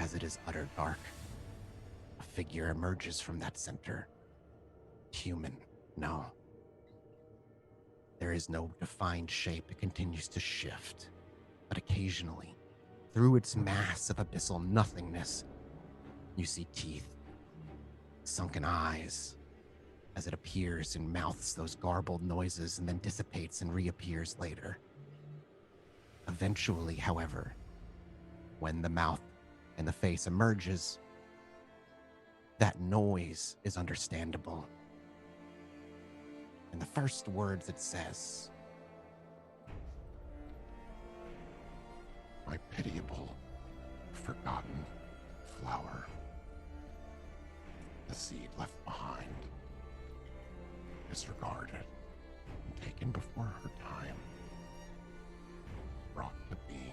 as it is utter dark. A figure emerges from that center. Human, no. There is no defined shape. It continues to shift. But occasionally, through its mass of abyssal nothingness, you see teeth, sunken eyes, as it appears and mouths those garbled noises and then dissipates and reappears later. Eventually, however, when the mouth and the face emerges, that noise is understandable. And the first words it says, "My pitiable, forgotten flower, the seed left behind, disregarded, and taken before her time, brought to be,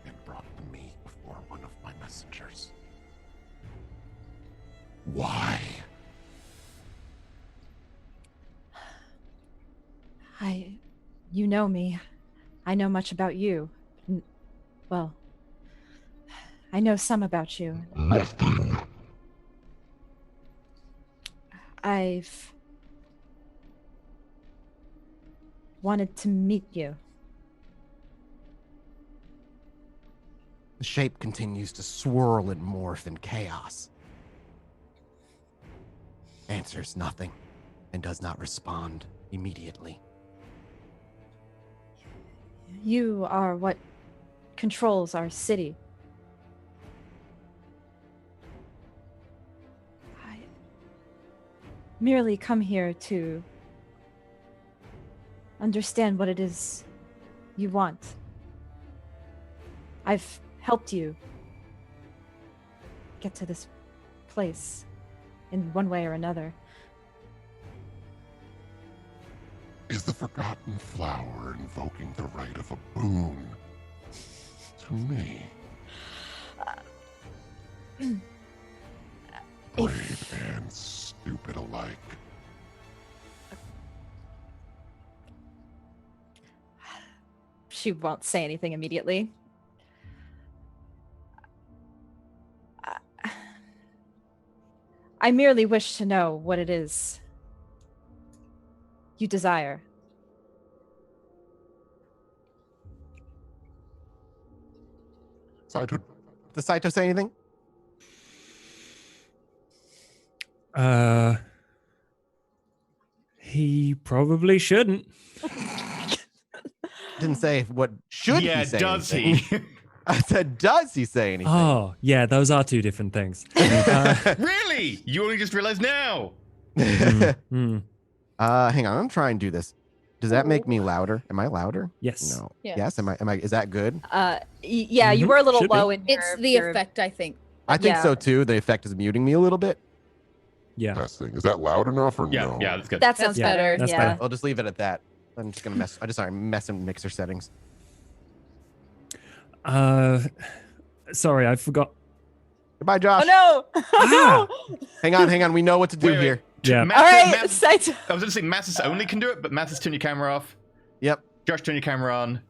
and brought to me before one of my messengers. Why?" You know me. I know much about you. Well, I know some about you. Nothing. I've wanted to meet you. The shape continues to swirl and morph in chaos. Answers nothing and does not respond immediately. You are what controls our city. I merely come here to understand what it is you want. I've helped you get to this place in one way or another. Is the forgotten flower invoking the right of a boon to me? Brave and stupid alike. She won't say anything immediately. I merely wish to know what it is you desire. Saito, Does Saito say anything? He probably shouldn't. Didn't say what should he say. Does anything. he? I said, does he say anything? Oh, yeah, those are two different things. Really? You only just realized now? Mm. Hang on, I'm trying to do this. Does that make me louder? Am I louder? Yes. No. Yes. Yes. Am I? Is that good? Yeah, you were a little Should be. low in your... It's the your- effect, I think. I think Yeah. so too. The effect is muting me a little bit. Yeah. testing. Is that loud enough or Yeah, no? yeah, that's good. That sounds Yeah, better. that's Yeah. better. I'll just leave it at that. I'm just gonna mess. Mess in mixer settings. Sorry, I forgot. Goodbye, Josh. Oh no! Ah! Hang on. We know what to do Wait, wait. here. Yeah. All right, Saito. I was going to say Masses only can do it, but Masses, turn your camera off. Yep. Josh, turn your camera on.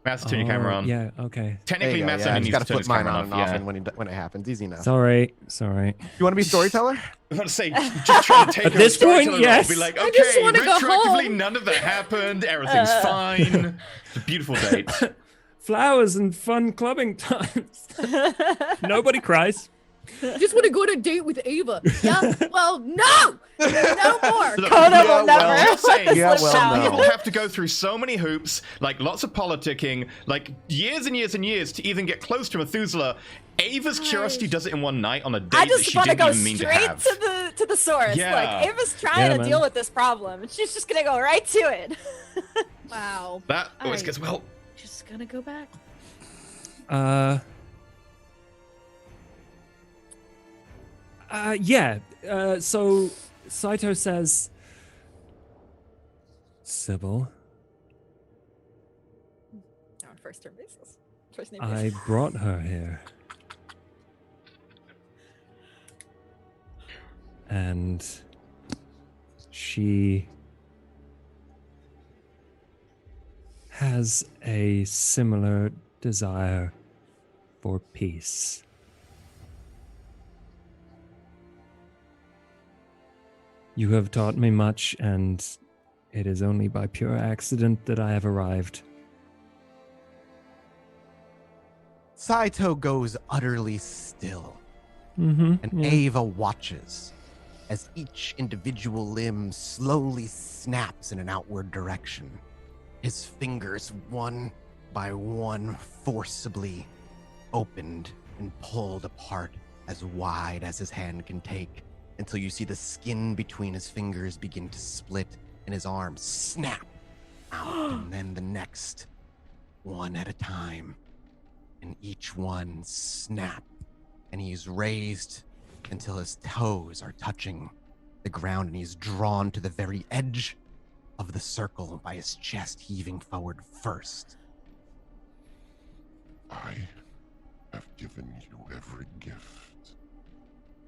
Masses, turn your camera on. Yeah, okay. Technically, There you go. Masses Yeah, I only just needs gotta to turn flip his mine camera on off. and off, Yeah. and when it happens, easy enough. Sorry. You want to be storyteller? I was about to say, just trying to take At her this point, storytelling role. yes. Be like, I okay, just wanna go retroactively, home. none of that happened. Everything's fine. It's a beautiful date. Flowers and fun clubbing times. Nobody cries. Just want to go on a date with Ava. Yeah? Well, no! No more! Look, Coda Yeah, will well, never. I'm just saying, Yeah, slip well, some down. no. people have to go through so many hoops, like lots of politicking, like years and years and years to even get close to Methuselah. Ava's curiosity does it in one night on a date I that just she want to didn't go even mean to straight have. to the source. Yeah. Like Ava's trying Yeah, to man. deal with this problem, and she's just gonna go right to it. Wow. That always Alright. goes well. Just gonna go back. Yeah. So Saito says, Sybil, On first term basis. First name I basis. brought her here. And she has a similar desire for peace. You have taught me much, and it is only by pure accident that I have arrived. Saito goes utterly still, Mm-hmm. and Yeah. Ava watches as each individual limb slowly snaps in an outward direction. His fingers, one by one, forcibly opened and pulled apart as wide as his hand can take, until you see the skin between his fingers begin to split and his arms snap out, and then the next, one at a time. And each one snap, and he's raised until his toes are touching the ground, and he's drawn to the very edge of the circle by his chest heaving forward first. I have given you every gift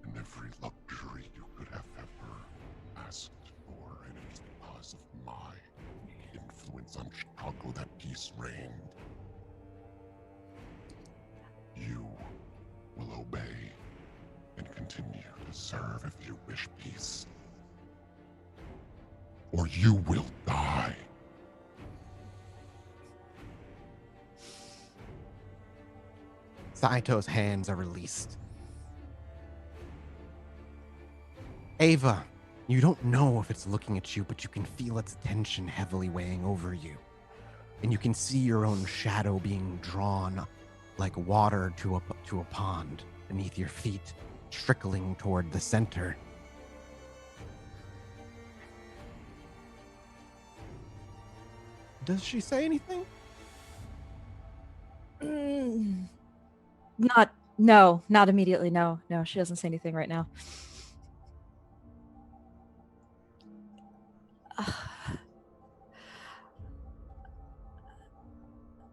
and every luxury you could have ever asked for, and it is because of my influence on Chicago that peace reigned. You will obey and continue to serve if you wish peace, or you will die. Saito's hands are released. Ava, you don't know if it's looking at you, but you can feel its attention heavily weighing over you. And you can see your own shadow being drawn like water to a pond beneath your feet, trickling toward the center. Does she say anything? Not immediately. No, she doesn't say anything right now.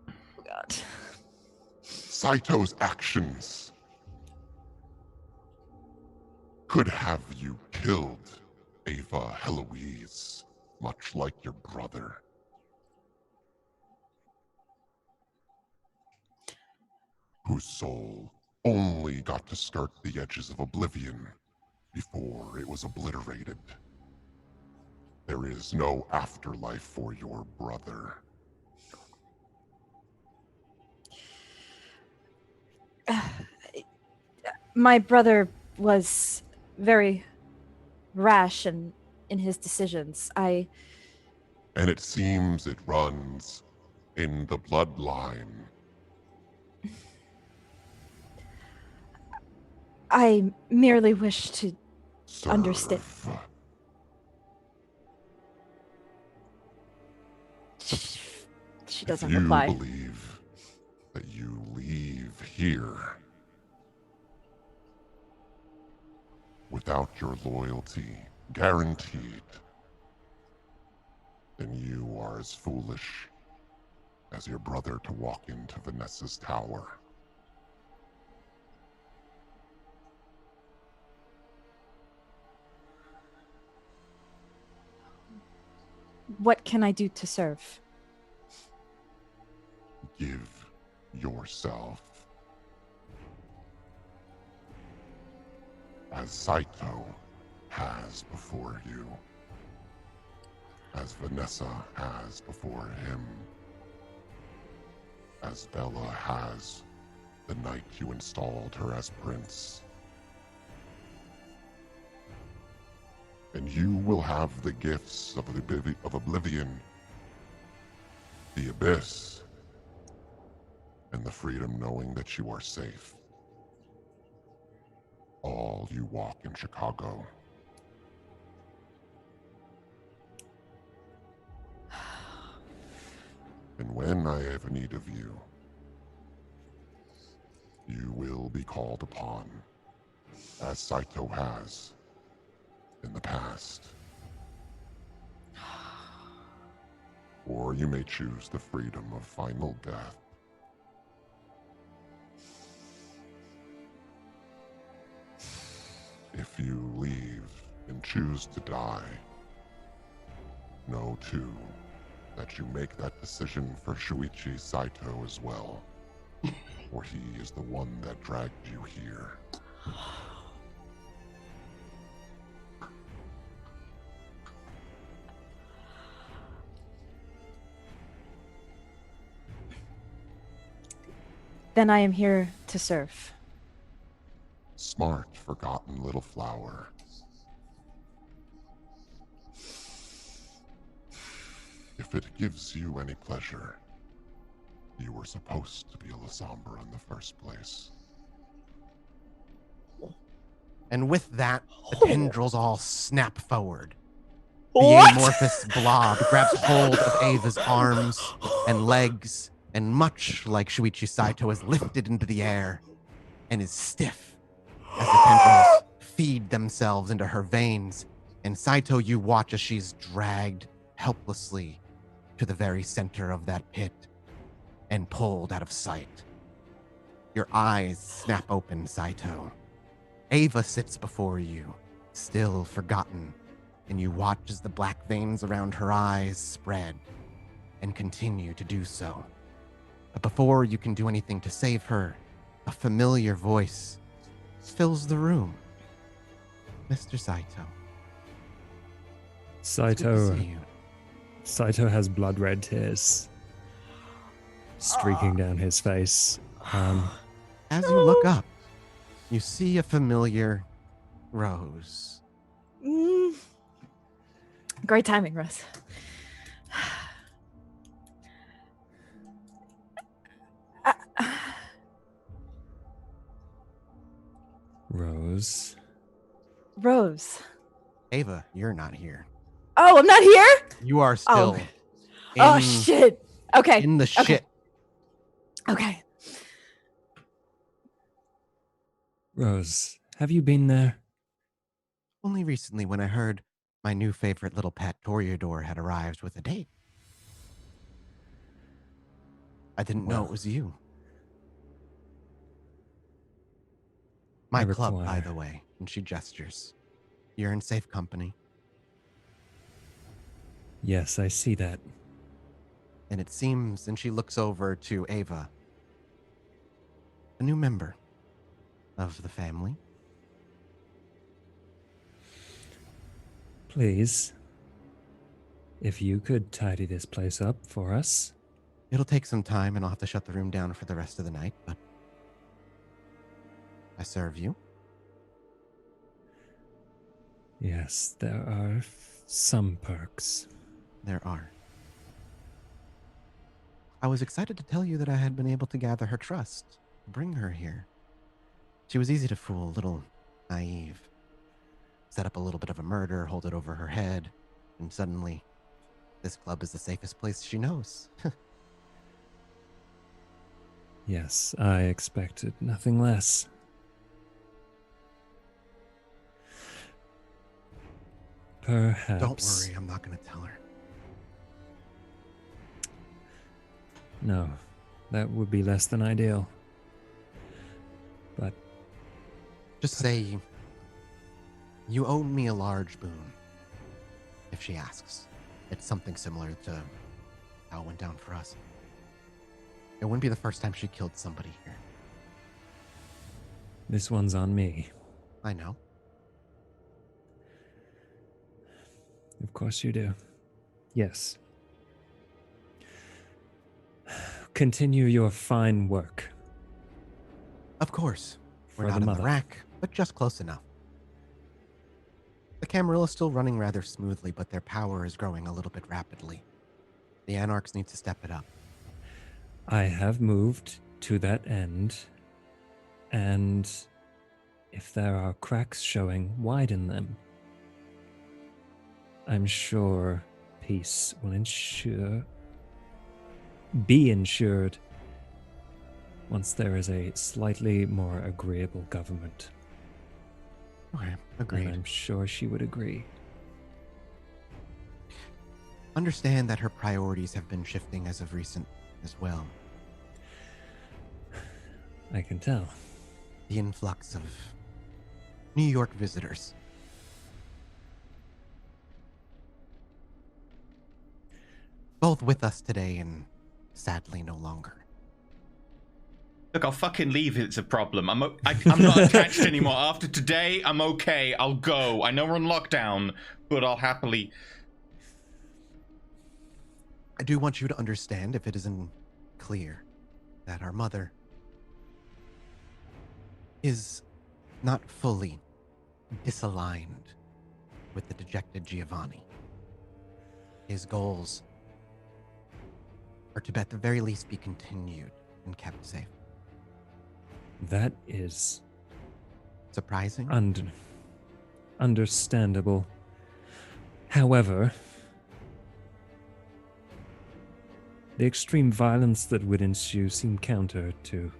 Oh God. Saito's actions could have you killed, Ava Heloise, much like your brother. Whose soul only got to skirt the edges of oblivion before it was obliterated. There is no afterlife for your brother. My brother was very rash in his decisions. And it seems it runs in the bloodline. I merely wish to Serve. understand. She doesn't reply. If you believe that you leave here without your loyalty guaranteed, then you are as foolish as your brother to walk into Vanessa's tower. What can I do to serve? Give yourself. As Saito has before you. As Vanessa has before him. As Bella has the night you installed her as prince. And you will have the gifts of oblivion, the abyss, and the freedom knowing that you are safe. All you walk in Chicago. And when I have need of you, you will be called upon, as Saito has in the past. Or you may choose the freedom of final death. If you leave and choose to die, know too that you make that decision for Shuichi Saito as well. For he is the one that dragged you here. Then I am here to serve. Smart, forgotten little flower. If it gives you any pleasure, you were supposed to be a Lasombra in the first place. And with that, the Oh. tendrils all snap forward. The What? amorphous blob grabs hold of Ava's arms and legs, and much like Shuichi Saito is lifted into the air and is stiff as the tendrils feed themselves into her veins. And Saito, you watch as she's dragged helplessly to the very center of that pit and pulled out of sight. Your eyes snap open, Saito. Ava sits before you, still forgotten, and you watch as the black veins around her eyes spread and continue to do so. But before you can do anything to save her, a familiar voice fills the room. Mr. Saito. It's good to see you. Saito has blood red tears streaking down his face. As you look up, you see a familiar Rose. Great timing, Russ. Rose. Rose. Ava, you're not here. Oh, I'm not here? You are still Oh, shit. Okay. in the shit. Okay. Rose, have you been there? Only recently when I heard my new favorite little pet Toreador had arrived with a date. I didn't know Well. it was you. My club, by the way, and she gestures. You're in safe company. Yes, I see that. And it seems, and she looks over to Ava, a new member of the family. Please, if you could tidy this place up for us. It'll take some time, and I'll have to shut the room down for the rest of the night, but I serve you. Yes, there are some perks. There are. I was excited to tell you that I had been able to gather her trust, bring her here. She was easy to fool, a little naive. Set up a little bit of a murder, hold it over her head, and suddenly, this club is the safest place she knows. Yes, I expected nothing less. Perhaps. Don't worry, I'm not going to tell her. No, that would be less than ideal. But Just say, you owe me a large boon, if she asks. It's something similar to how it went down for us. It wouldn't be the first time she killed somebody here. this one's on me. I know. Of course you do. Yes. Continue your fine work. Of course. We're For not the in mother. the rack, but just close enough. The Camarilla is still running rather smoothly, but their power is growing a little bit rapidly. The Anarchs need to step it up. I have moved to that end, and if there are cracks showing, widen them. I'm sure peace will ensure. be insured once there is a slightly more agreeable government. Okay, agreed. And I'm sure she would agree. Understand that her priorities have been shifting as of recent as well. I can tell. The influx of New York visitors. Both with us today and sadly no longer. Look, I'll fucking leave if it's a problem. I'm not attached anymore. After today, I'm okay. I'll go. I know we're on lockdown, but I'll happily... I do want you to understand, if it isn't clear, that our mother is not fully disaligned with the dejected Giovanni. His goals are to, at the very least, be continued and kept safe. That is Surprising? understandable. However, the extreme violence that would ensue seem counter to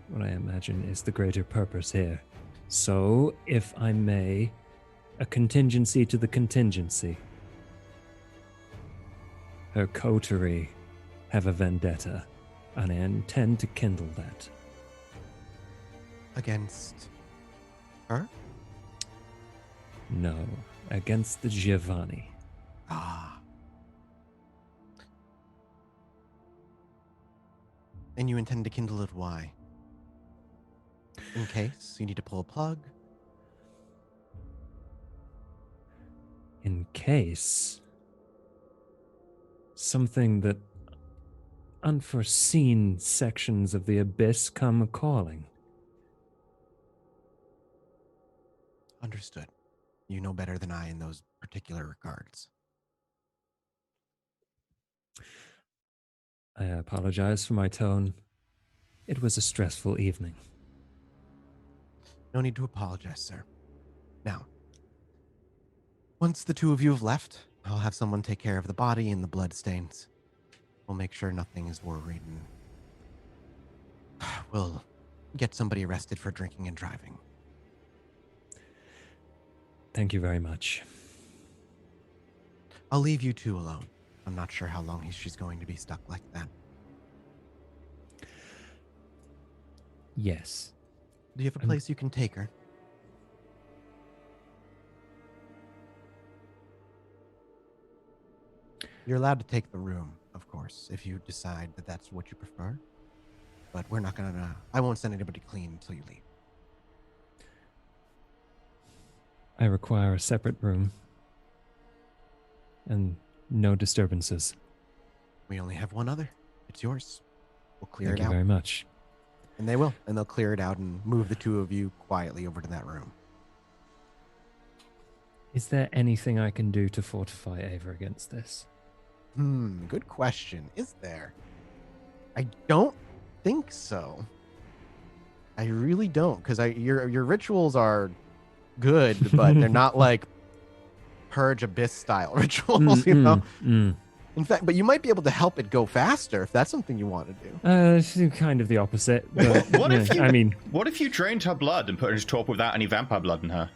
what I imagine is the greater purpose here. So, if I may, a contingency to the contingency. Her coterie have a vendetta, and I intend to kindle that. Against her? No, against the Giovanni. Ah. And you intend to kindle it why? In case you need to pull a plug? In case something that unforeseen sections of the abyss come a-calling. Understood. You know better than I in those particular regards. I apologize for my tone. It was a stressful evening. No need to apologize, sir. Now, once the two of you have left, I'll have someone take care of the body and the blood stains. We'll make sure nothing is worried, and we'll get somebody arrested for drinking and driving. Thank you very much. I'll leave you two alone. I'm not sure how long she's going to be stuck like that. Yes. Do you have a place you can take her? You're allowed to take the room, of course, if you decide that that's what you prefer. But we're not gonna... I won't send anybody clean until you leave. I require a separate room. And no disturbances. We only have one other. It's yours. We'll clear Thank it you out. very much. And they will. And they'll clear it out and move the two of you quietly over to that room. Is there anything I can do to fortify Ava against this? Good question. Is there? I don't think so. I really don't, because your rituals are good, but they're not like Purge Abyss style rituals, you know? In fact, but you might be able to help it go faster if that's something you want to do. Kind of the opposite. But, What if you? I mean, what if you drained her blood and put her into torpor without any vampire blood in her?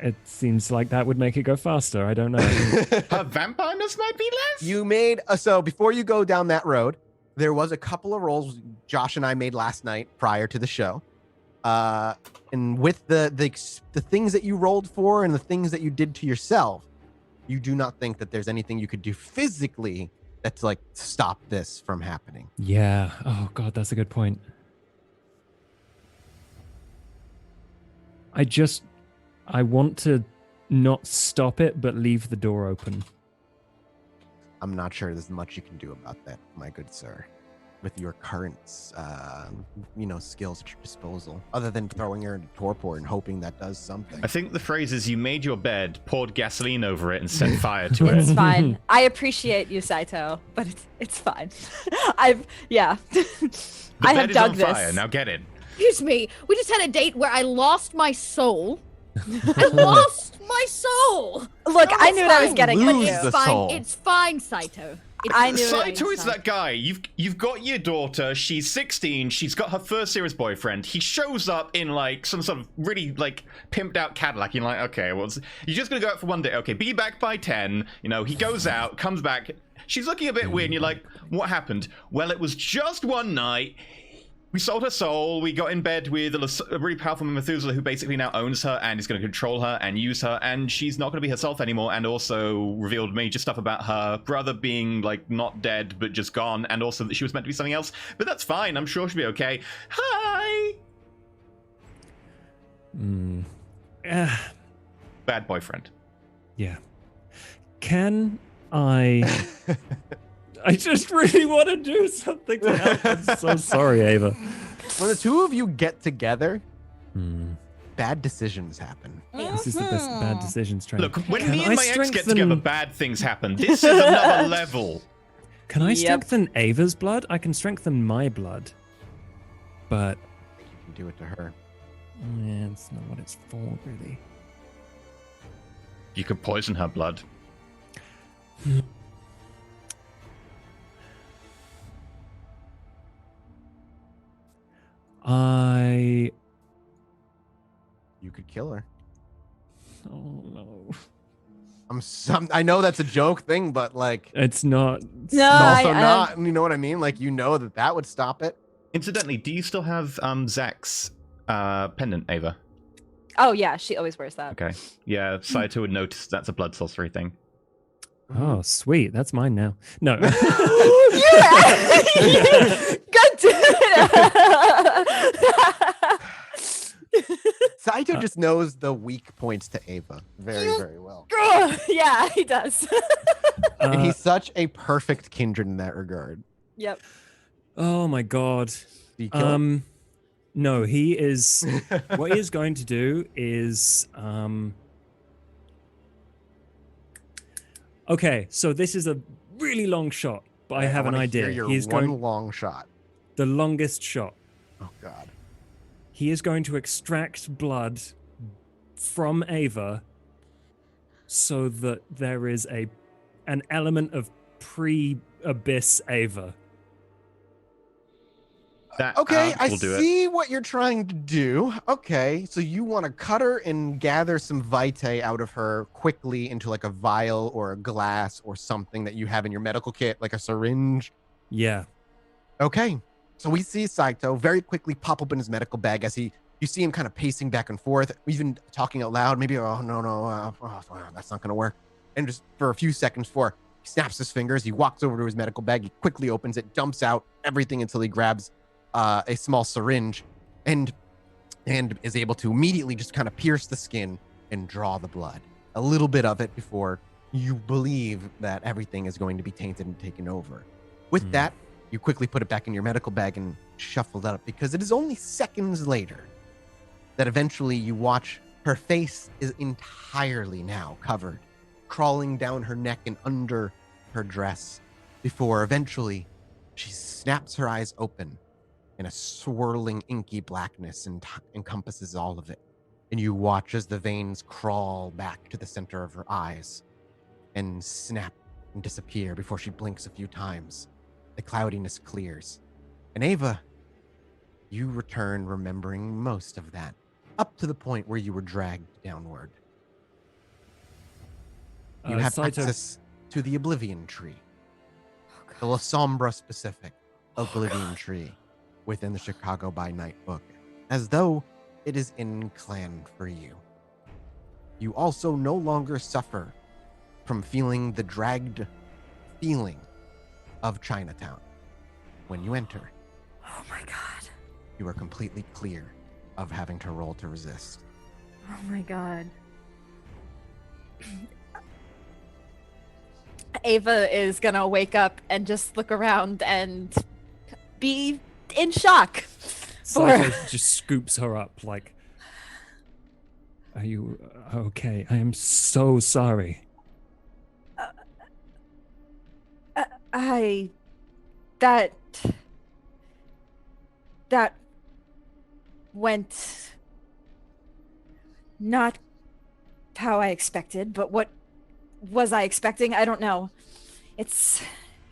it seems like that would make it go faster. I don't know. Her vampireness might be less. You made so before you go down that road, there was a couple of rolls Josh and I made last night prior to the show. And with the things that you rolled for and the things that you did to yourself, you do not think that there's anything you could do physically that's like stop this from happening. Yeah. Oh God, that's a good point. I want to not stop it, but leave the door open. I'm not sure there's much you can do about that, my good sir, with your current, skills at your disposal, other than throwing her into torpor and hoping that does something. I think the phrase is you made your bed, poured gasoline over it, and set fire to it. It's fine. I appreciate you, Saito, but it's fine. I have Is dug on this. fire. Now get it. Excuse me. We just had a date where I lost my soul. I lost my soul. Look, I knew what I was fine. getting Lose at the you. It's fine. soul. It's fine, Saito. I knew Saito it. is that guy. You've got your daughter. She's 16. She's got her first serious boyfriend. He shows up in like some sort of really like pimped out Cadillac. You're like, okay, well, you're just gonna go out for one day. Okay, be back by 10. You know, he goes out, comes back. She's looking a bit weird. And you're like, what happened? Well, it was just one night. We sold her soul. We got in bed with a really powerful Methuselah who basically now owns her and is going to control her and use her, and she's not going to be herself anymore, and also revealed major stuff about her brother being, like, not dead, but just gone, and also that she was meant to be something else. But that's fine. I'm sure she'll be okay. Hi! Bad boyfriend. Yeah. Can I... I just really want to do something to help. I'm so sorry, Ava. When the two of you get together, bad decisions happen. This is the best bad decisions train. Look, when me and my ex get together, bad things happen. This is another level. Can I strengthen Ava's blood? I can strengthen my blood. But... You can do it to her. Yeah, it's not what it's for, really. You could poison her blood. You could kill her. Oh no. I know that's a joke thing, but like it's not. No, also not. You know what I mean? Like you know that would stop it. Incidentally, do you still have Zach's pendant, Ava? Oh yeah, she always wears that. Okay. Yeah, Saito would notice that's a blood sorcery thing. Oh, sweet. That's mine now. No. Yeah. God damn it. Saito just knows the weak points to Ava very, very well. Yeah, he does. And he's such a perfect kindred in that regard. Yep. Oh my god. Do you kill him? No, he is. What he is going to do is. Okay, so this is a really long shot, but I have an idea. He's going long shot. The longest shot. Oh god. He is going to extract blood from Ava so that there is an element of pre-abyss Ava. That okay, I will do see what you're trying to do. Okay, so you want to cut her and gather some vitae out of her quickly into like a vial or a glass or something that you have in your medical kit, like a syringe. Yeah. Okay, so we see Saito very quickly pop open his medical bag as you see him kind of pacing back and forth, even talking out loud. Maybe, no, that's not going to work. And just for a few seconds before he snaps his fingers, he walks over to his medical bag, he quickly opens it, dumps out everything until he grabs a small syringe and is able to immediately just kind of pierce the skin and draw the blood. A little bit of it before you believe that everything is going to be tainted and taken over. With that, you quickly put it back in your medical bag and shuffle that up because it is only seconds later that eventually you watch her face is entirely now covered, crawling down her neck and under her dress before eventually she snaps her eyes open and a swirling inky blackness encompasses all of it. And you watch as the veins crawl back to the center of her eyes and snap and disappear before she blinks a few times. The cloudiness clears. And Ava, you return remembering most of that, up to the point where you were dragged downward. You have access to the Oblivion Tree. The La Sombra specific Oblivion Tree within the Chicago by Night book, as though it is in-clan for you. You also no longer suffer from feeling the dragged feeling of Chinatown. When you enter, Oh my god. you are completely clear of having to roll to resist. Oh my god. Ava is gonna wake up and just look around and be in shock. Saito just scoops her up like, are you okay? I am so sorry. That went not how I expected, but what was I expecting? I don't know. It's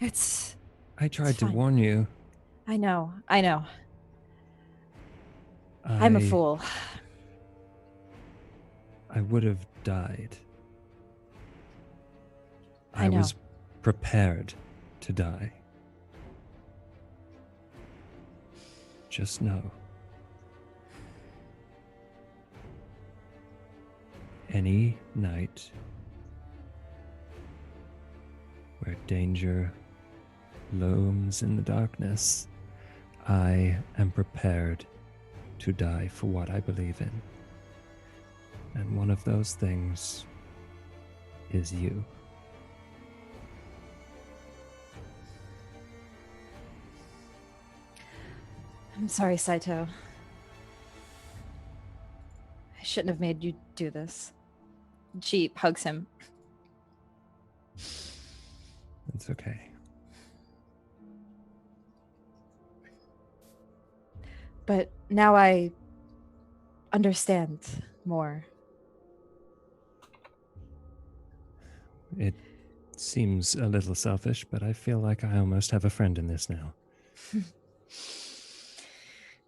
It's. I tried to fine. warn you. I know. I'm a fool. I would have died. I know. Was prepared to die. Just know. Any night where danger looms in the darkness, I am prepared to die for what I believe in. And one of those things is you. I'm sorry, Saito. I shouldn't have made you do this. She hugs him. It's okay. But now I understand more. It seems a little selfish, but I feel like I almost have a friend in this now.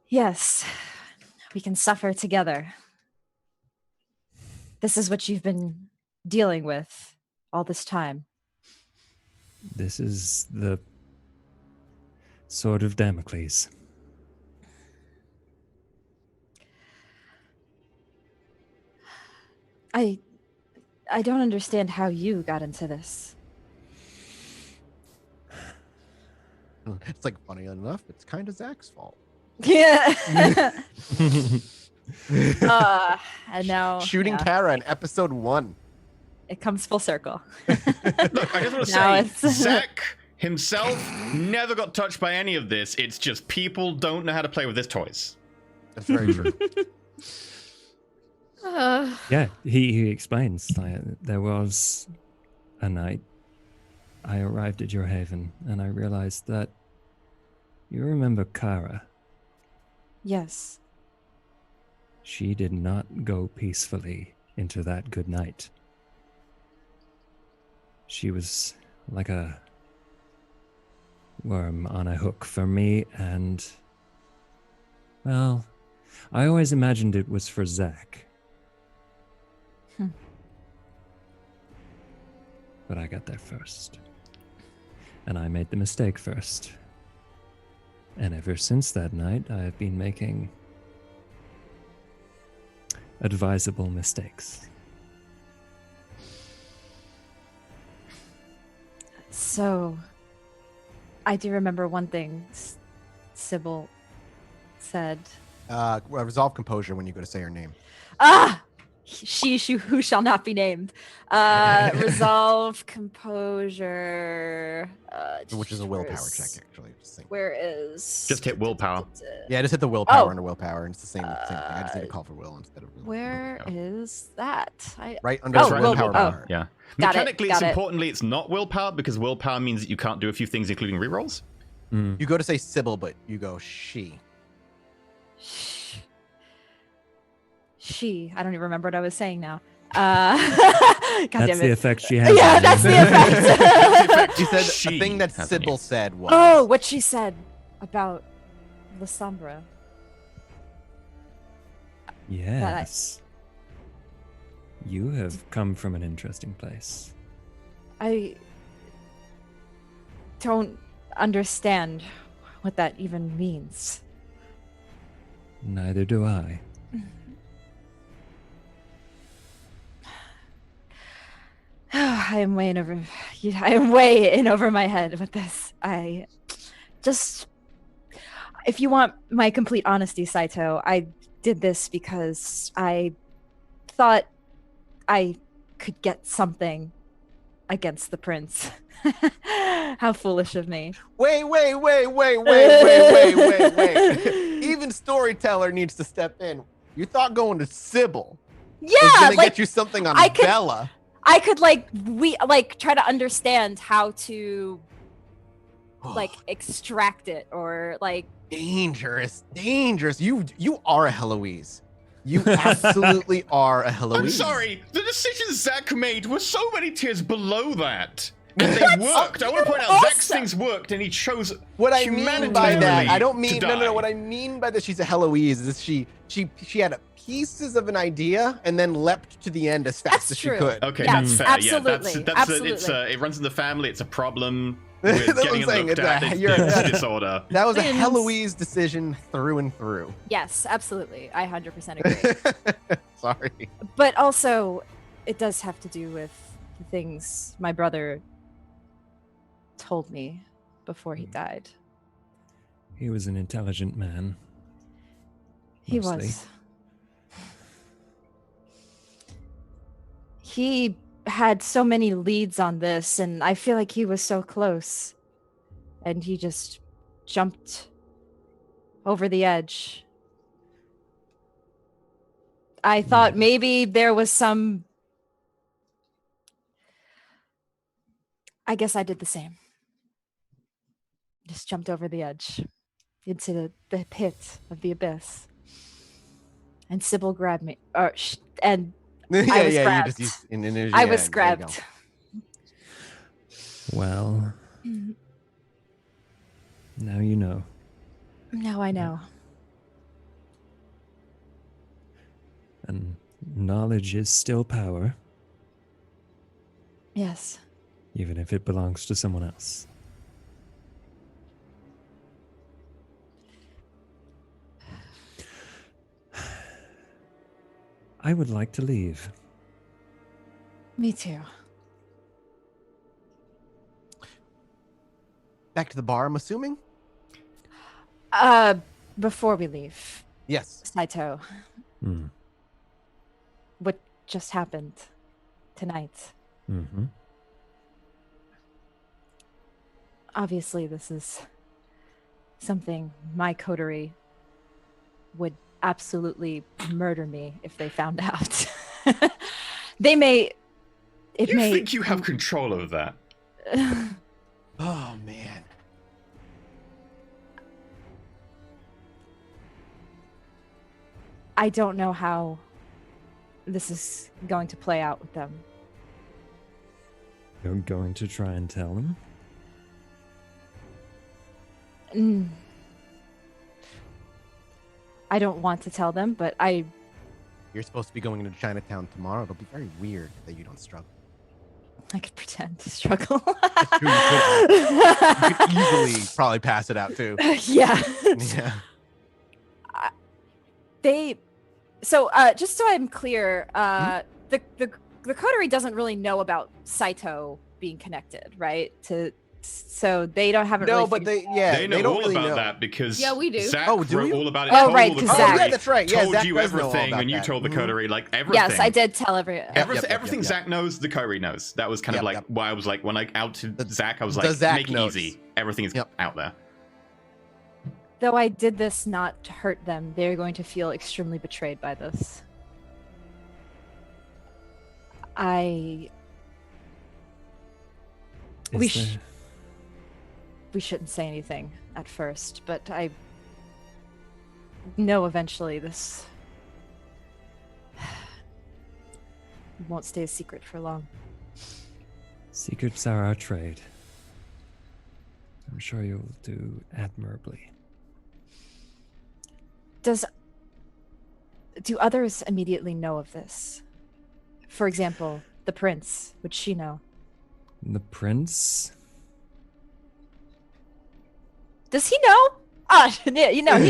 Yes, we can suffer together. This is what you've been dealing with all this time. This is the sword of Damocles. I don't understand how you got into this. It's like, funny enough, it's kind of Zach's fault. Yeah. And now Shooting Kara in episode 1. It comes full circle. Look, I just want to Now say, Zach himself never got touched by any of this. It's just people don't know how to play with his toys. That's very true. Yeah, he explains. Like, there was a night I arrived at your haven and I realized that you remember Kara. Yes. She did not go peacefully into that good night. She was like a worm on a hook for me, and, well, I always imagined it was for Zach. But I got there first. And I made the mistake first. And ever since that night, I have been making advisable mistakes. So, I do remember one thing Sybil said. Resolve composure when you go to say her name. She who shall not be named. Resolve composure. Which is a willpower check, actually. Where is... Just hit willpower. Yeah, just hit the willpower under willpower, and it's the same thing. I just need to call for will instead of will. Where is that? Right under willpower bar. Yeah. Got Mechanically, it. importantly, it's not willpower, because willpower means that you can't do a few things, including rerolls. You go to say Sybil, but you go she. She. I don't even remember what I was saying now. That's the effect she has. Yeah, that's the effect. She said the thing that Sybil said was... Oh, what she said about La Sombra. Yes. You have come from an interesting place. I don't understand what that even means. Neither do I. I am way in over my head with this. I just, if you want my complete honesty, Saito, I did this because I thought I could get something against the prince. How foolish of me. Wait. Even storyteller needs to step in. You thought going to Sybil was gonna get you something on Bella. I could try to understand how to extract it or dangerous. You are a Heloise. You absolutely are a Heloise. I'm sorry. The decisions Zach made were so many tiers below that. And they worked. I want to point out Zach's Awesome. things worked, and he chose. What I mean by that, I don't mean humanitarianly to no. What die. I mean by that, she's a Heloise is she had pieces of an idea and then leapt to the end as fast That's as true. she could. Okay, Yes, that's fair. absolutely, Yeah, that's absolutely. it runs in the family. It's a problem. We're That's what getting I'm saying, it looked it's at. a- It's you're- a disorder. That was a Wins. Heloise decision through and through. Yes, absolutely. I 100% agree. Sorry. But also, it does have to do with the things my brother told me before he died. He was an intelligent man. He Mostly. was. He had so many leads on this, and I feel like he was so close. And he just jumped over the edge. I thought maybe there was some. I guess I did the same. Just jumped over the edge into the pit of the abyss. And Sybil grabbed me. And Yeah, was yeah. grabbed. You just used, I yeah, was there you go. grabbed. Well, now you know. Now I know. And knowledge is still power, Yes. even if it belongs to someone else. I would like to leave. Me too. Back to the bar, I'm assuming. Before we leave, Yes. Saito, Hmm. what just happened tonight? Mm-hmm. Obviously, this is something my coterie would absolutely murder me if they found out. They may. It You may. think you have control over that? Oh man. I don't know how this is going to play out with them. You're going to try and tell them? Mm. I don't want to tell them, but You're supposed to be going into Chinatown tomorrow. It'll be very weird that you don't struggle. I could pretend to struggle. true, you could easily probably pass it out too. Yeah. Yeah. So just so I'm clear, the coterie doesn't really know about Saito being connected, right? So they haven't No, really but figured- They know don't all really about know. that because Yeah, we do. Zach Oh, do wrote you? all about it. Oh, told right, all the 'cause coterie, Zach- yeah, that's right. Yeah, told Zach you does know all everything about when you that. told the Mhm. coterie, like everything. Yes, I did tell Everything, Yep. everything Zach knows, the coterie knows. That was kind of Yep, like yep. why I was like, when I outed The- Zach, I was the like, Zach make it knows. easy. Everything is Yep. out there. Though I did this not to hurt them, they're going to feel extremely betrayed by this. We Is there- We shouldn't say anything at first, but I know eventually this won't stay a secret for long. Secrets are our trade. I'm sure you'll do admirably. Do others immediately know of this? For example, the prince, would she know? The prince? Does he know? Ah, yeah, he knows.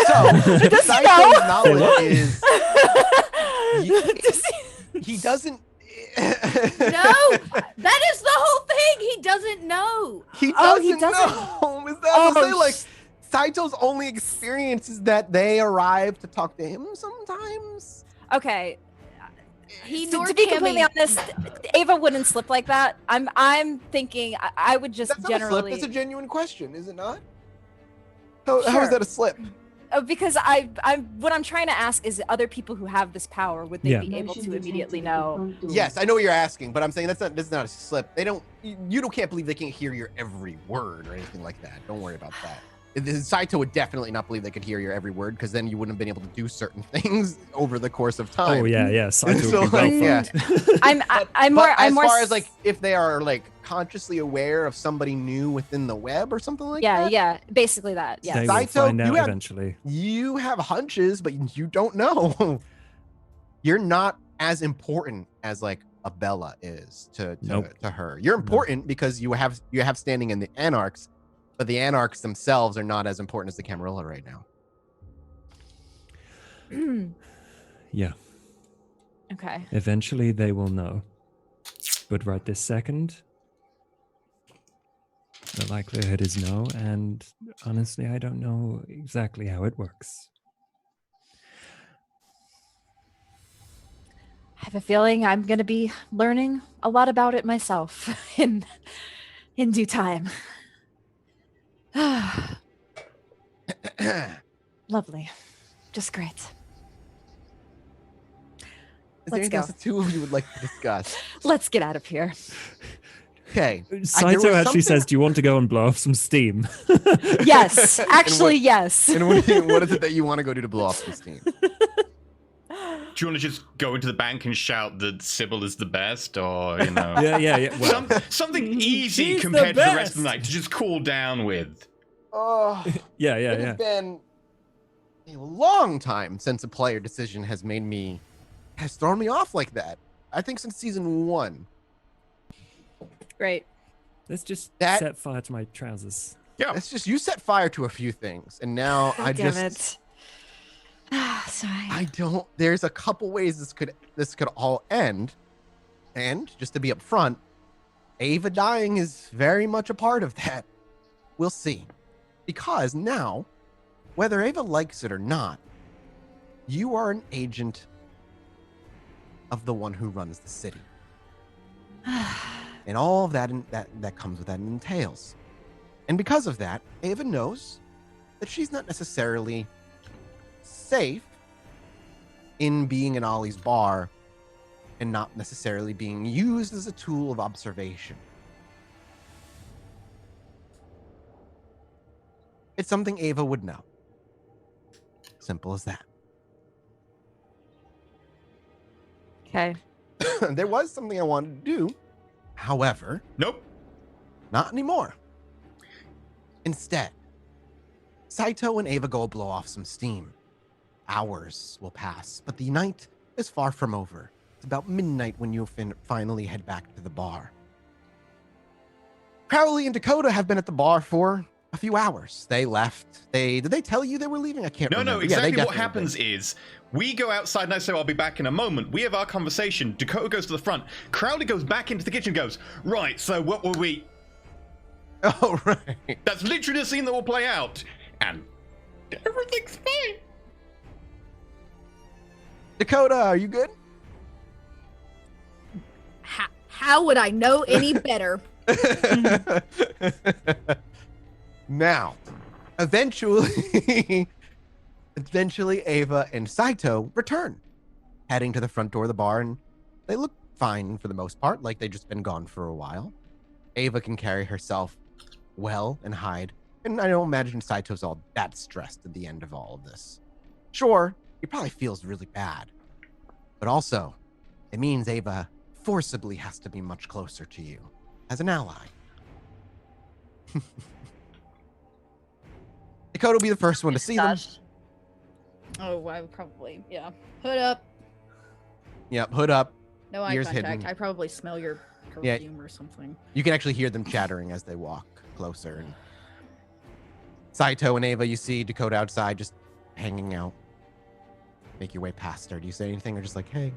So, Does he Saito's know? knowledge is Does he- he doesn't. No, that is the whole thing. He doesn't know. He Oh, doesn't, he doesn't. know. Is that what I'm Oh, saying? Like, Saito's only experience is that they arrive to talk to him sometimes. Okay. He To nor be Cammy- completely honest, Ava wouldn't slip like that. I'm thinking I would just That's not a slip. generally That's a genuine question, is it not? How Sure. is that a slip? Because what I'm trying to ask is other people who have this power, would they Yeah. be able to immediately know? Yes, I know what you're asking, but I'm saying that's not a slip. They don't. You can't believe they can't hear your every word or anything like that. Don't worry about that. Saito would definitely not believe they could hear your every word, because then you wouldn't have been able to do certain things over the course of time. Oh yeah. Saito So, would be well yeah. fucked. I'm more. As I'm more. far as like if they are like consciously aware of somebody new within the web or something like yeah, that. yeah. Basically that. Yeah. They will Saito, find out you have- eventually. You have hunches, but you don't know. You're not as important as like a Bella is to Nope. her. You're important because you have standing in the Anarchs, but the Anarchs themselves are not as important as the Camarilla right now. Yeah. Okay. Eventually they will know. But right this second, the likelihood is no, and honestly, I don't know exactly how it works. I have a feeling I'm going to be learning a lot about it myself in due time. Lovely. Just great. Is Let's there anything go. else the two of you would like to discuss? Let's get out of here. Okay. Saito actually says, do you want to go and blow off some steam? Yes. Actually, yes. And what is it that you want to go do to blow off this team? Do you want to just go into the bank and shout that Sybil is the best, or you know, yeah. Well, something easy she's compared the to the rest of the best. night to just cool down with? Oh, yeah. it has been a long time since a player decision has thrown me off like that. I think since season 1. Great. Let's just That- set fire to my trousers. Yeah. It's just you set fire to a few things, and now I Damn just it. Sorry. I don't. There's a couple ways this could all end, and just to be upfront, Ava dying is very much a part of that. We'll see, because now, whether Ava likes it or not, you are an agent of the one who runs the city, and all of that that comes with that and entails. And because of that, Ava knows that she's not necessarily safe in being in Ollie's bar and not necessarily being used as a tool of observation. It's something Ava would know. Simple as that. Okay. There was something I wanted to do. However, Nope. not anymore. Instead, Saito and Ava go blow off some steam. Hours will pass, but the night is far from over. It's about midnight when you finally head back to the bar. Crowley and Dakota have been at the bar for a few hours. They left. Did they tell you they were leaving? I can't remember. No, Yeah, exactly they what definitely happens did. is we go outside and I say, I'll be back in a moment. We have our conversation. Dakota goes to the front. Crowley goes back into the kitchen and goes, right, so what will we... Oh, right. That's literally the scene that will play out. And everything's fine. Dakota, are you good? How would I know any better? Now, eventually Ava and Saito return, heading to the front door of the bar, and they look fine for the most part, like they've just been gone for a while. Ava can carry herself well and hide, and I don't imagine Saito's all that stressed at the end of all of this. Sure, he probably feels really bad, but also, it means Ava forcibly has to be much closer to you as an ally. Dakota will be the first one to see them. Oh, I would probably, yeah. Hood up. Yep, hood up. No eye Ears contact. hidden. I probably smell your Yeah. perfume or something. You can actually hear them chattering as they walk closer. And Saito and Ava, you see Dakota outside just hanging out. Make your way past her. Do you say anything or just like, hey?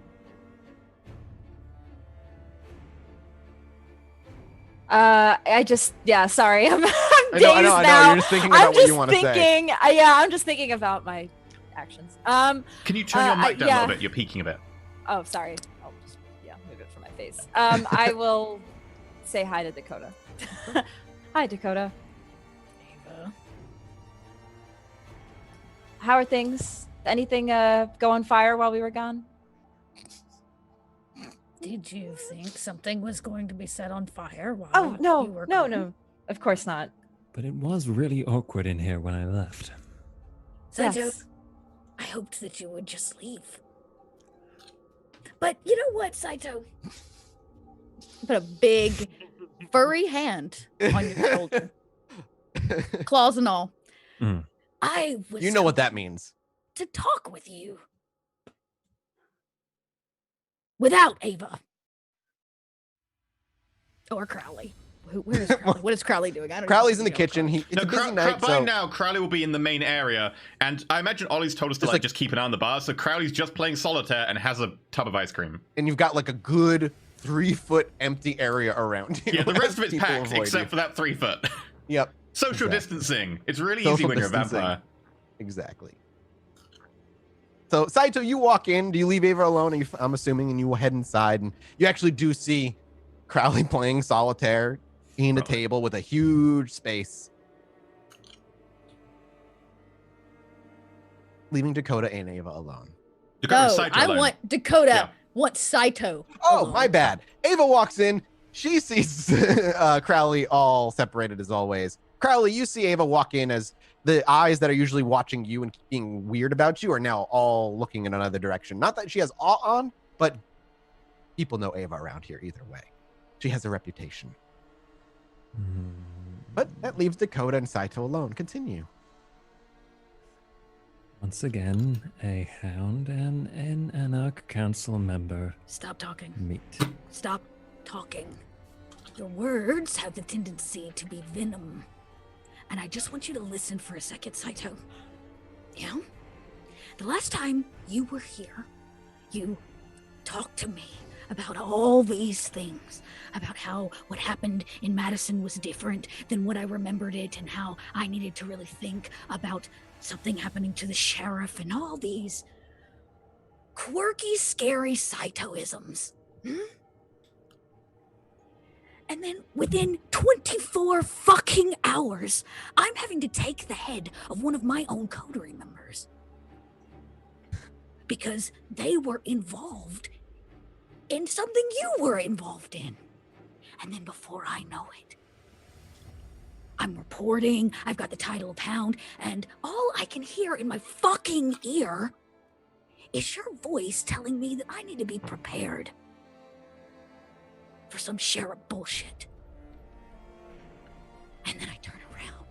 Sorry. I'm I dazed know. now. You're just thinking about I'm what you just want to say. thinking, I'm just thinking about my actions. Can you turn your mic down a yeah. little bit? You're peaking a bit. Oh, sorry. I'll just, move it from my face. I will say hi to Dakota. Hi, Dakota. Ava. How are things? Anything go on fire while we were gone? Did you think something was going to be set on fire while Oh, you were no. gone? Of course not. But it was really awkward in here when I left. Saito, Yes. I hoped that you would just leave. But you know what, Saito? Put a big furry hand on your shoulder, claws and all. I was You know what that means. to talk with you. Without Ava. Or Crowley. Where is Crowley? What is Crowley doing? I don't Crowley's in even the know kitchen. Crowley. It's a busy night, by so now, Crowley will be in the main area, and I imagine Ollie's told us to just keep an eye on the bar, so Crowley's just playing solitaire and has a tub of ice cream. and you've got like a good 3-foot empty area around you. Yeah, the rest of it's People packed, avoid except you. for that 3 foot. Yep, Social Exactly. distancing. It's really easy Social when you're a distancing. vampire. exactly. So Saito, you walk in. Do you leave Ava alone? And I'm assuming, and you head inside, and you actually do see Crowley playing solitaire in a Crowley. table with a huge space, leaving Dakota and Ava alone. Dakota No, Saito I alone. want Dakota. Yeah. Want Saito. Oh, alone. my bad. Ava walks in. She sees Crowley all separated as always. Crowley, you see Ava walk in as the eyes that are usually watching you and being weird about you are now all looking in another direction. Not that she has awe on, but people know Ava around here either way. She has a reputation. But that leaves Dakota and Saito alone. Continue. Once again, a hound and an Anarch Council member Stop talking. meet. Stop talking. Your words have the tendency to be venom. And I just want you to listen for a second, Saito. Yeah? The last time you were here, you talked to me about all these things, about how what happened in Madison was different than what I remembered it, and how I needed to really think about something happening to the sheriff, and all these quirky, scary Saitoisms. And then within 24 fucking hours, I'm having to take the head of one of my own coterie members. Because they were involved in something you were involved in. And then before I know it, I'm reporting, I've got the title of Hound, and all I can hear in my fucking ear is your voice telling me that I need to be prepared for some sheriff bullshit. And then I turn around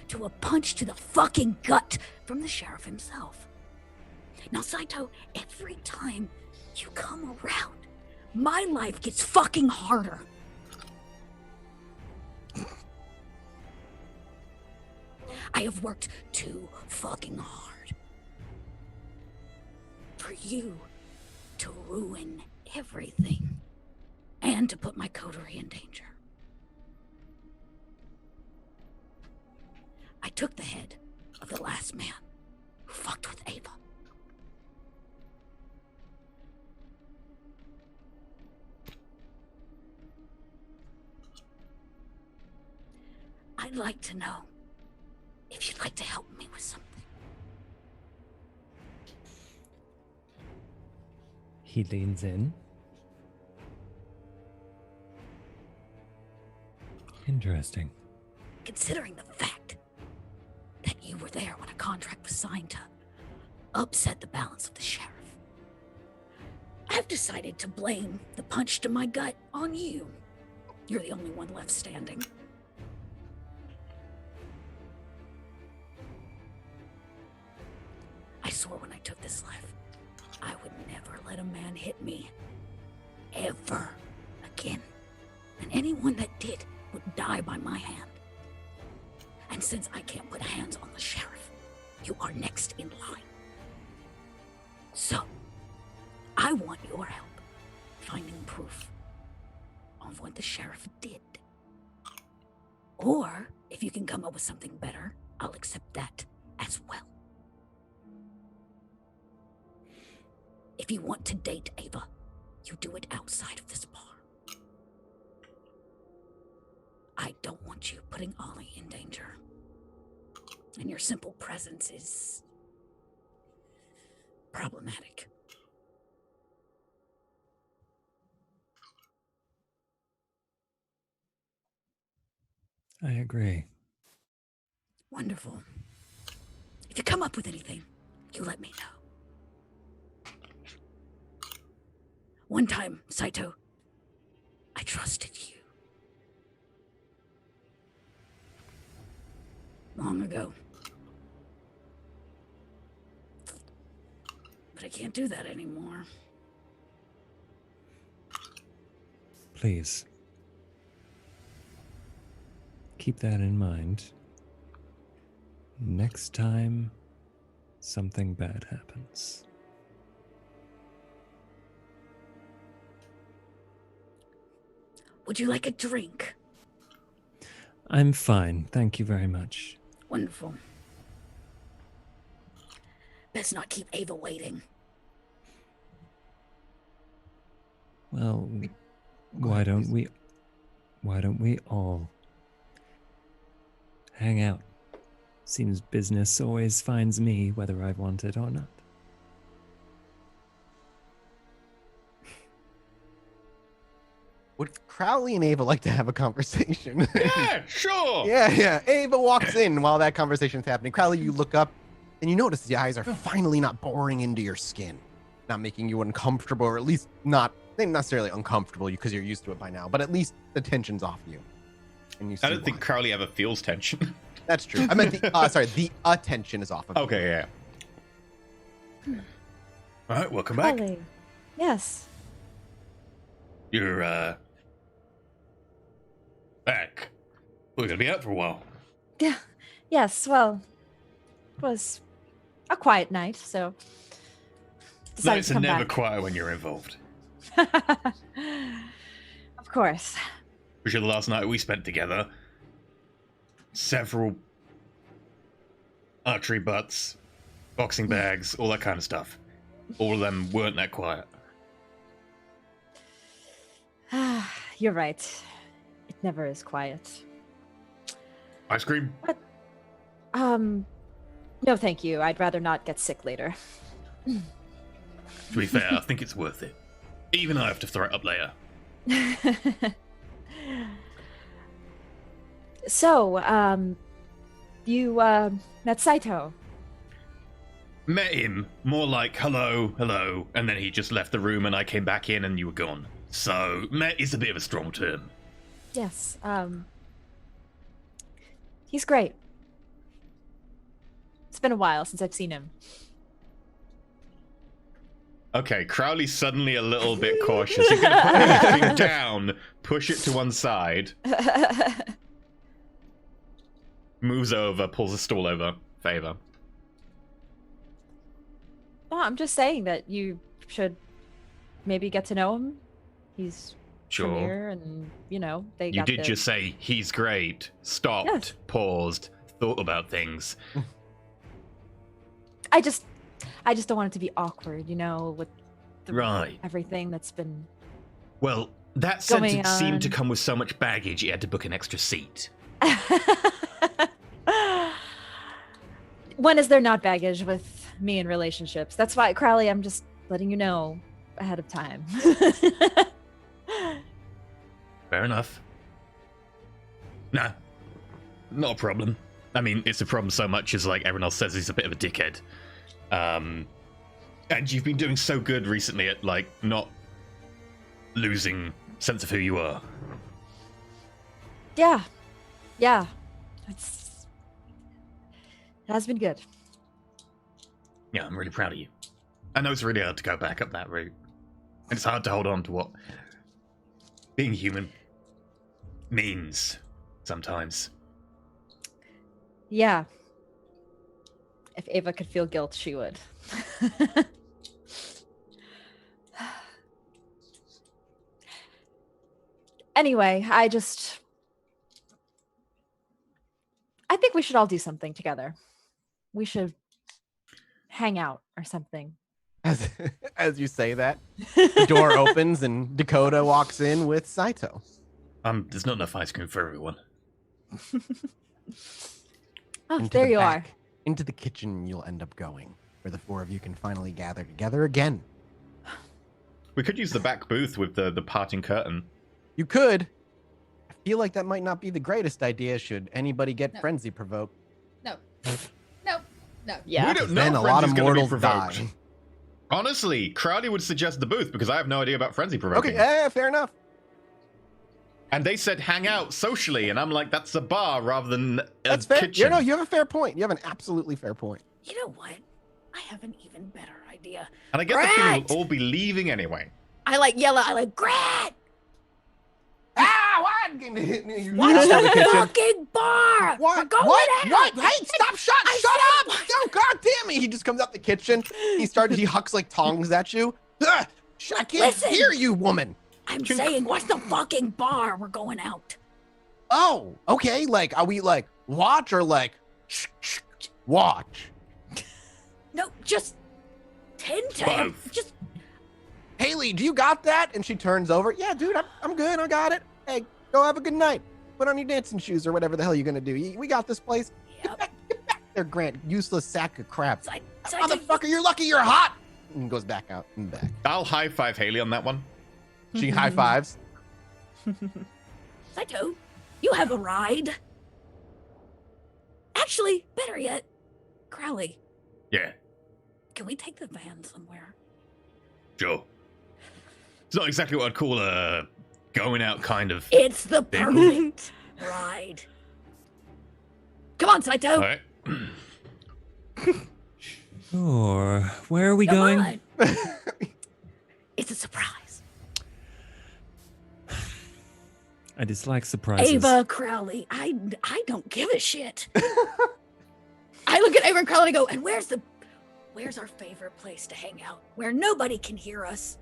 to a punch to the fucking gut from the sheriff himself. Now, Saito, every time you come around, my life gets fucking harder. I have worked too fucking hard for you to ruin everything and to put my coterie in danger. I took the head of the last man who fucked with Ava. I'd like to know if you'd like to help me with something. He leans in. Interesting. Considering the fact that you were there when a contract was signed to upset the balance of the sheriff, I've decided to blame the punch to my gut on you. You're the only one left standing. I swore when I took this life, I would never let a man hit me. Ever again. And anyone that did would die by my hand. And since I can't put hands on the sheriff, you are next in line. So, I want your help finding proof of what the sheriff did. Or, if you can come up with something better, I'll accept that as well. If you want to date Ava, you do it outside of this bar. I don't want you putting Ollie in danger. And your simple presence is problematic. I agree. Wonderful. If you come up with anything, you let me know. One time, Saito, I trusted you. Long ago. But I can't do that anymore. Please. Keep that in mind. Next time something bad happens. Would you like a drink? I'm fine. Thank you very much. Wonderful. Best not keep Ava waiting. Well, why don't we all hang out? Seems business always finds me, whether I want it or not. Would Crowley and Ava like to have a conversation? Yeah, sure. Yeah. Ava walks in while that conversation's happening. Crowley, you look up and you notice the eyes are finally not boring into your skin, not making you uncomfortable, or at least not necessarily uncomfortable because you're used to it by now, but at least the tension's off you. And you see I don't think why. Crowley ever feels tension. That's true. I meant the attention is off of you. Okay, yeah. All right, welcome back. Crowley. Yes. You're back. We're gonna be out for a while. Yeah. Yes. Well, it was a quiet night, so decided Nights to are come never back. quiet when you're involved. Of course. For sure, the last night we spent together, several archery butts, boxing bags, all that kind of stuff. All of them weren't that quiet. You're right. It never is quiet. Ice cream? No, thank you. I'd rather not get sick later. To be fair, I think it's worth it. Even I have to throw it up later. So, you met Saito. Met him, more like hello, hello, and then he just left the room and I came back in and you were gone. So, met is a bit of a strong term. Yes. He's great. It's been a while since I've seen him. Okay, Crowley's suddenly a little bit cautious. He's going to put anything down, push it to one side, moves over, pulls a stool over. Favor. Well, I'm just saying that you should maybe get to know him. He's Sure. from here, and they You got did the- just say he's great. Stopped, Yes. paused, thought about things. I just don't want it to be awkward, with Right. everything that's been. Well, that Going sentence seemed to on. come with so much baggage, you had to book an extra seat. When is there not baggage with me in relationships? That's why, Crowley, I'm just letting you know ahead of time. Fair enough. Nah, not a problem. I mean, it's a problem so much as like everyone else says he's a bit of a dickhead. And you've been doing so good recently at like not losing sense of who you are. Yeah. It has been good. Yeah, I'm really proud of you. I know it's really hard to go back up that route. And it's hard to hold on to what being human means sometimes. Yeah. If Ava could feel guilt, she would. Anyway, I think we should all do something together. We should hang out or something. As you say that, the door opens and Dakota walks in with Saito. There's not enough ice cream for everyone. Oh, Into there the you are. back, into the kitchen you'll end up going, where the four of you can finally gather together again. We could use the back booth with the parting curtain. You could. I feel like that might not be the greatest idea should anybody get No. frenzy provoked. Nope. No. Yeah. We don't know Then if a lot of Frenzy's gonna be mortals provoked. die. Honestly, Crowley would suggest the booth because I have no idea about frenzy provoking. Okay, yeah, fair enough. And they said hang out socially, and I'm like, that's a bar rather than a That's fair. kitchen. You know, you have a fair point. You have an absolutely fair point. You know what? I have an even better idea. And I get the feeling Right. we'll all be leaving anyway. I like yellow. I like Grat. Ah, what? You Watch out of the kitchen. fucking bar. We're What? going What? out. What? Hey, stop! Shut I up! No, God damn it! He just comes out the kitchen. He hucks like tongs at you. I can't Listen. hear you, woman. I'm saying, watch the fucking bar. We're going out. Oh, okay. Like, are we like watch or like watch? No, just tend to Both. just Haley, do you got that? And she turns over. Yeah, dude, I'm good. I got it. Hey, go have a good night. Put on your dancing shoes or whatever the hell you're gonna do. We got this place. yep. Get back there, Grant. Useless sack of crap. Saito, Motherfucker, you're lucky you're hot. And goes back out and back. I'll high five Haley on that one. She high fives. Saito, you have a ride. Actually, better yet, Crowley, Yeah, can we take the van somewhere? sure. It's not exactly what I'd call a going out kind of. It's the Vehicle. perfect ride. Come on, Saito. All right. Sure. Where are we Come going? on. It's a surprise. I dislike surprises. Ava Crowley, I don't give a shit. I look at Ava and Crowley and I go, and where's our favorite place to hang out where nobody can hear us?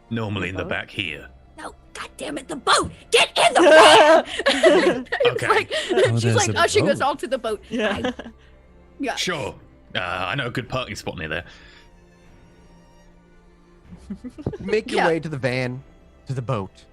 Normally in the back here. No, God damn it, the boat! Get in the boat! It's Okay. like, Oh, she's there's like a ushering us boat. all to the boat. Yeah. Yeah. Sure. I know a good parking spot near there. Make your Yeah. way to the van, to the boat.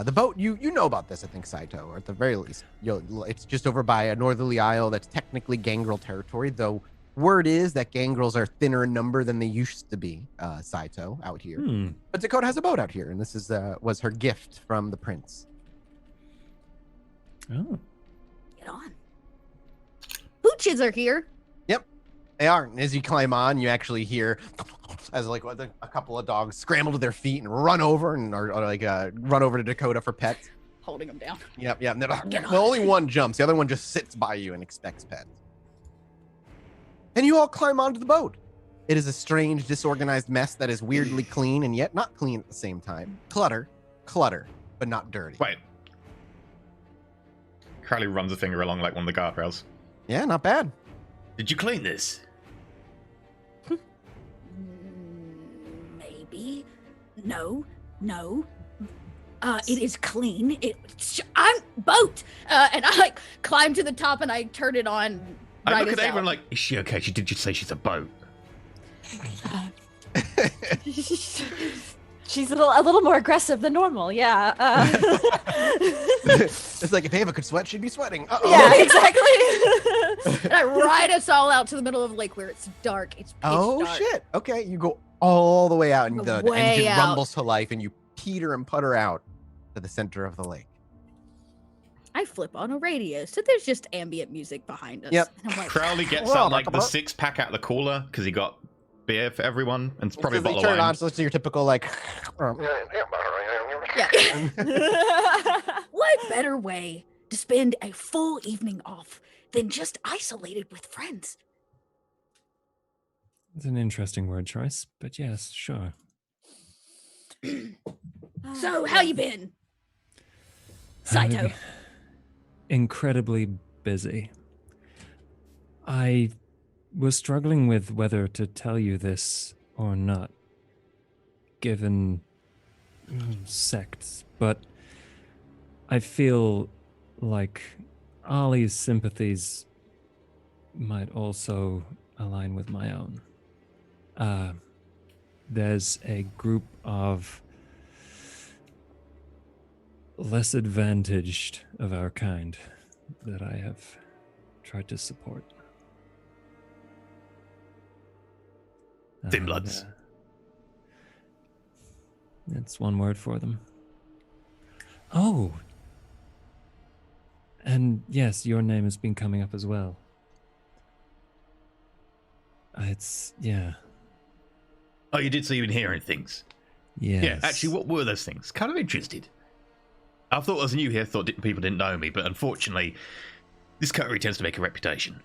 The boat, you know about this, I think, Saito, or at the very least. It's just over by a northerly isle that's technically gangrel territory, though word is that gangrels are thinner in number than they used to be, Saito, out here. But Dakota has a boat out here, and this was her gift from the prince. Oh. Get on. Pooches are here. They are. And as you climb on, you actually hear as like a couple of dogs scramble to their feet and run over run over to Dakota for pets. Holding them down. Yep. And Get on. well, only one jumps. The other one just sits by you and expects pets. And you all climb onto the boat. It is a strange, disorganized mess that is weirdly clean and yet not clean at the same time. Clutter, but not dirty. Wait. Crowley runs a finger along like one of the guardrails. Yeah, not bad. Did you clean this? Maybe. No. It is clean. I'm boat. And I like climb to the top and I turn it on. I right look at as Ava out. and like, is she okay? Did you say she's a boat? She's a little more aggressive than normal. Yeah. It's like if Ava could sweat, she'd be sweating. Uh-oh. Yeah, exactly. And I ride us all out to the middle of the lake where it's dark. It's pitch Oh dark. shit. Okay, you go all the way out and the Way engine out. rumbles to life and you peter and putter out to the center of the lake. I flip on a radio, so there's just ambient music behind us. Yep. And I'm like, Crowley gets Well, out like the Mark- 6-pack out of the cooler because he got beer for everyone, and it's probably a Because bottle they of turn it wine. on, so it's your typical like yeah. What better way to spend a full evening off than just isolated with friends? It's an interesting word choice, but yes, sure. So, how you been? Saito. I'm incredibly busy. I was struggling with whether to tell you this or not, given sects, but I feel like Ollie's sympathies might also align with my own. There's a group of less advantaged of our kind that I have tried to support. Thin bloods. That's one word for them. Oh. And yes, your name has been coming up as well. It's yeah. Oh, you did say you've been hearing things. Yes. Yeah, actually, what were those things? Kind of interested. I thought I was new here, thought people didn't know me, but unfortunately, this coterie tends to make a reputation.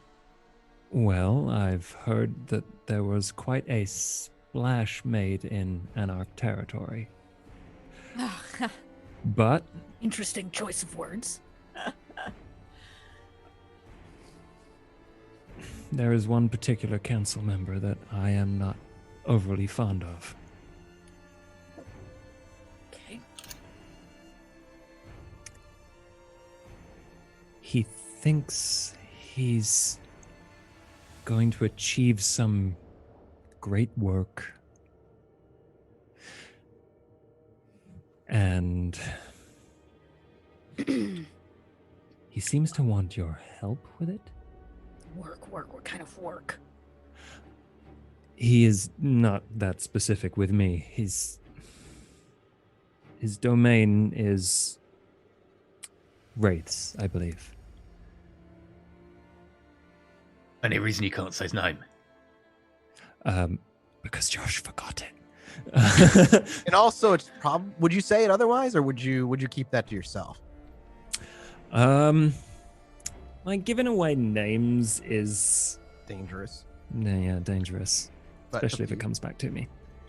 Well, I've heard that there was quite a splash made in Anarch territory. But Interesting choice of words. there is one particular council member that I am not overly fond of. Okay. He thinks he's going to achieve some great work. And he seems to want your help with it. Work. What kind of work? He is not that specific with me. His domain is wraiths, I believe. Any reason you can't say his name? Because Josh forgot it. And also, it's would you say it otherwise, or would you keep that to yourself? Like giving away names is Dangerous. yeah, dangerous, But especially up if to it comes back to me.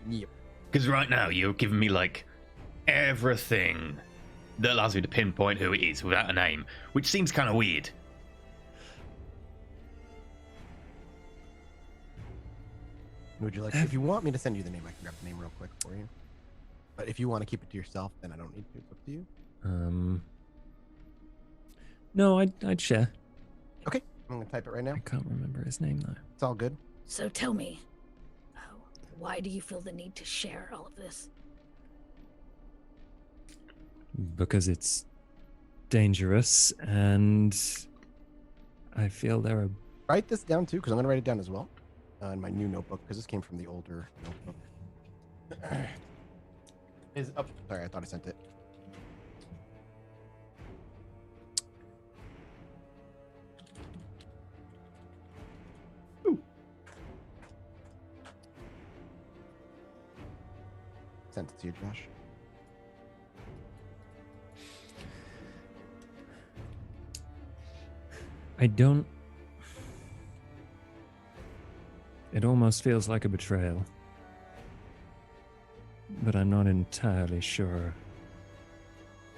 Yep. Because right now you're giving me like everything that allows me to pinpoint who it is without a name, which seems kind of weird. Would you like? If you want me to send you the name, I can grab the name real quick for you. But if you want to keep it to yourself, then I don't need to. It's up to you. No, I'd share. Okay, I'm gonna type it right now. I can't remember his name though. It's all good. So tell me, why do you feel the need to share all of this? Because it's dangerous, and I feel there are. Write this down too, because I'm gonna write it down as well in my new notebook, because this came from the older notebook. Is up. Sorry, I thought I sent it. Sent it to you, Josh. I don't. It almost feels like a betrayal. But I'm not entirely sure.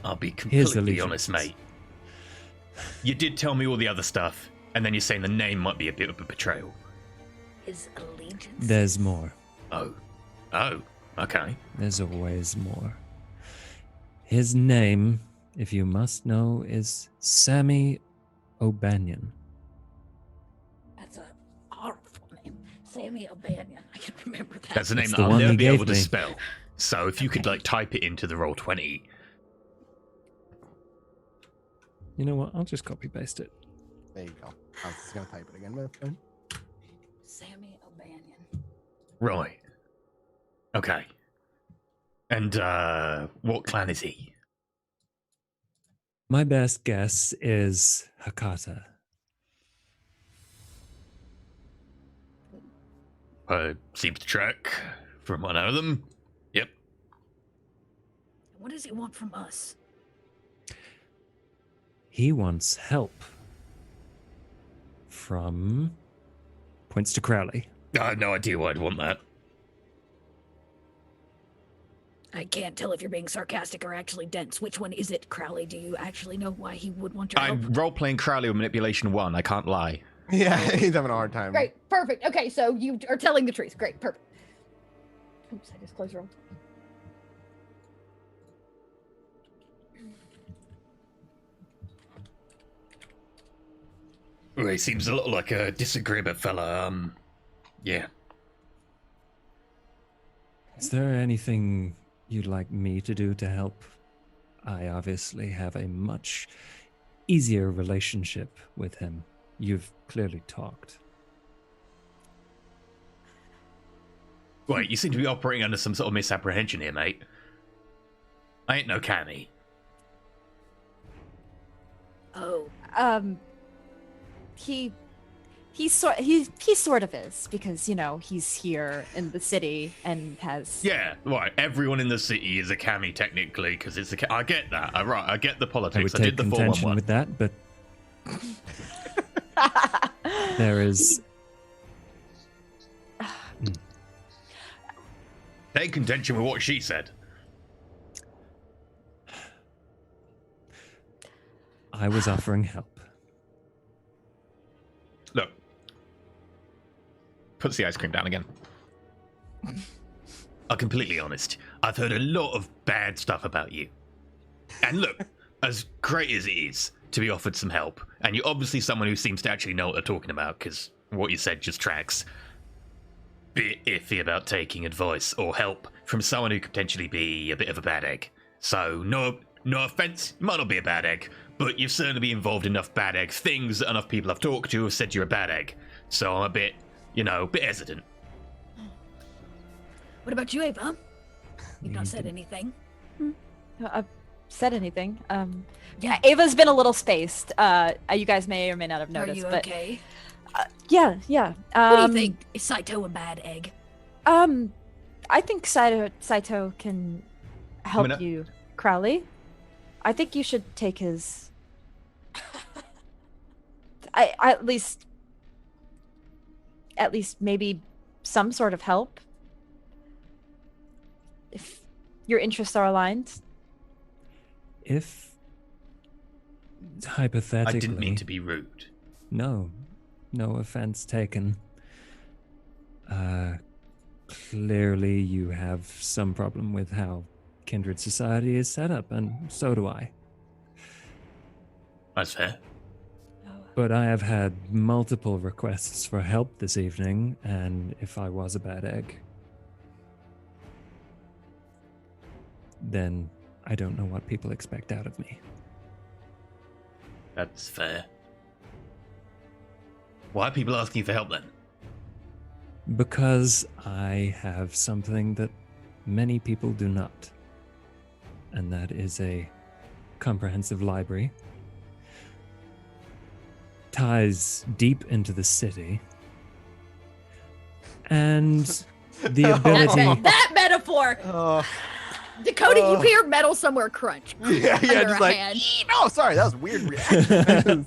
I'll be Here's completely the honest, allegiance. mate. You did tell me all the other stuff, and then you're saying the name might be a bit of a betrayal. His allegiance? There's more. Oh, okay. There's always more. His name, if you must know, is Sammy O'Banion. That's a horrible name. Sammy O'Banion. I can remember that. That's a name It's that the I'll one never he be able gave to me. spell. So if you could like type it into the Roll20. You know what? I'll just copy paste it. There you go. I was just gonna type it again, but that's fine. Sammy O'Banion. Right. Okay. And what clan is he? My best guess is Hakata. Seems to track from what I know them. Yep. What does he want from us? He wants help from points to Crowley. I have no idea why I'd want that. I can't tell if you're being sarcastic or actually dense. Which one is it, Crowley? Do you actually know why he would want your help? I'm role-playing Crowley with Manipulation 1, I can't lie. Yeah, he's having a hard time. Great, perfect. Okay, so you are telling the truth. Great, perfect. Oops, I just closed the room. Well, he seems a lot like a disagreeable fella. Yeah. Is there anything you'd like me to do to help? I obviously have a much easier relationship with him. You've clearly talked. Wait, you seem to be operating under some sort of misapprehension here, mate. I ain't no Cammy. Oh, He he sort of is, because he's here in the city and has. Yeah, right. Everyone in the city is a kami technically, because it's a. I get that. I get the I politics. would I take did the contention 411. with that, but there is. Take contention with what she said. I was offering help. Look. Puts the ice cream down again. I'm completely honest. I've heard a lot of bad stuff about you. And look, as great as it is to be offered some help, and you're obviously someone who seems to actually know what they're talking about, because what you said just tracks. Bit iffy about taking advice or help from someone who could potentially be a bit of a bad egg. So, no offense, you might not be a bad egg, but you've certainly been involved in enough bad egg things that enough people I've talked to have said you're a bad egg. So I'm a bit, bit hesitant. What about you, Ava? You've not said anything. I've said anything. Yeah, Ava's been a little spaced. You guys may or may not have Are noticed. you but, okay? Yeah. What do you think? Is Saito a bad egg? I think Saito can help you, Crowley. I think you should take his. At least maybe some sort of help. If your interests are aligned. If hypothetically, I didn't mean to be rude. No offense taken. Clearly you have some problem with how Kindred Society is set up, and so do I. That's fair. But I have had multiple requests for help this evening, and if I was a bad egg, then I don't know what people expect out of me. That's fair. Why are people asking you for help then? Because I have something that many people do not. And that is a comprehensive library. Ties deep into the city. And the ability... That metaphor! Dakota, you hear metal somewhere crunch. Yeah, under just a like, hand. oh, sorry, that was a weird reaction.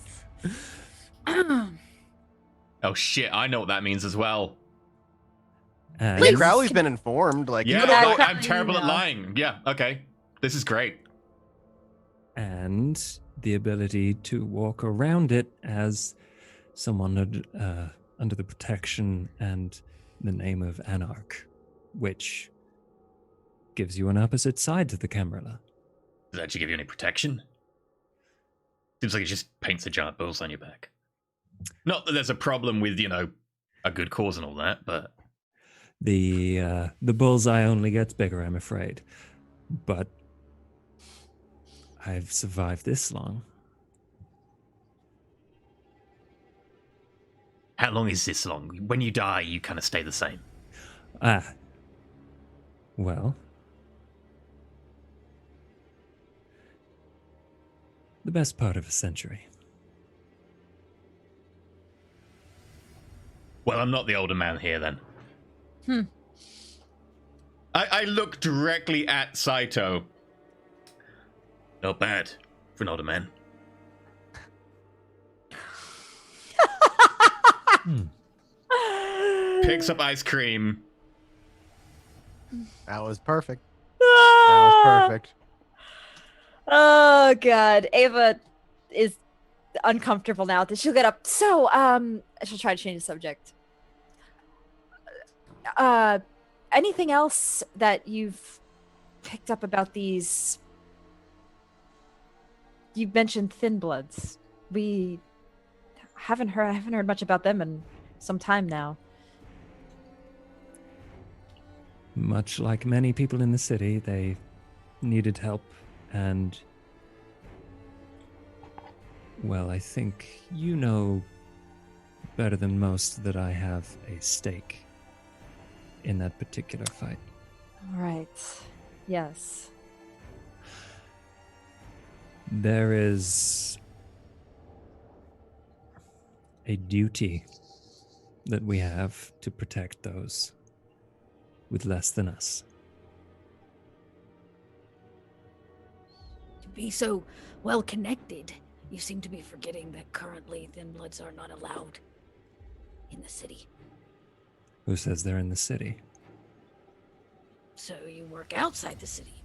Oh shit, I know what that means as well. and- Please. Crowley's been informed. Like, Yeah, you don't know. I'm terrible at lying. Yeah, okay. This is great. and the ability to walk around it as someone under the protection and the name of Anarch, which gives you an opposite side to the Camarilla. Does that actually give you any protection? Seems like it just paints a giant bullseye on your back. Not that there's a problem with, a good cause and all that, but... The bullseye only gets bigger, I'm afraid. But I've survived this long. How long is this long? When you die, you kind of stay the same. Well, the best part of a century. Well, I'm not the older man here then. I look directly at Saito. Not bad for an older man. Picks up ice cream. That was perfect. That was perfect. Oh god, Ava is uncomfortable now. She'll get up. So, she'll try to change the subject. Anything else that you've picked up about these? You mentioned Thin Bloods. I haven't heard much about them in some time now. Much like many people in the city, they needed help, and well, I think you know better than most that I have a stake in that particular fight. Right. Yes. There is a duty that we have to protect those with less than us. To be so well connected, you seem to be forgetting that currently Thin Bloods are not allowed in the city. Who says they're in the city? So you work outside the city.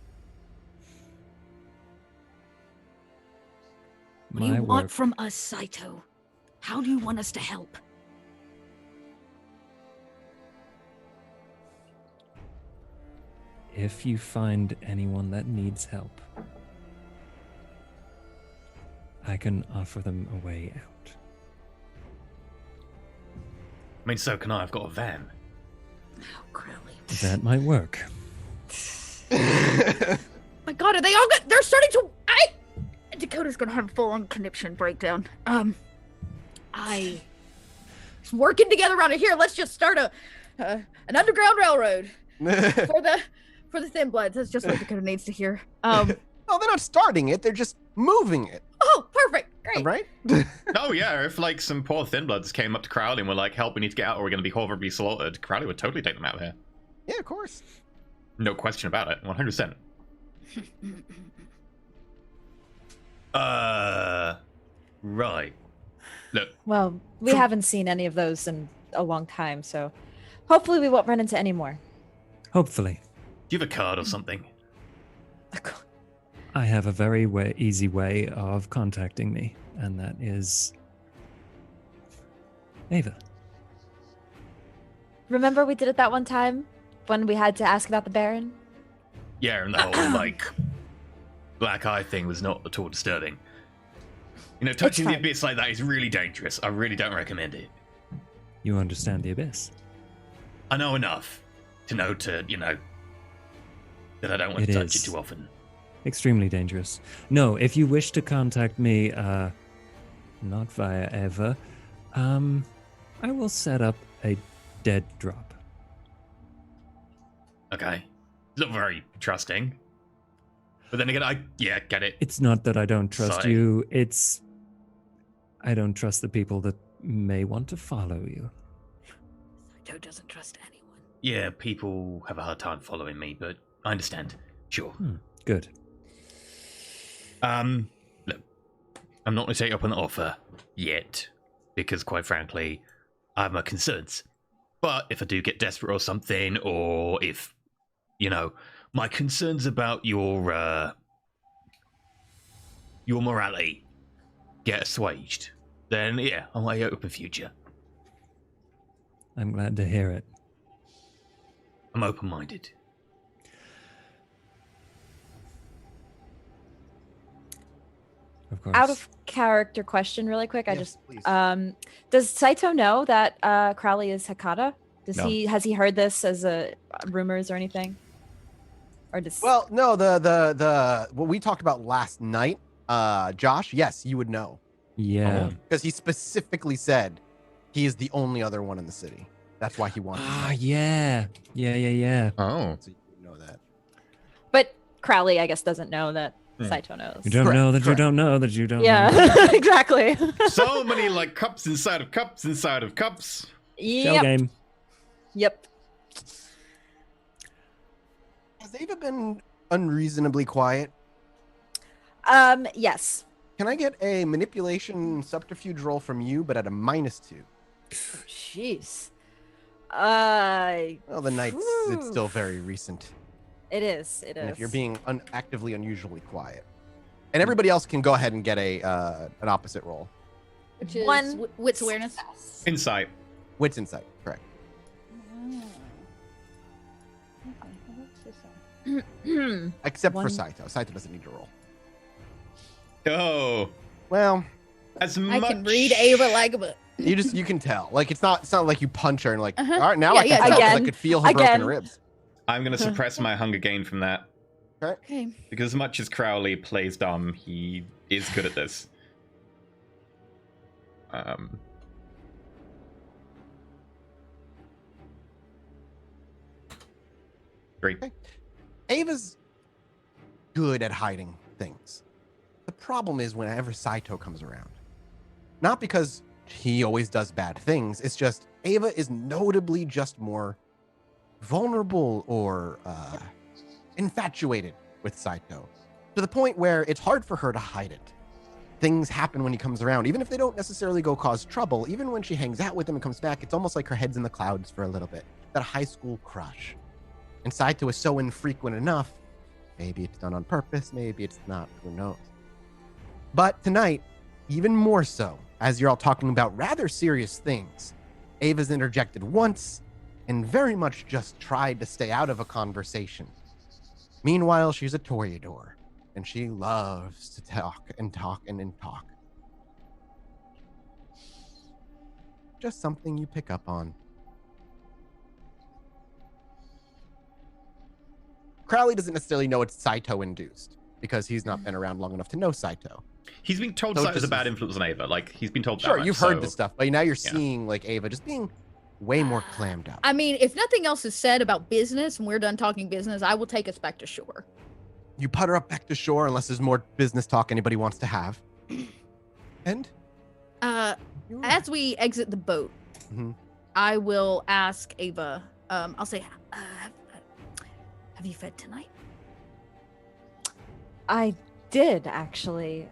What do you want from us, Saito? How do you want us to help? If you find anyone that needs help, I can offer them a way out. I mean, so can I. I've got a van. Oh, Crowley. That might work. My God, are they all good? They're starting to. Dakota's gonna have a full-on conniption breakdown. Working together around here. Let's just start an underground railroad for the Thin Bloods. That's just what Dakota needs to hear. No, they're not starting it. They're just moving it. Oh, perfect. Great. Right? Oh yeah, if like some poor Thin Bloods came up to Crowley and were like, "Help, we need to get out, or we're going to be horribly slaughtered," Crowley would totally take them out of here. Yeah, of course. No question about it. 100%. Right. Look, Well, we haven't seen any of those in a long time, so hopefully we won't run into any more. Hopefully. do you have a card or something? I have a very easy way of contacting me, and that is Ava. Remember we did it that one time when we had to ask about the Baron? Yeah, and the whole, like, black eye thing was not at all disturbing. You know, touching the fine. abyss like that is really dangerous. I really don't recommend it. You understand the abyss? I know enough to know that I don't want It to touch is. it too often. Extremely dangerous. No, if you wish to contact me, not via Eva, I will set up a dead drop. Okay. It's not very trusting. But then again, get it. It's not that I don't trust Sorry. you, it's I don't trust the people that may want to follow you. Saito doesn't trust anyone. Yeah, people have a hard time following me, but I understand. Sure. Good. Look, I'm not going to take up an offer yet, because quite frankly, I have my concerns. But if I do get desperate or something, or if, my concerns about your morality get assuaged, then yeah, I might open future. I'm glad to hear it. I'm open-minded. Of course. Out of character question, really quick. Yes, please. Does Saito know that Crowley is Hakata? No. Has he heard this as rumors or anything? Or does Well, no, the what we talked about last night, Josh, yes, you would know. Yeah. Because he specifically said he is the only other one in the city. That's why he wanted to know. Yeah. Oh. So you would know that. But Crowley, I guess, doesn't know that Saito knows. You don't Correct, know that correct. you don't know that you don't know. Yeah, exactly. So many, like, cups inside of cups inside of cups. Shell Yep. game. Yep. Has Ava been unreasonably quiet? Yes. Can I get a manipulation subterfuge roll from you, but at a -2? Jeez. Well, the night's it's still very recent. It is. It is. And if you're being actively unusually quiet. And everybody else can go ahead and get an opposite roll. Which is One wits awareness. Insight. Wits insight, correct. Except for One- Saito. Saito doesn't need to roll. Oh. Well, As I much... can read Ava like a book. you can tell. Like it's not like you punch her and like, Uh-huh. all right, now Yeah, I can yeah, tell 'cause I again. could feel her broken Again. ribs. I'm going to suppress my hunger gain from that. Okay. Because as much as Crowley plays dumb, he is good at this. Three. Ava's good at hiding things. The problem is whenever Saito comes around. Not because he always does bad things, it's just Ava is notably just more vulnerable or infatuated with Saito, to the point where it's hard for her to hide it. Things happen when he comes around, even if they don't necessarily go cause trouble. Even when she hangs out with him and comes back, it's almost like her head's in the clouds for a little bit. That high school crush. And Saito is so infrequent enough. Maybe it's done on purpose, maybe it's not, who knows. But tonight, even more so, as you're all talking about rather serious things, Ava's interjected once and very much just tried to stay out of a conversation. Meanwhile, she's a toreador, and she loves to talk and talk and talk. Just something you pick up on. Crowley doesn't necessarily know it's Saito-induced, because he's not been around long enough to know Saito. He's been told So Saito's a just- bad influence on Ava. Like, he's been told that Sure, much, you've heard so- this stuff, but now you're Yeah. seeing like Ava just being way more clammed up. I mean, if nothing else is said about business and we're done talking business, I will take us back to shore. You put her up back to shore unless there's more business talk anybody wants to have. And you're right. As we exit the boat, Mhm. I will ask Ava. I'll say, "Have you fed tonight?" I did actually,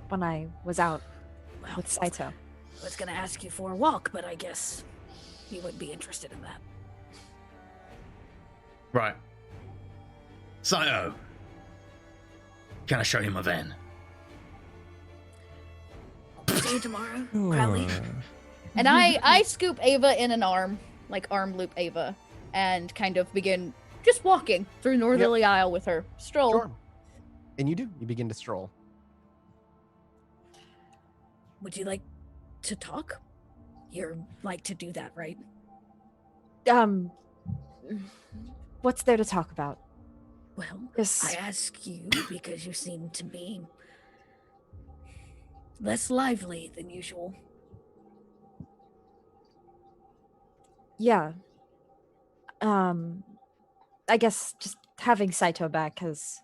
when I was out Well, with Saito. I was gonna ask you for a walk, but I guess you wouldn't be interested in that. Right. Saito. Can I show you my van? See you tomorrow, Crowley. Sure. And I scoop Ava in an arm, like arm loop Ava, and kind of begin just walking through Northerly Isle with her. Stroll. Sure. And you do. You begin to stroll. Would you like to talk? You're like to do that, right? What's there to talk about? Well, Yes. I ask you because you seem to be less lively than usual. Yeah. I guess just having Saito back has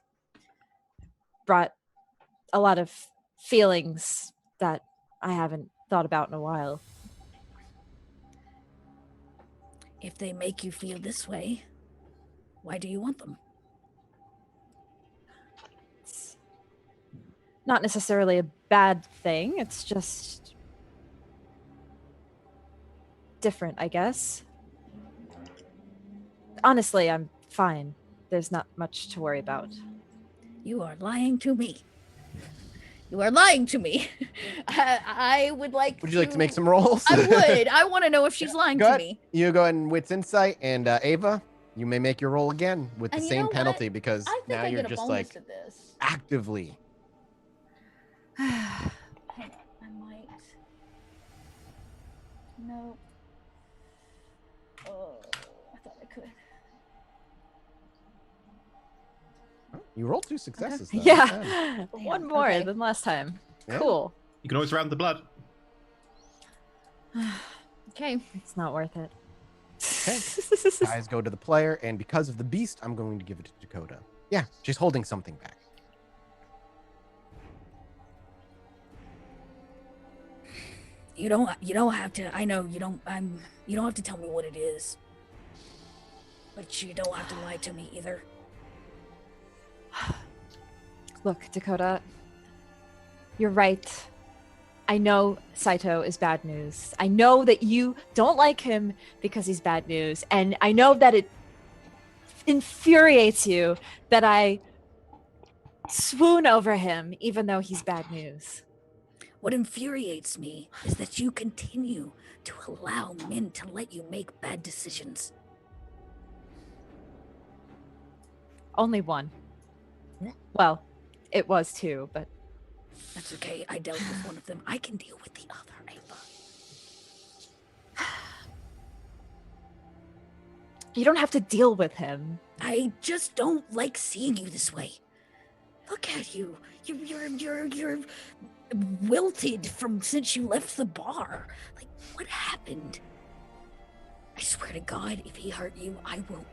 brought a lot of feelings that I haven't thought about in a while. If they make you feel this way, why do you want them? It's not necessarily a bad thing. It's just different, I guess. Honestly, I'm fine. There's not much to worry about. You are lying to me. You are lying to me. I would like. Would you like to make some rolls? I would. I want to know if she's lying Go to ahead. me. You go ahead and wits insight, and Ava, you may make your roll again with the And you same know what? penalty because I think now I you're get a just bonus like to this. actively. Hang on, I might. No. Oh, I thought I could. You rolled 2 successes. Though. Yeah. Damn, One more okay. than last time. Yeah. Cool. You can always round the blood. Okay. It's not worth it. Eyes go to the player, and because of the beast, I'm going to give it to Dakota. Yeah, she's holding something back. You don't have to. I know you don't. You don't have to tell me what it is. But you don't have to lie to me either. Look, Dakota, you're right. I know Saito is bad news. I know that you don't like him because he's bad news. And I know that it infuriates you that I swoon over him even though he's bad news. What infuriates me is that you continue to allow men to let you make bad decisions. Only one. Well, it was two, but That's okay. I dealt with one of them. I can deal with the other, Ava. you don't have to deal with him. I just don't like seeing you this way. Look at you. You're wilted from since you left the bar. Like, what happened? I swear to God, if he hurt you, I will.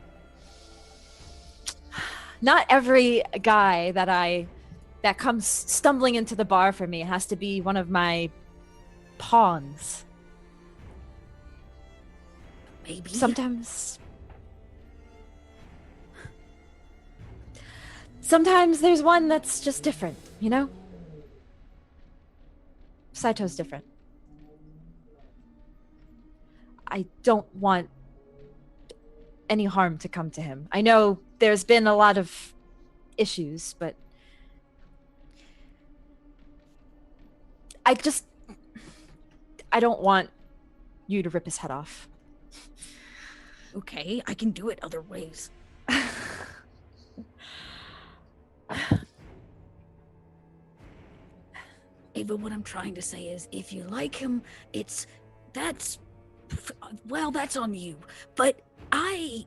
Not every guy that comes stumbling into the bar for me has to be one of my pawns. Maybe. Sometimes there's one that's just different, you know? Saito's different. I don't want any harm to come to him. I know there's been a lot of issues, but I don't want you to rip his head off. Okay, I can do it other ways. Ava, what I'm trying to say is, if you like him, that's on you. But I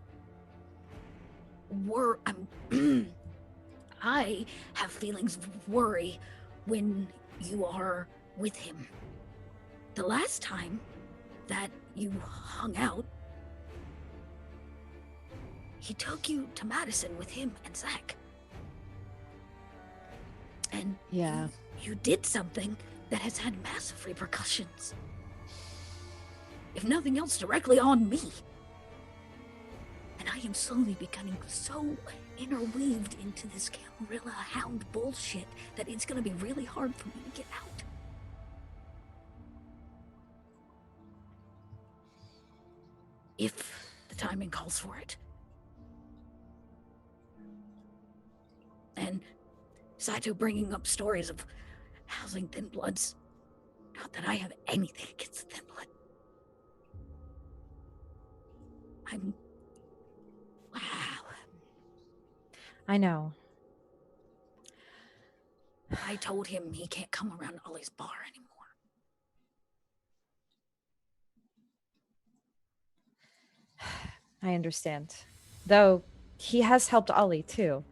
have feelings of worry when you are with him. The last time that you hung out, he took you to Madison with him and Zach. And Yeah. you did something that has had massive repercussions. If nothing else, directly on me. And I am slowly becoming so interweaved into this Camarilla hound bullshit that it's gonna be really hard for me to get out. If the timing calls for it. And Saito bringing up stories of housing Thin Bloods. Not that I have anything against Thin Blood. Wow. I know. I told him he can't come around Ollie's bar anymore. I understand. Though, he has helped Ollie, too.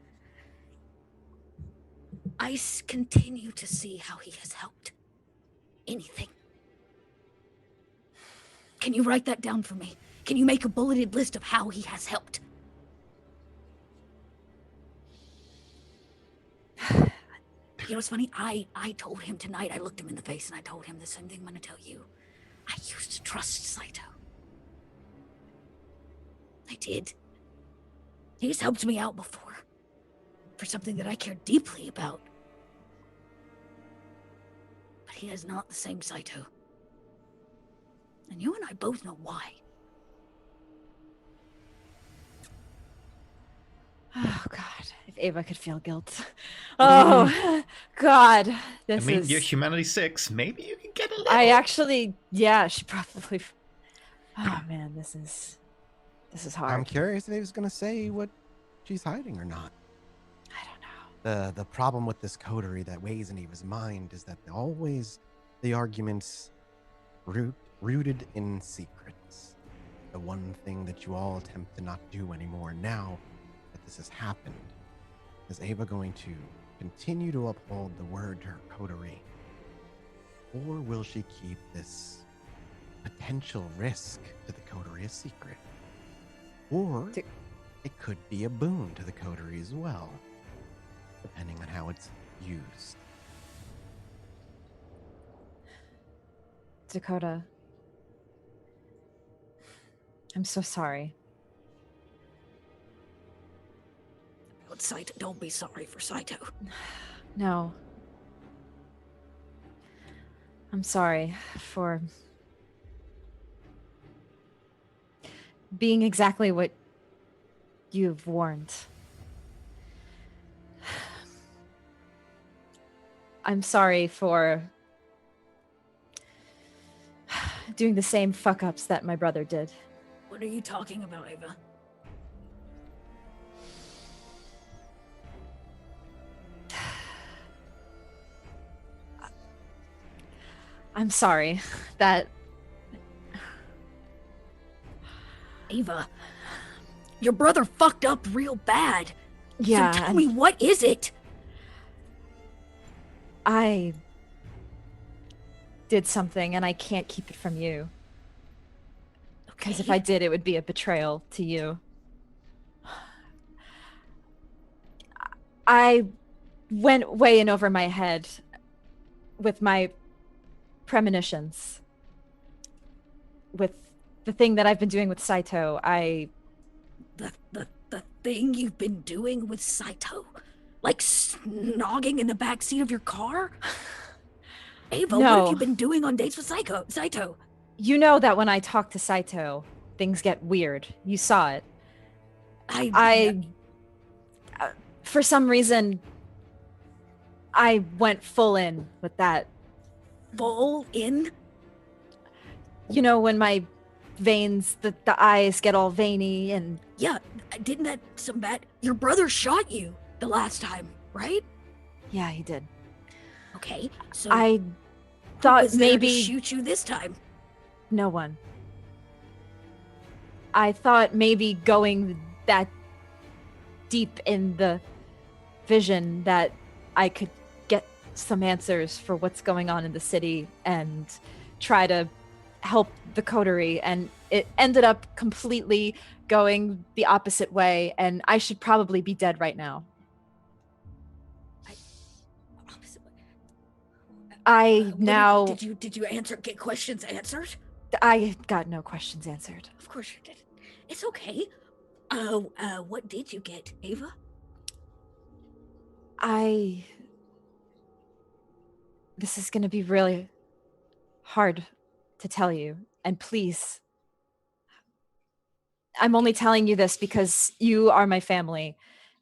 I continue to see how he has helped. Anything. Can you write that down for me? Can you make a bulleted list of how he has helped? You know what's funny? I told him tonight, I looked him in the face and I told him the same thing I'm gonna tell you. I used to trust Saito. I did. He's helped me out before. For something that I care deeply about. But he is not the same Saito. And you and I both know why. Oh, God. If Ava could feel guilt. Oh, God. I mean, you're Humanity 6. Maybe you can get a little. I actually, yeah, she probably... Oh, man, this is hard. I'm curious if he was going to say what she's hiding or not. I don't know. The problem with this coterie that weighs in Eva's mind is that always the arguments rooted in secrets. The one thing that you all attempt to not do anymore now that this has happened. Is Ava going to continue to uphold the word to her coterie? Or will she keep this potential risk to the coterie a secret? Or it could be a boon to the coterie as well, depending on how it's used. Dakota, I'm so sorry. But Saito, don't be sorry for Saito. No. I'm sorry for being exactly what you've warned. I'm sorry for doing the same fuck-ups that my brother did. What are you talking about, Ava? I'm sorry that... Ava, your brother fucked up real bad. Yeah. So tell me, what is it? I did something and I can't keep it from you. Because if I did, it would be a betrayal to you. I went way in over my head with my premonitions. With the thing that I've been doing with Saito. The thing you've been doing with Saito? Like snogging in the backseat of your car? Ava, what have No. you been doing on dates with Saito? You know that when I talk to Saito, things get weird. You saw it. For some reason, I went full in with that. Full in? You know, when my veins, the eyes get all veiny and... Yeah, didn't that your brother shot you the last time, right? Yeah, he did. Okay, so I who thought was there to maybe shoot you this time? no one. I thought maybe going that deep in the vision that I could get some answers for what's going on in the city and try to help the coterie, and it ended up completely going the opposite way, and I should probably be dead right now. Did you get questions answered? I got no questions answered. Of course you did. It's okay. What did you get, Ava? This is gonna be really hard to tell you, and please, I'm only telling you this because you are my family,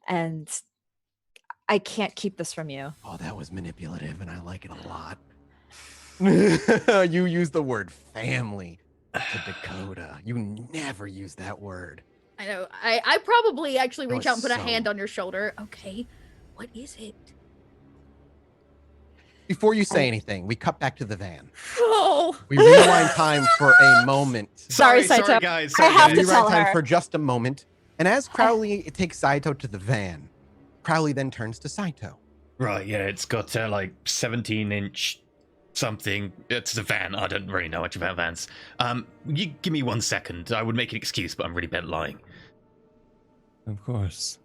and I can't keep this from you. Oh, that was manipulative, and I like it a lot. You use the word family to Dakota. You never use that word. I know. I probably actually That reach was out and put a so- hand on your shoulder. Okay, what is it? Before you say anything, we cut back to the van. Oh, We rewind time for a moment. Sorry, Saito. guys. I Sorry, have guys. to Rewind tell time her. for just a moment. And as Crowley takes Saito to the van, Crowley then turns to Saito. Right, yeah, it's got like 17-inch something. It's the van. I don't really know much about vans. You give me 1 second. I would make an excuse, but I'm really bad at lying. Of course.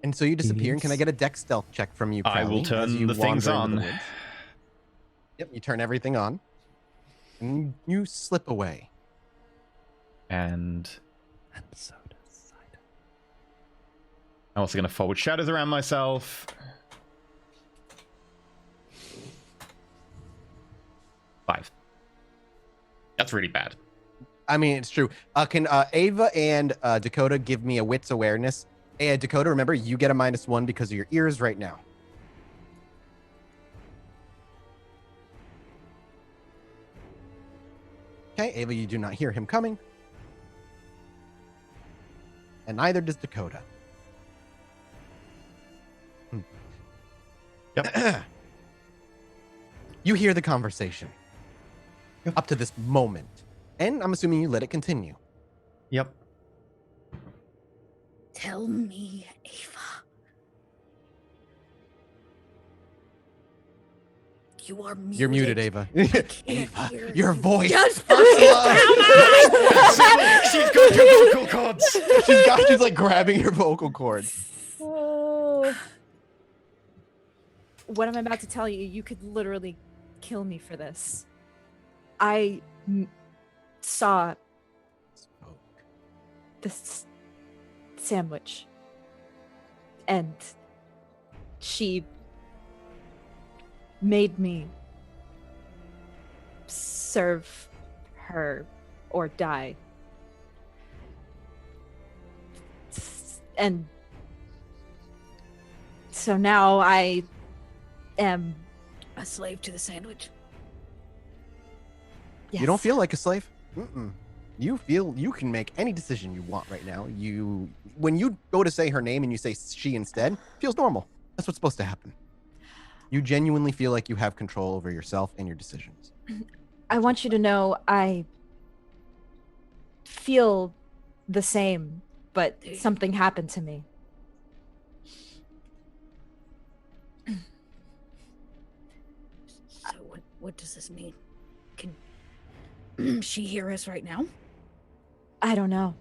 And so you disappear. And can I Yes. get a deck stealth check from you, I will Crowley, as turn you the things wander into on. woods? Yep, you turn everything on. And you slip away. And And so does Saito. I'm also going to forward shadows around myself. Five. That's really bad. I mean, it's true. Can Ava and Dakota give me a wits awareness? Hey, Dakota, remember, you get a -1 because of your ears right now. Okay, Ava, you do not hear him coming. And neither does Dakota. Yep. You hear the conversation up to this moment. And I'm assuming you let it continue. Yep. Tell me, Ava. You are muted. You're muted, Ava. can't Ava, hear your you. voice. Just Ursula. She's got your vocal cords. She's like grabbing your vocal cords. Oh. What I'm about to tell you, you could literally kill me for this. I saw this sandwich, and she made me serve her or die. And so now I am a slave to the sandwich. You don't feel like a slave. Mm-mm. You feel you can make any decision you want right now. When you go to say her name and you say she instead, feels normal. That's what's supposed to happen. You genuinely feel like you have control over yourself and your decisions. I want you to know I feel the same, but something happened to me. So what does this mean? Can she hear us right now? I don't know.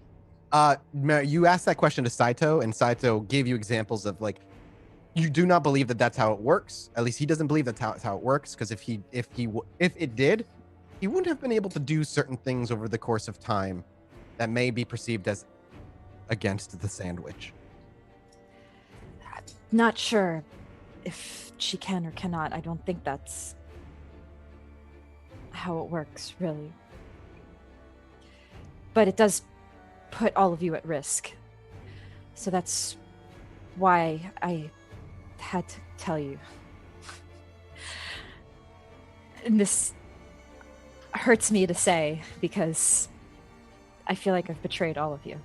You asked that question to Saito, and Saito gave you examples of like, you do not believe that that's how it works. At least he doesn't believe that's how it works. Because if it did, he wouldn't have been able to do certain things over the course of time that may be perceived as against the sandwich. Not sure if she can or cannot. I don't think that's how it works, really. But it does put all of you at risk. So that's why I had to tell you. And this hurts me to say because I feel like I've betrayed all of you.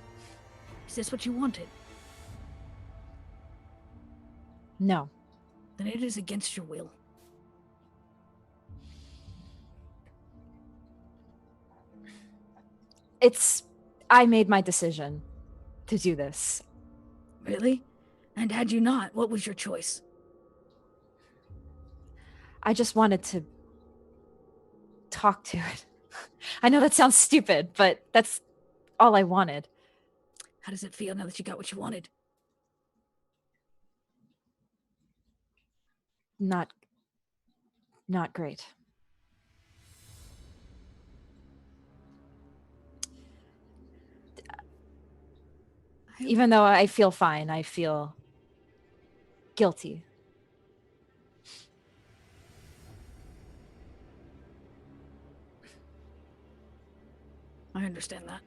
Is this what you wanted? No. Then it is against your will. I made my decision to do this. Really? And had you not, what was your choice? I just wanted to talk to it. I know that sounds stupid, but that's all I wanted. How does it feel now that you got what you wanted? Not great. Even though I feel fine, I feel guilty. I understand that.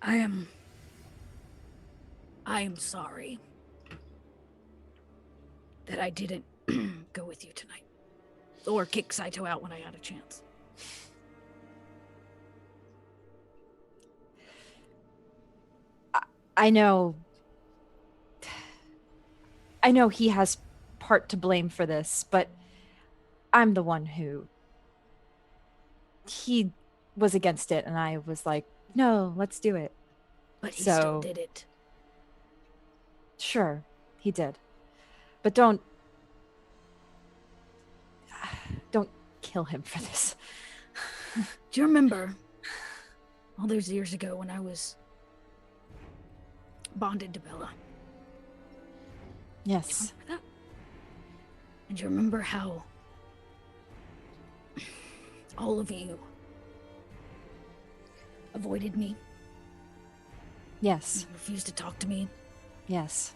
I am sorry that I didn't go with you tonight. Or kick Saito out when I had a chance. I know he has part to blame for this, but I'm the one who he was against it, and I was like, no, let's do it. But he still did it. Sure, he did. But don't kill him for this. Do you remember all those years ago when I was bonded to Bella? Yes. Do you remember that? And do you remember how all of you avoided me? Yes. And refused to talk to me? Yes.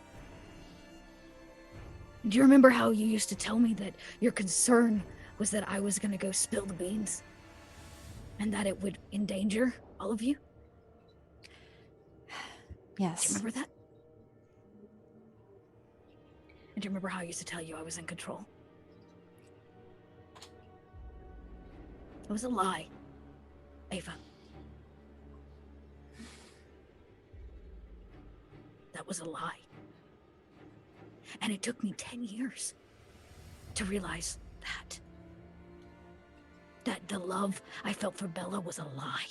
Do you remember how you used to tell me that your concern was that I was going to go spill the beans? And that it would endanger all of you? Yes. Do you remember that? And do you remember how I used to tell you I was in control? It was a lie, Ava. That was a lie. And it took me 10 years to realize that the love I felt for Bella was a lie.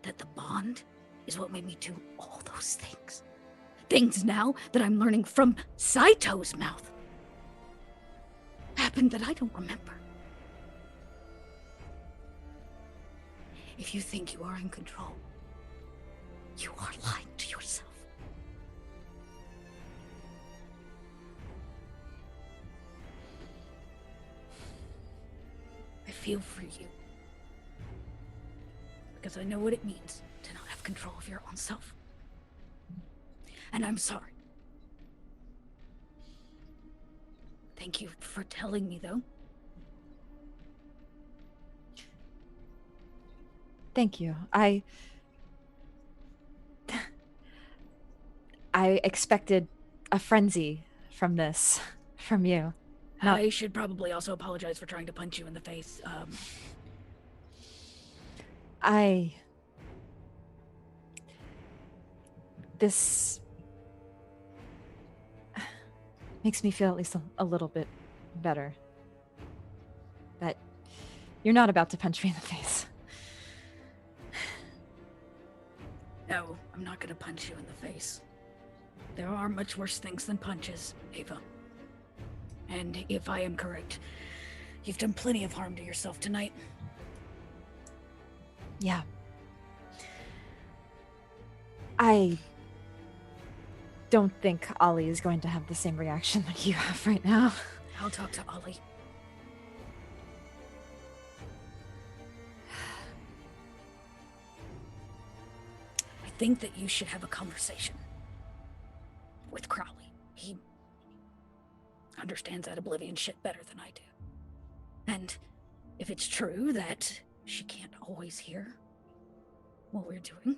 That the bond is what made me do all those things. Things now that I'm learning from Saito's mouth. Happened that I don't remember. If you think you are in control, you are lying to yourself. I feel for you. Because I know what it means to not have control of your own self. And I'm sorry. Thank you for telling me, though. Thank you. I expected a frenzy from this, from you. No. I should probably also apologize for trying to punch you in the face. This makes me feel at least a little bit better. That you're not about to punch me in the face. No, I'm not gonna punch you in the face. There are much worse things than punches, Ava. And if I am correct, you've done plenty of harm to yourself tonight. Yeah. I don't think Ollie is going to have the same reaction that you have right now. I'll talk to Ollie. I think that you should have a conversation with Crowley. He understands that Oblivion shit better than I do. And if it's true that she can't always hear what we're doing,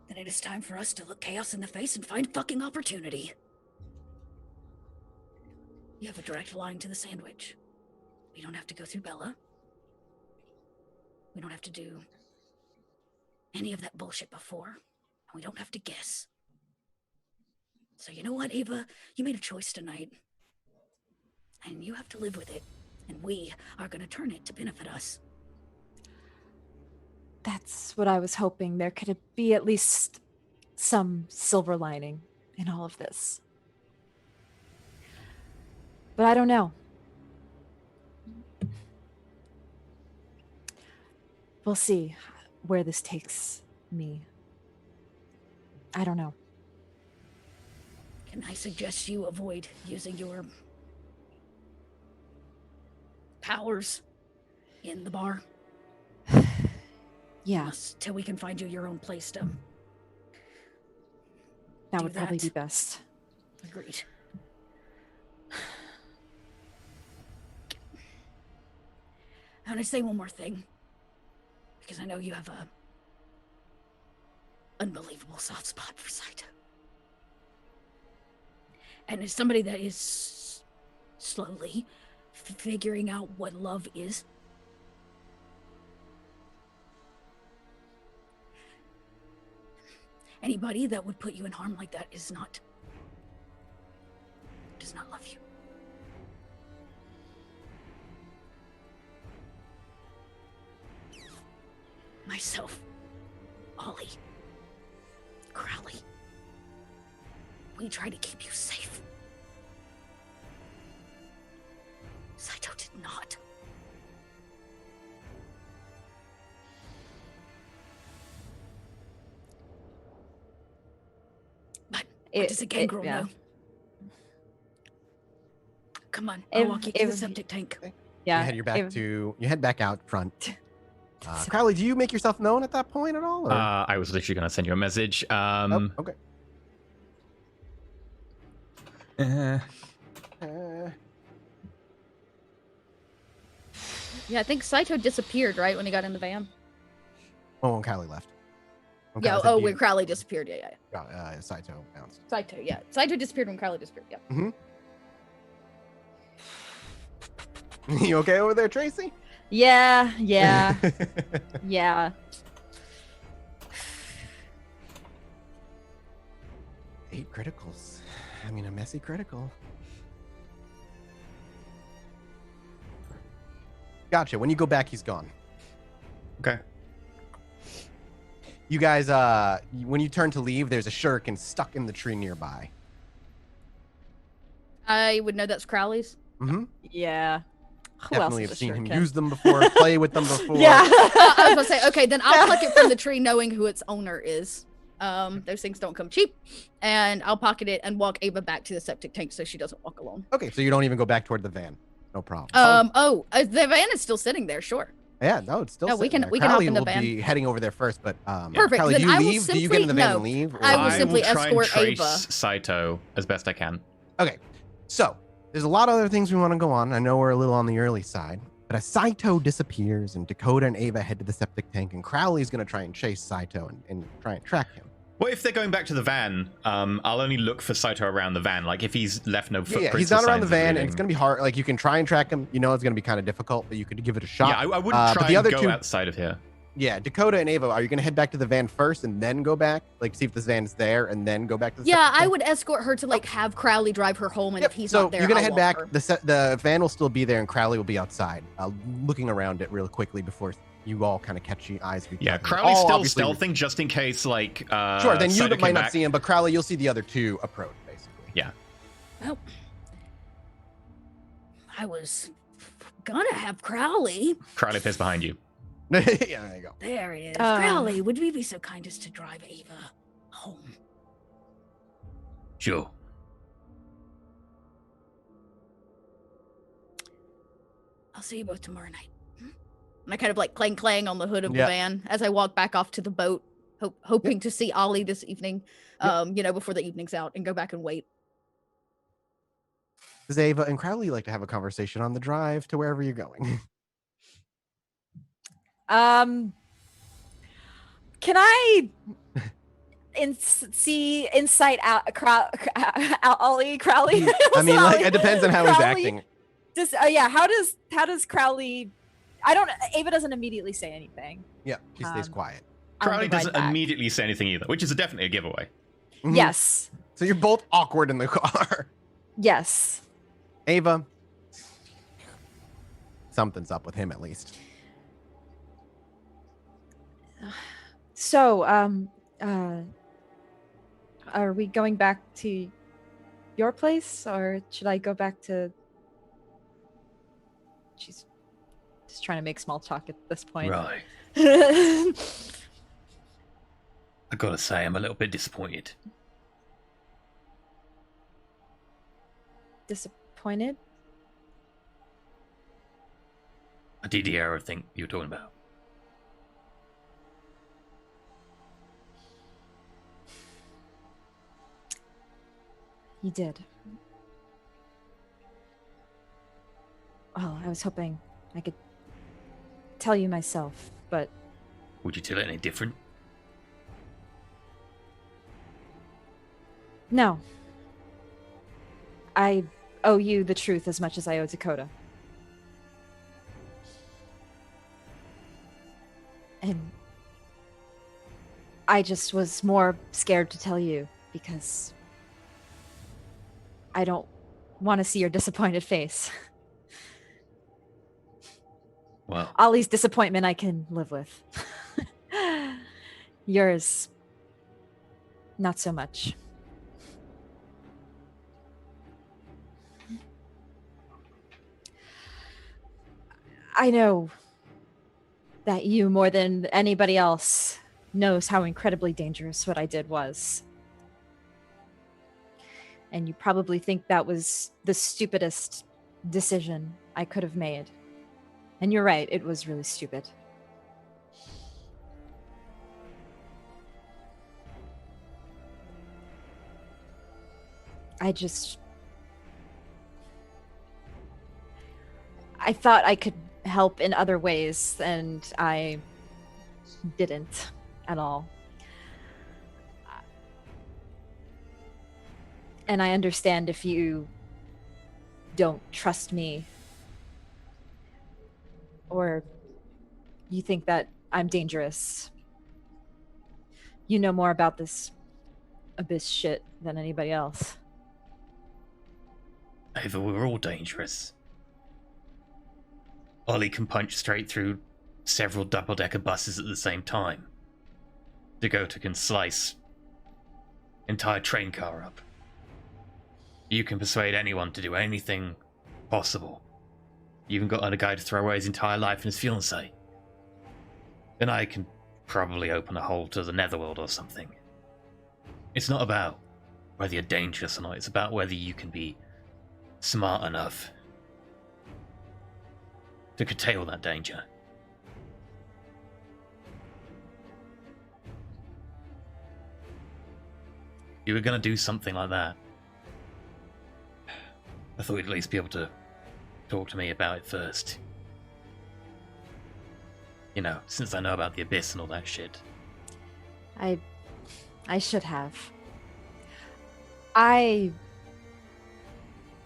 then it is time for us to look chaos in the face and find fucking opportunity. You have a direct line to the sandwich. We don't have to go through Bella. We don't have to do any of that bullshit before. And we don't have to guess. So you know what, Ava? You made a choice tonight. And you have to live with it. And we are going to turn it to benefit us. That's what I was hoping. There could be at least some silver lining in all of this. But I don't know. We'll see where this takes me. I don't know. Can I suggest you avoid using your powers in the bar? Yeah, Till we can find you your own place to that do would probably that. be best. Agreed. I want to say one more thing, because I know you have a unbelievable soft spot for Saito. And as somebody that is slowly figuring out what love is, anybody that would put you in harm like that does not love you. Myself, Ollie, Crowley, we try to keep you safe. Saito did not. But what does a gangrel know? Come on, I'll walk you to the septic tank. Yeah. You head back out front. Crowley, do you make yourself known at that point at all? Or? I was literally going to send you a message. Oh, okay. Yeah, I think Saito disappeared, right, when he got in the van? Oh, when Crowley left. When Yeah, Crowley said when Crowley disappeared, yeah. Saito bounced. Saito, yeah. Saito disappeared when Crowley disappeared, yeah. Mm-hmm. You okay over there, Tracy? Yeah. Yeah. 8 criticals. I mean, a messy critical. Gotcha. When you go back, he's gone. Okay. You guys, when you turn to leave, there's a shuriken stuck in the tree nearby. I would know that's Crowley's. Mm-hmm. Yeah. Who Definitely else have is a seen him shuriken? use them before, play with them before. Yeah. I was gonna say, okay, then I'll pluck it from the tree knowing who its owner is. Those things don't come cheap. And I'll pocket it and walk Ava back to the septic tank so she doesn't walk alone. Okay, so you don't even go back toward the van. No problem. The van is still sitting there, sure. Yeah, no, it's still. No, we sitting can- there. we can hop Crowley in the will van. be heading over there first, but Perfect, Crowley, then do you I will leave? Do you get in the van and simply- leave? or- I will simply try escort and trace Ava. Saito as best I can. Okay, so there's a lot of other things we want to go on. I know we're a little on the early side, but as Saito disappears and Dakota and Ava head to the septic tank, and Crowley's going to try and chase Saito and try and track him. Well, if they're going back to the van, I'll only look for Saito around the van. Like, if he's left no footprints. Yeah, he's or not around the signs of van, and leaving. it's going to be hard. Like, you can try and track him. You know it's going to be kind of difficult, but you could give it a shot. Yeah, I wouldn't but try the and other go two, outside of here. Yeah, Dakota and Ava, are you going to head back to the van first and then go back? Like, see if this van's there and then go back to the Yeah, septic I tank? would escort her to like have Crowley drive her home, and Yep, if he's so not there, you're gonna I'll head walk back. her. The van will still be there, and Crowley will be outside, looking around it real quickly before you all kind of catch the eyes of each Yeah, other. Crowley's All still obviously- stealthing just in case, like. Sure, then you Saito might came not back. see him, but Crowley, you'll see the other two approach, basically. Yeah. Well, I was gonna have Crowley. Crowley appears behind you. Yeah, there you go. There it is. Uh. Crowley, would we be so kind as to drive Ava home. Sure. I'll see you both tomorrow night. And I kind of like clang on the hood of Yeah. the van as I walk back off to the boat, hoping to see Ollie this evening, before the evening's out, and go back and wait. Does Ava and Crowley like to have a conversation on the drive to wherever you're going? Can I see insight out Ollie Crowley? I mean, like, it depends on how he's Crowley, acting. Just how does Crowley? Ava doesn't immediately say anything. Yeah, he stays quiet. on the Crowley ride doesn't back. immediately say anything either, which is definitely a giveaway. Mhm. Yes. So you're both awkward in the car. Yes. Ava, something's up with him at least. So, are we going back to your place, or should I go back to? She's just trying to make small talk at this point. Right. I gotta say, I'm a little bit disappointed. Disappointed? I did hear everything you were talking about. You did. Well, I was hoping I could tell you myself, but Would you tell it any different? no. I owe you the truth as much as I owe Dakota. And I just was more scared to tell you because I don't want to see your disappointed face. Well, Ollie's disappointment I can live with. Yours, not so much. I know that you, more than anybody else, knows how incredibly dangerous what I did was. And you probably think that was the stupidest decision I could have made. And you're right, it was really stupid. I thought I could help in other ways, and I didn't at all. And I understand if you don't trust me, or you think that I'm dangerous. You know more about this abyss shit than anybody else. Ava, we're all dangerous. Ollie can punch straight through several double-decker buses at the same time. Dakota can slice entire train car up. You can persuade anyone to do anything possible. You even got a guy to throw away his entire life and his fiancée. Then I can probably open a hole to the netherworld or something. It's not about whether you're dangerous or not, it's about whether you can be smart enough to curtail that danger. You were going to do something like that. I thought you'd at least be able to talk to me about it first. You know, since I know about the abyss and all that shit. I should have.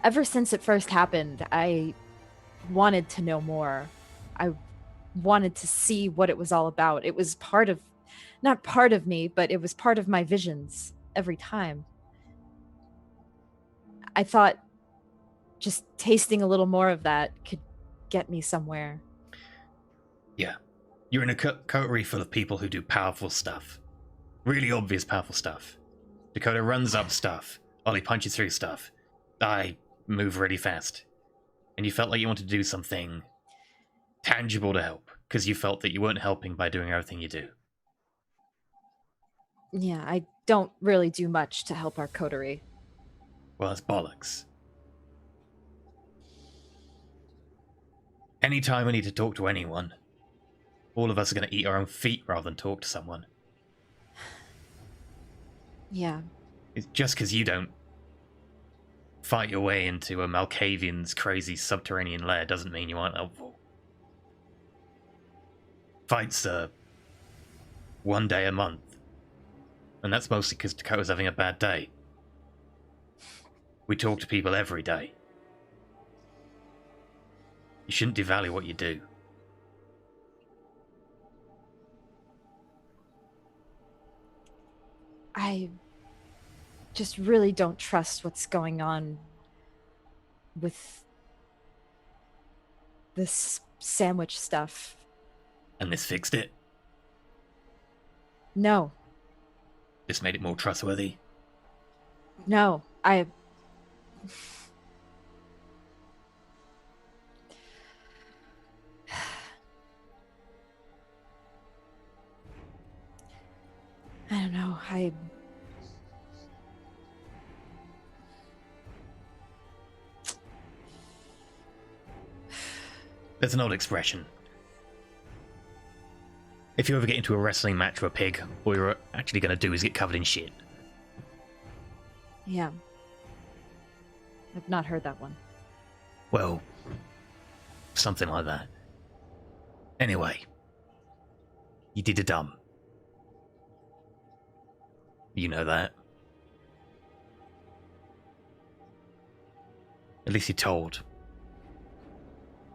Ever since it first happened, I wanted to know more. I wanted to see what it was all about. It was not part of me, but it was part of my visions every time. I thought just tasting a little more of that could get me somewhere. Yeah. You're in a coterie full of people who do powerful stuff. Really obvious powerful stuff. Dakota runs up stuff. Ollie punches through stuff. I move really fast. And you felt like you wanted to do something tangible to help, because you felt that you weren't helping by doing everything you do. Yeah, I don't really do much to help our coterie. Well, that's bollocks. Anytime we need to talk to anyone, all of us are going to eat our own feet rather than talk to someone. Yeah. It's just because you don't fight your way into a Malkavian's crazy subterranean lair doesn't mean you aren't helpful. Fights are one day a month. And that's mostly because Dakota's having a bad day. We talk to people every day. You shouldn't devalue what you do. I just really don't trust what's going on with this sandwich stuff. And this fixed it. No. Just made it more trustworthy. No. I don't know. There's an old expression. If you ever get into a wrestling match with a pig, all you're actually going to do is get covered in shit. Yeah. I've not heard that one. Well, something like that. Anyway, you did a dumb. You know that. At least you told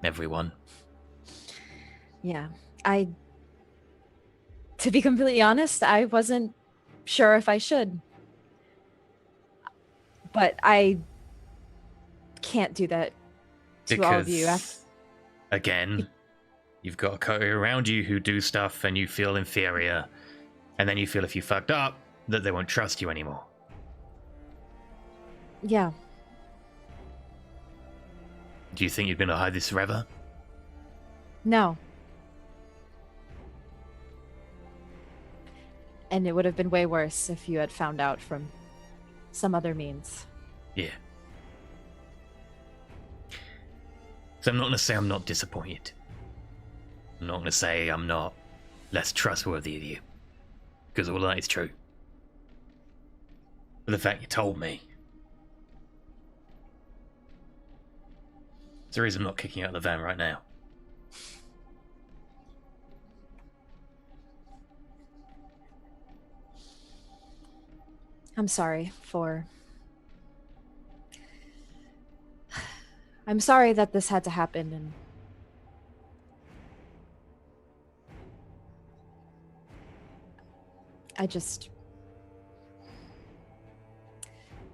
everyone. Yeah. To be completely honest, I wasn't sure if I should. But I can't do that to all of you. Again, you've got a coterie around you who do stuff and you feel inferior. And then you feel if you fucked up, that they won't trust you anymore. Yeah. Do you think you're going to hide this forever? No. And it would have been way worse if you had found out from some other means. Yeah. So I'm not going to say I'm not disappointed. I'm not going to say I'm not less trustworthy of you. Because all that is true. But the fact you told me. It's the reason I'm not kicking you out of the van right now. I'm sorry that this had to happen, and I just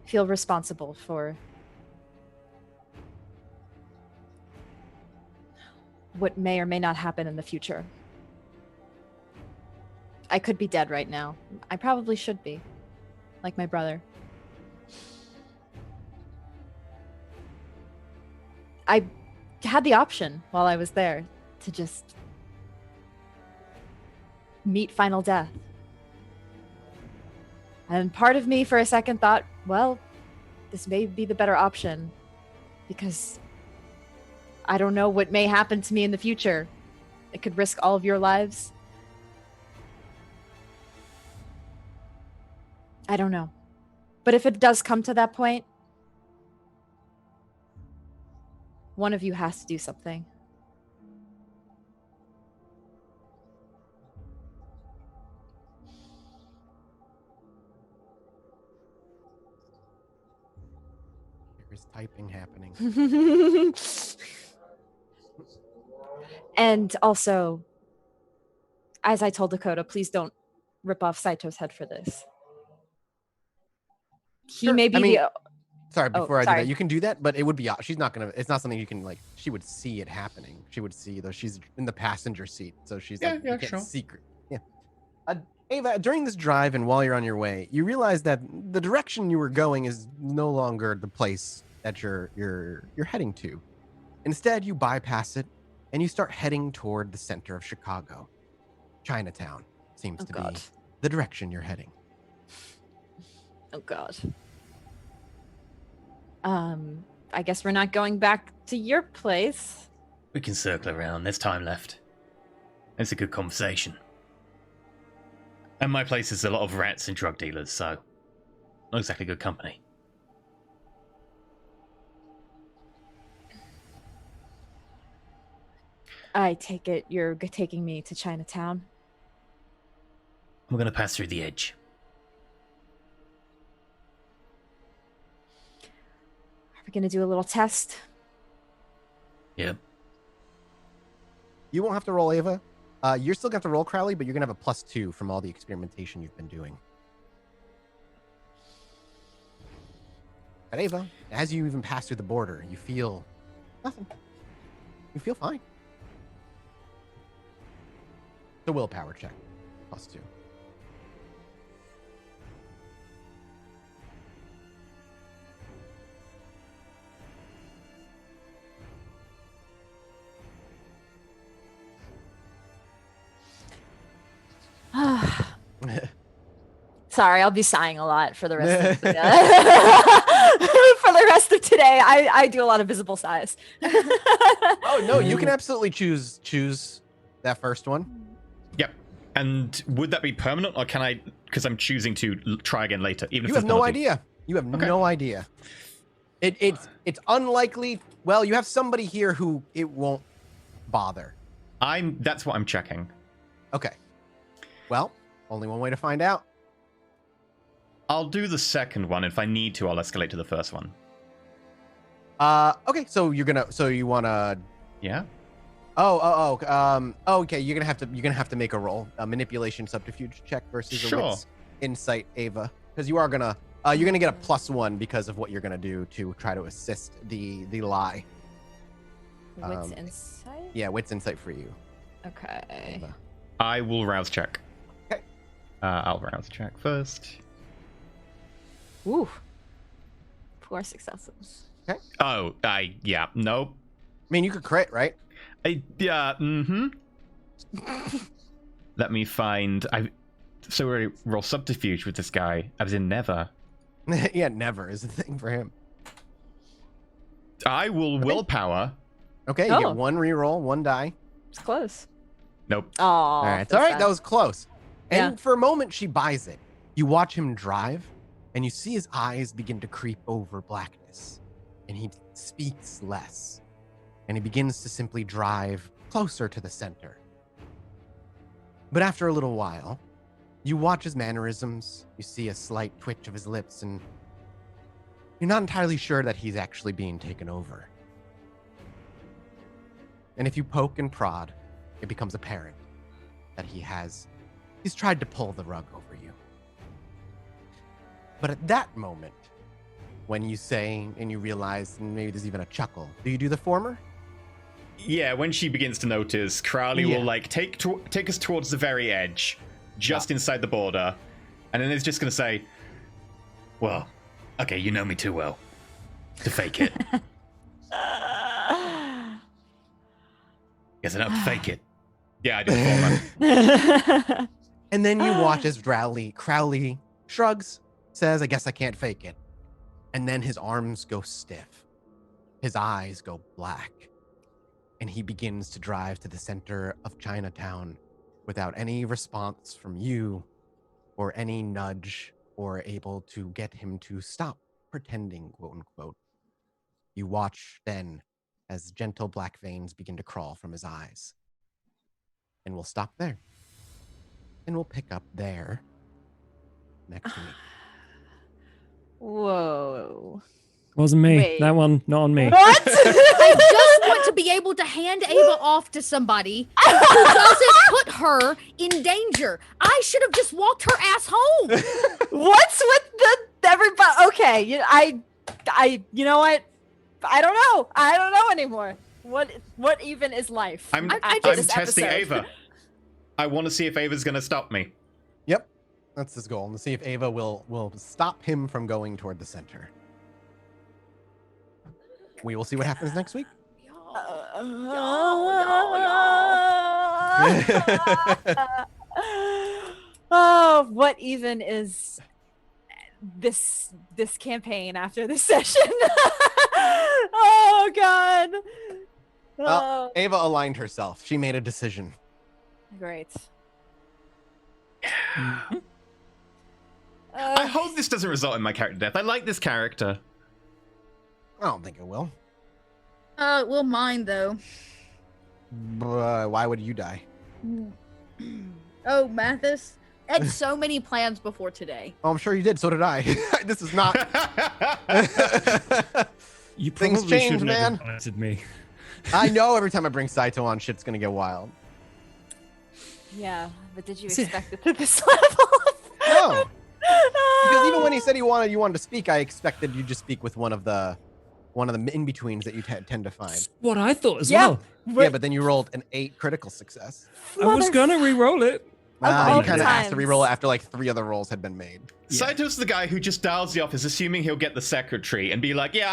feel responsible for what may or may not happen in the future. I could be dead right now. I probably should be, like my brother. I had the option while I was there to just meet final death. And part of me for a second thought, well, this may be the better option because I don't know what may happen to me in the future. It could risk all of your lives. I don't know. But if it does come to that point, one of you has to do something. There's typing happening. And also, as I told Dakota, please don't rip off Saito's head for this. He Sure. may be I mean, the... Sorry, before I do sorry. that, you can do that, but it would be, she's not gonna, it's not something you can, like, she would see it happening. She would see, though she's in the passenger seat, so she's like, you can't secret. Yeah. Ava, during this drive and while you're on your way, you realize that the direction you were going is no longer the place that you're heading to. Instead, you bypass it and you start heading toward the center of Chicago. Chinatown seems to be the direction you're heading. Oh God. I guess we're not going back to your place. We can circle around. There's time left. It's a good conversation. And my place is a lot of rats and drug dealers, so not exactly good company. I take it you're taking me to Chinatown. We're going to pass through the edge. Are we gonna do a little test? Yep. You won't have to roll, Ava. You're still going to have to roll, Crowley, but you're going to have a +2 from all the experimentation you've been doing. But Ava, as you even pass through the border, you feel nothing. You feel fine. The willpower check, +2. Sorry, I'll be sighing a lot for the rest of for the rest of today. I do a lot of visible sighs. Oh no, you can absolutely choose that first one. Yep. And would that be permanent, or can I? Because I'm choosing to try again later. Even if You have there's no penalty. idea. You have Okay. no idea. It's unlikely. Well, you have somebody here who it won't bother. That's what I'm checking. Okay. Well, only one way to find out. I'll do the second one. If I need to, I'll escalate to the first one. Okay. So you wanna? Yeah. Okay. You're gonna have to make a roll, a manipulation subterfuge check versus Sure. a wits insight, Ava, because you're gonna get a +1 because of what you're gonna do to try to assist the lie. Wits insight? Yeah, wits insight for you. Okay. Ava. I will rouse check. Okay. I'll rouse check first. Ooh. 4 successes. Oh, yeah, nope. I mean, you could crit, right? Let me find. So we roll subterfuge with this guy. I was in never. Yeah, never is a thing for him. I will willpower. Okay, you Oh. get 1 reroll, 1 die. It's close. Nope. Oh. All right, it's all right. That was close. And Yeah. for a moment, she buys it. You watch him drive, and you see his eyes begin to creep over blackness, and he speaks less, and he begins to simply drive closer to the center. But after a little while, you watch his mannerisms. You see a slight twitch of his lips, and you're not entirely sure that he's actually being taken over. And if you poke and prod, it becomes apparent that he's tried to pull the rug over you. But at that moment, when you say and you realize, and maybe there's even a chuckle, do you do the former? Yeah, when she begins to notice, Crowley Yeah. will like take us towards the very edge, just inside the border, and then it's just gonna say, "Well, okay, you know me too well to fake it. Guess enough to fake it." Yeah, I do the former. And then you watch as Crowley shrugs, says, I guess I can't fake it. And then his arms go stiff. His eyes go black. And he begins to drive to the center of Chinatown without any response from you or any nudge or able to get him to stop pretending, quote unquote. You watch then as gentle black veins begin to crawl from his eyes. And we'll stop there. And we'll pick up there next week. Whoa. Wasn't me. Wait. That one, not on me. What? I just want to be able to hand Ava off to somebody who doesn't put her in danger. I should have just walked her ass home. What's with the everybody? Okay, you know what? I don't know. I don't know anymore. What even is life? I'm after this testing episode? Ava. I want to see if Ava's gonna stop me. Yep. That's his goal. And to see if Ava will stop him from going toward the center. We will see what happens next week. Oh, what even is this campaign after this session. Oh God. Well, Ava aligned herself. She made a decision. Great. I hope this doesn't result in my character death. I like this character. I don't think it will. Well, mine though. Why would you die? Oh, Mathis. I had so many plans before today. Oh, I'm sure you did. So did I. This is not. You Things probably change, shouldn't have man. invited me. I know every time I bring Saito on, shit's gonna get wild. Yeah, but did you See- expect it to this level? No. Because even when he said you wanted to speak, I expected you to speak with one of the in-betweens that you tend to find. What I thought as Yeah. well. Yeah, but then you rolled an 8 critical success. I was gonna re-roll it. all You kind of asked to times. re-roll it after like 3 other rolls had been made. Yeah. Saito's the guy who just dials the office, assuming he'll get the secretary, and be like, "Yeah,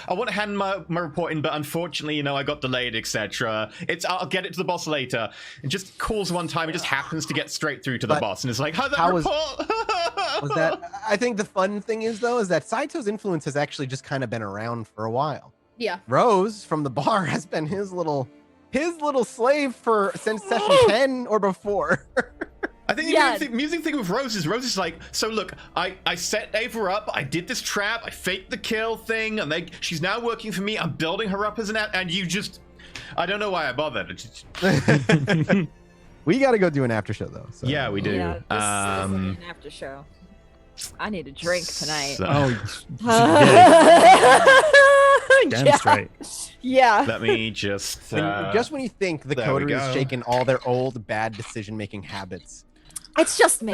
I want to hand my report in, but unfortunately, I got delayed, etc. I'll get it to the boss later." And just calls one time, and just happens to get straight through to the But boss, and is like, "How'd that how report?" Was that? I think the fun thing is that Saito's influence has actually just kind of been around for a while. Yeah. Rose from the bar has been his little slave since session 10 or before. I think Yeah. the amusing thing with Rose is like, so look, I set Ava up, I did this trap, I faked the kill thing, and she's now working for me, I'm building her up as and you just, I don't know why I bothered. We got to go do an after show though. So. Yeah, we do. Yeah, this isn't an after show. I need a drink tonight. So- Oh, damn Yeah. straight. Yeah. Let me just. Just when you think the there we coterie go. has shaken all their old bad decision-making habits, It's just me.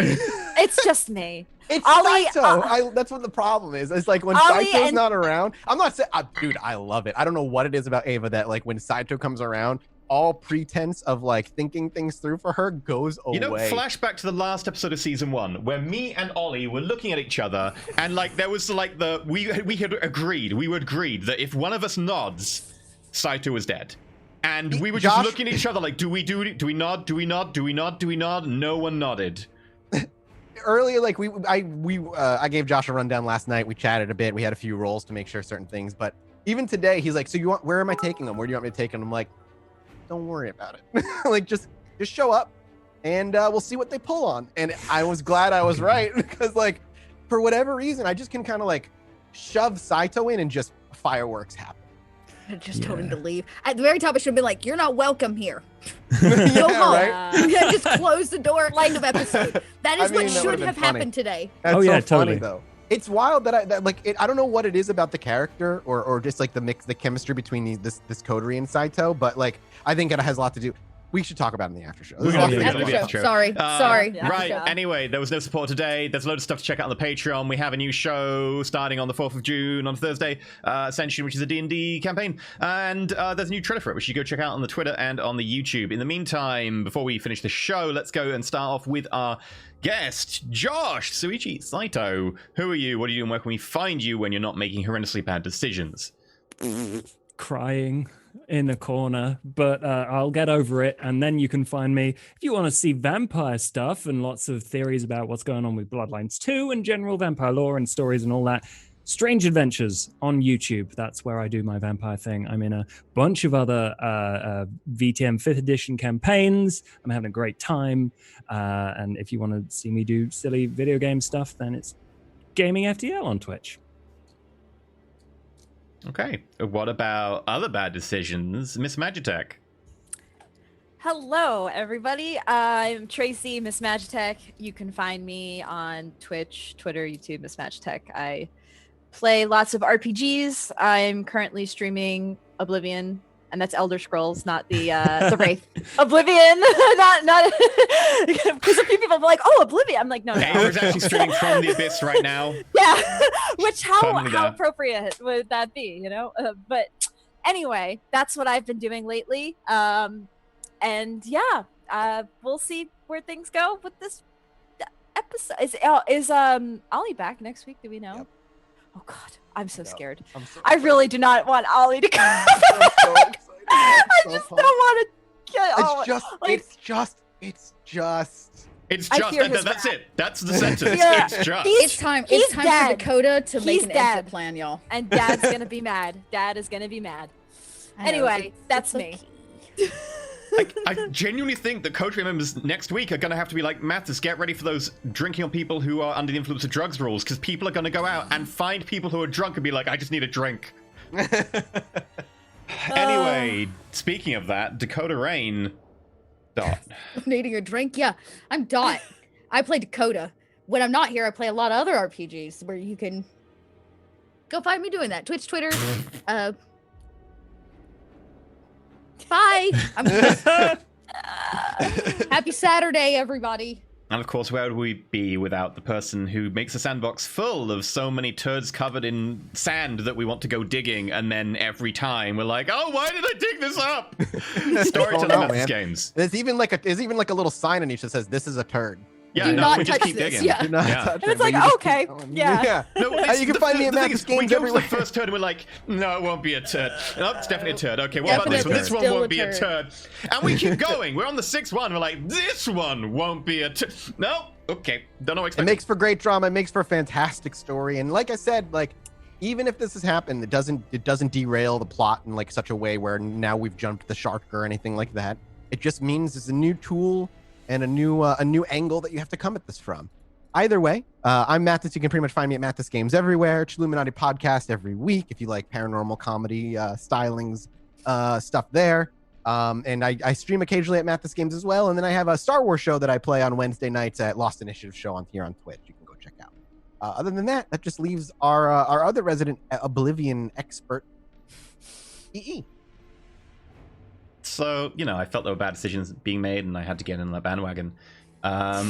It's just me. it's Ollie, Saito. That's what the problem is. It's like when Ollie Saito's and- not around. I'm not saying, dude, I love it. I don't know what it is about Ava that like when Saito comes around, all pretense of like thinking things through for her goes away. Flashback to the last episode of season 1, where me and Ollie were looking at each other, and like there was like we had agreed that if one of us nods, Saito was dead. And we were just Josh- looking at each other like, do we nod? No one nodded. Earlier, like I gave Josh a rundown last night. We chatted a bit. We had a few rolls to make sure certain things. But even today, he's like, "So where am I taking them? Where do you want me to take them?" I'm like, "Don't worry about it. Like just show up, and we'll see what they pull on." And I was glad I was right because like for whatever reason, I just can kind of like shove Saito in and just fireworks happen. I just told him Yeah. to leave. At the very top, it should be like, "You're not welcome here. Yeah, Go home." right? Yeah, just close the door. End of episode. That is I mean, what that should would've been have funny. happened today. That's Oh, yeah, so funny totally. though. It's wild that I don't know what it is about the character or just like the chemistry between this coterie and Saito, but like I think it has a lot to do. We should talk about it in the after show. We're This is gonna all do pretty that. good. Maybe After after show. show. Sorry. Sorry. Yeah. Right. Yeah. Anyway, there was no support today. There's a load of stuff to check out on the Patreon. We have a new show starting on the 4th of June on Thursday, Ascension, which is a D&D campaign. And there's a new trailer for it, which you go check out on the Twitter and on the YouTube. In the meantime, before we finish the show, let's go and start off with our guest, Josh, Suichi, Saito. Who are you? What do you do? And where can we find you when you're not making horrendously bad decisions? Crying in a corner, but I'll get over it. And then you can find me if you want to see vampire stuff and lots of theories about what's going on with Bloodlines 2 and general vampire lore and stories and all that. Strange Adventures on YouTube. That's where I do my vampire thing. I'm in a bunch of other VTM 5th edition campaigns. I'm having a great time. And if you want to see me do silly video game stuff, then it's Gaming FTL on Twitch. Okay. What about other bad decisions, Miss Magitech? Hello, everybody. I'm Tracy, Miss Magitech. You can find me on Twitch, Twitter, YouTube, Miss Magitech. I play lots of RPGs. I'm currently streaming Oblivion, and that's Elder Scrolls, not the Wraith. Oblivion, not because a few people are like, "Oh, Oblivion." I'm like, no. Ava's actually streaming from the Abyss right now. Yeah, which how Firmly there. appropriate would that be, you know? But anyway, that's what I've been doing lately. And yeah, we'll see where things go with this episode. Is Ollie back next week? Do we know? Yep. Oh God, I'm so No. scared. I'm so I really do not want Ollie to come. I'm so excited. I So just pumped. don't want to get. It's just It's I just hear his that's wrath. it. That's the sentence. Yeah. It's just. It's time. he's It's time dead. for Dakota to make He's an dead. exit plan, y'all. And Dad's gonna be mad. Dad is gonna be mad. I know, Anyway, that's it's me. I genuinely think that coterie members next week are going to have to be like, Mathis, get ready for those drinking on people who are under the influence of drugs rules, because people are going to go out and find people who are drunk and be like, I just need a drink. Anyway, speaking of that, Dakota Rain. Dot. Needing a drink? Yeah, I'm Dot. I play Dakota. When I'm not here, I play a lot of other RPGs where you can go find me doing that. Twitch, Twitter. Bye. Happy Saturday, everybody. And of course, where would we be without the person who makes a sandbox full of so many turds covered in sand that we want to go digging, and then every time we're like, oh, why did I dig this up? Storytelling know, Mathis man. games. There's even like a little sign on each that says, "This is a turd." Yeah, Do no, not we just touch keep this, digging. yeah. Do not Yeah. touch And it's it, but like, you just okay, keep going. yeah. No, You can find me at the thing Mathis is, we Games go to everywhere. the first turd and we're like, no, it won't be a turd. No, it's definitely a turd. Okay, what about this one? Definitely This one still won't a be a turd. turd. And we keep going. We're on the sixth one. We're like, this one won't be a turd. No, okay, don't know what It expect. makes for great drama. It makes for a fantastic story. And like I said, like even if this has happened, it doesn't derail the plot in like such a way where now we've jumped the shark or anything like that. It just means it's a new tool and a new angle that you have to come at this from. Either way, I'm Mathis. You can pretty much find me at Mathis Games everywhere. Chilluminati podcast every week if you like paranormal comedy stylings stuff there. And I stream occasionally at Mathis Games as well. And then I have a Star Wars show that I play on Wednesday nights at Lost Initiative show on Twitch. You can go check out. Other than that, that just leaves our other resident Oblivion expert, EE. So, I felt there were bad decisions being made and I had to get in the bandwagon. Hi,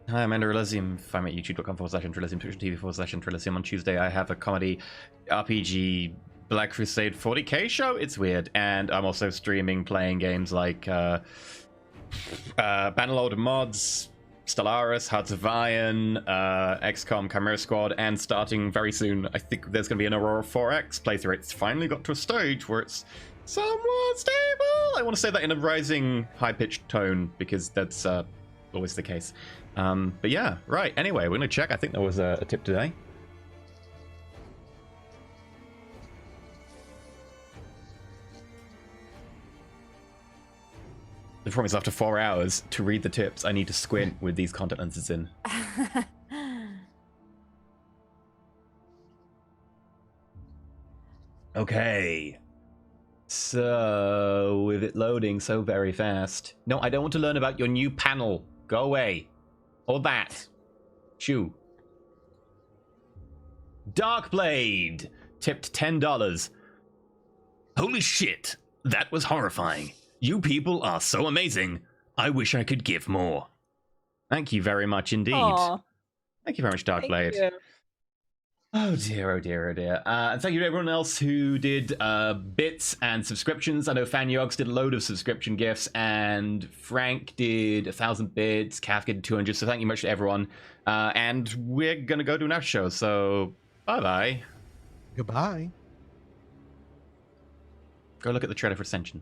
I'm Andrew Elysium. Find me at youtube.com/Andrewelysium, Twitch.tv/Andrewelysium. On Tuesday, I have a comedy RPG Black Crusade 40k show. It's weird. And I'm also streaming playing games like Bannerlord Mods, Stellaris, Hearts of Iron, XCOM, Chimera Squad, and starting very soon, I think there's going to be an Aurora 4X playthrough. It's finally got to a stage where it's somewhat stable. I want to say that in a rising, high-pitched tone, because that's always the case. But yeah, right. Anyway, we're going to check. I think there was a tip today. The problem is after 4 hours to read the tips, I need to squint with these contact lenses in. Okay. So, with it loading so very fast. No, I don't want to learn about your new panel. Go away. Or that. Shoo. Darkblade tipped $10. Holy shit. That was horrifying. You people are so amazing. I wish I could give more. Thank you very much indeed. Aw, Thank you very much, thank Darkblade. you. Oh dear, oh dear, oh dear. And thank you to everyone else who did bits and subscriptions. I know Fanyogs did a load of subscription gifts, and Frank did 1,000 bits, Kafka did 200, so thank you much to everyone. And we're going to go do an after show, so bye-bye. Goodbye. Go look at the trailer for Ascension.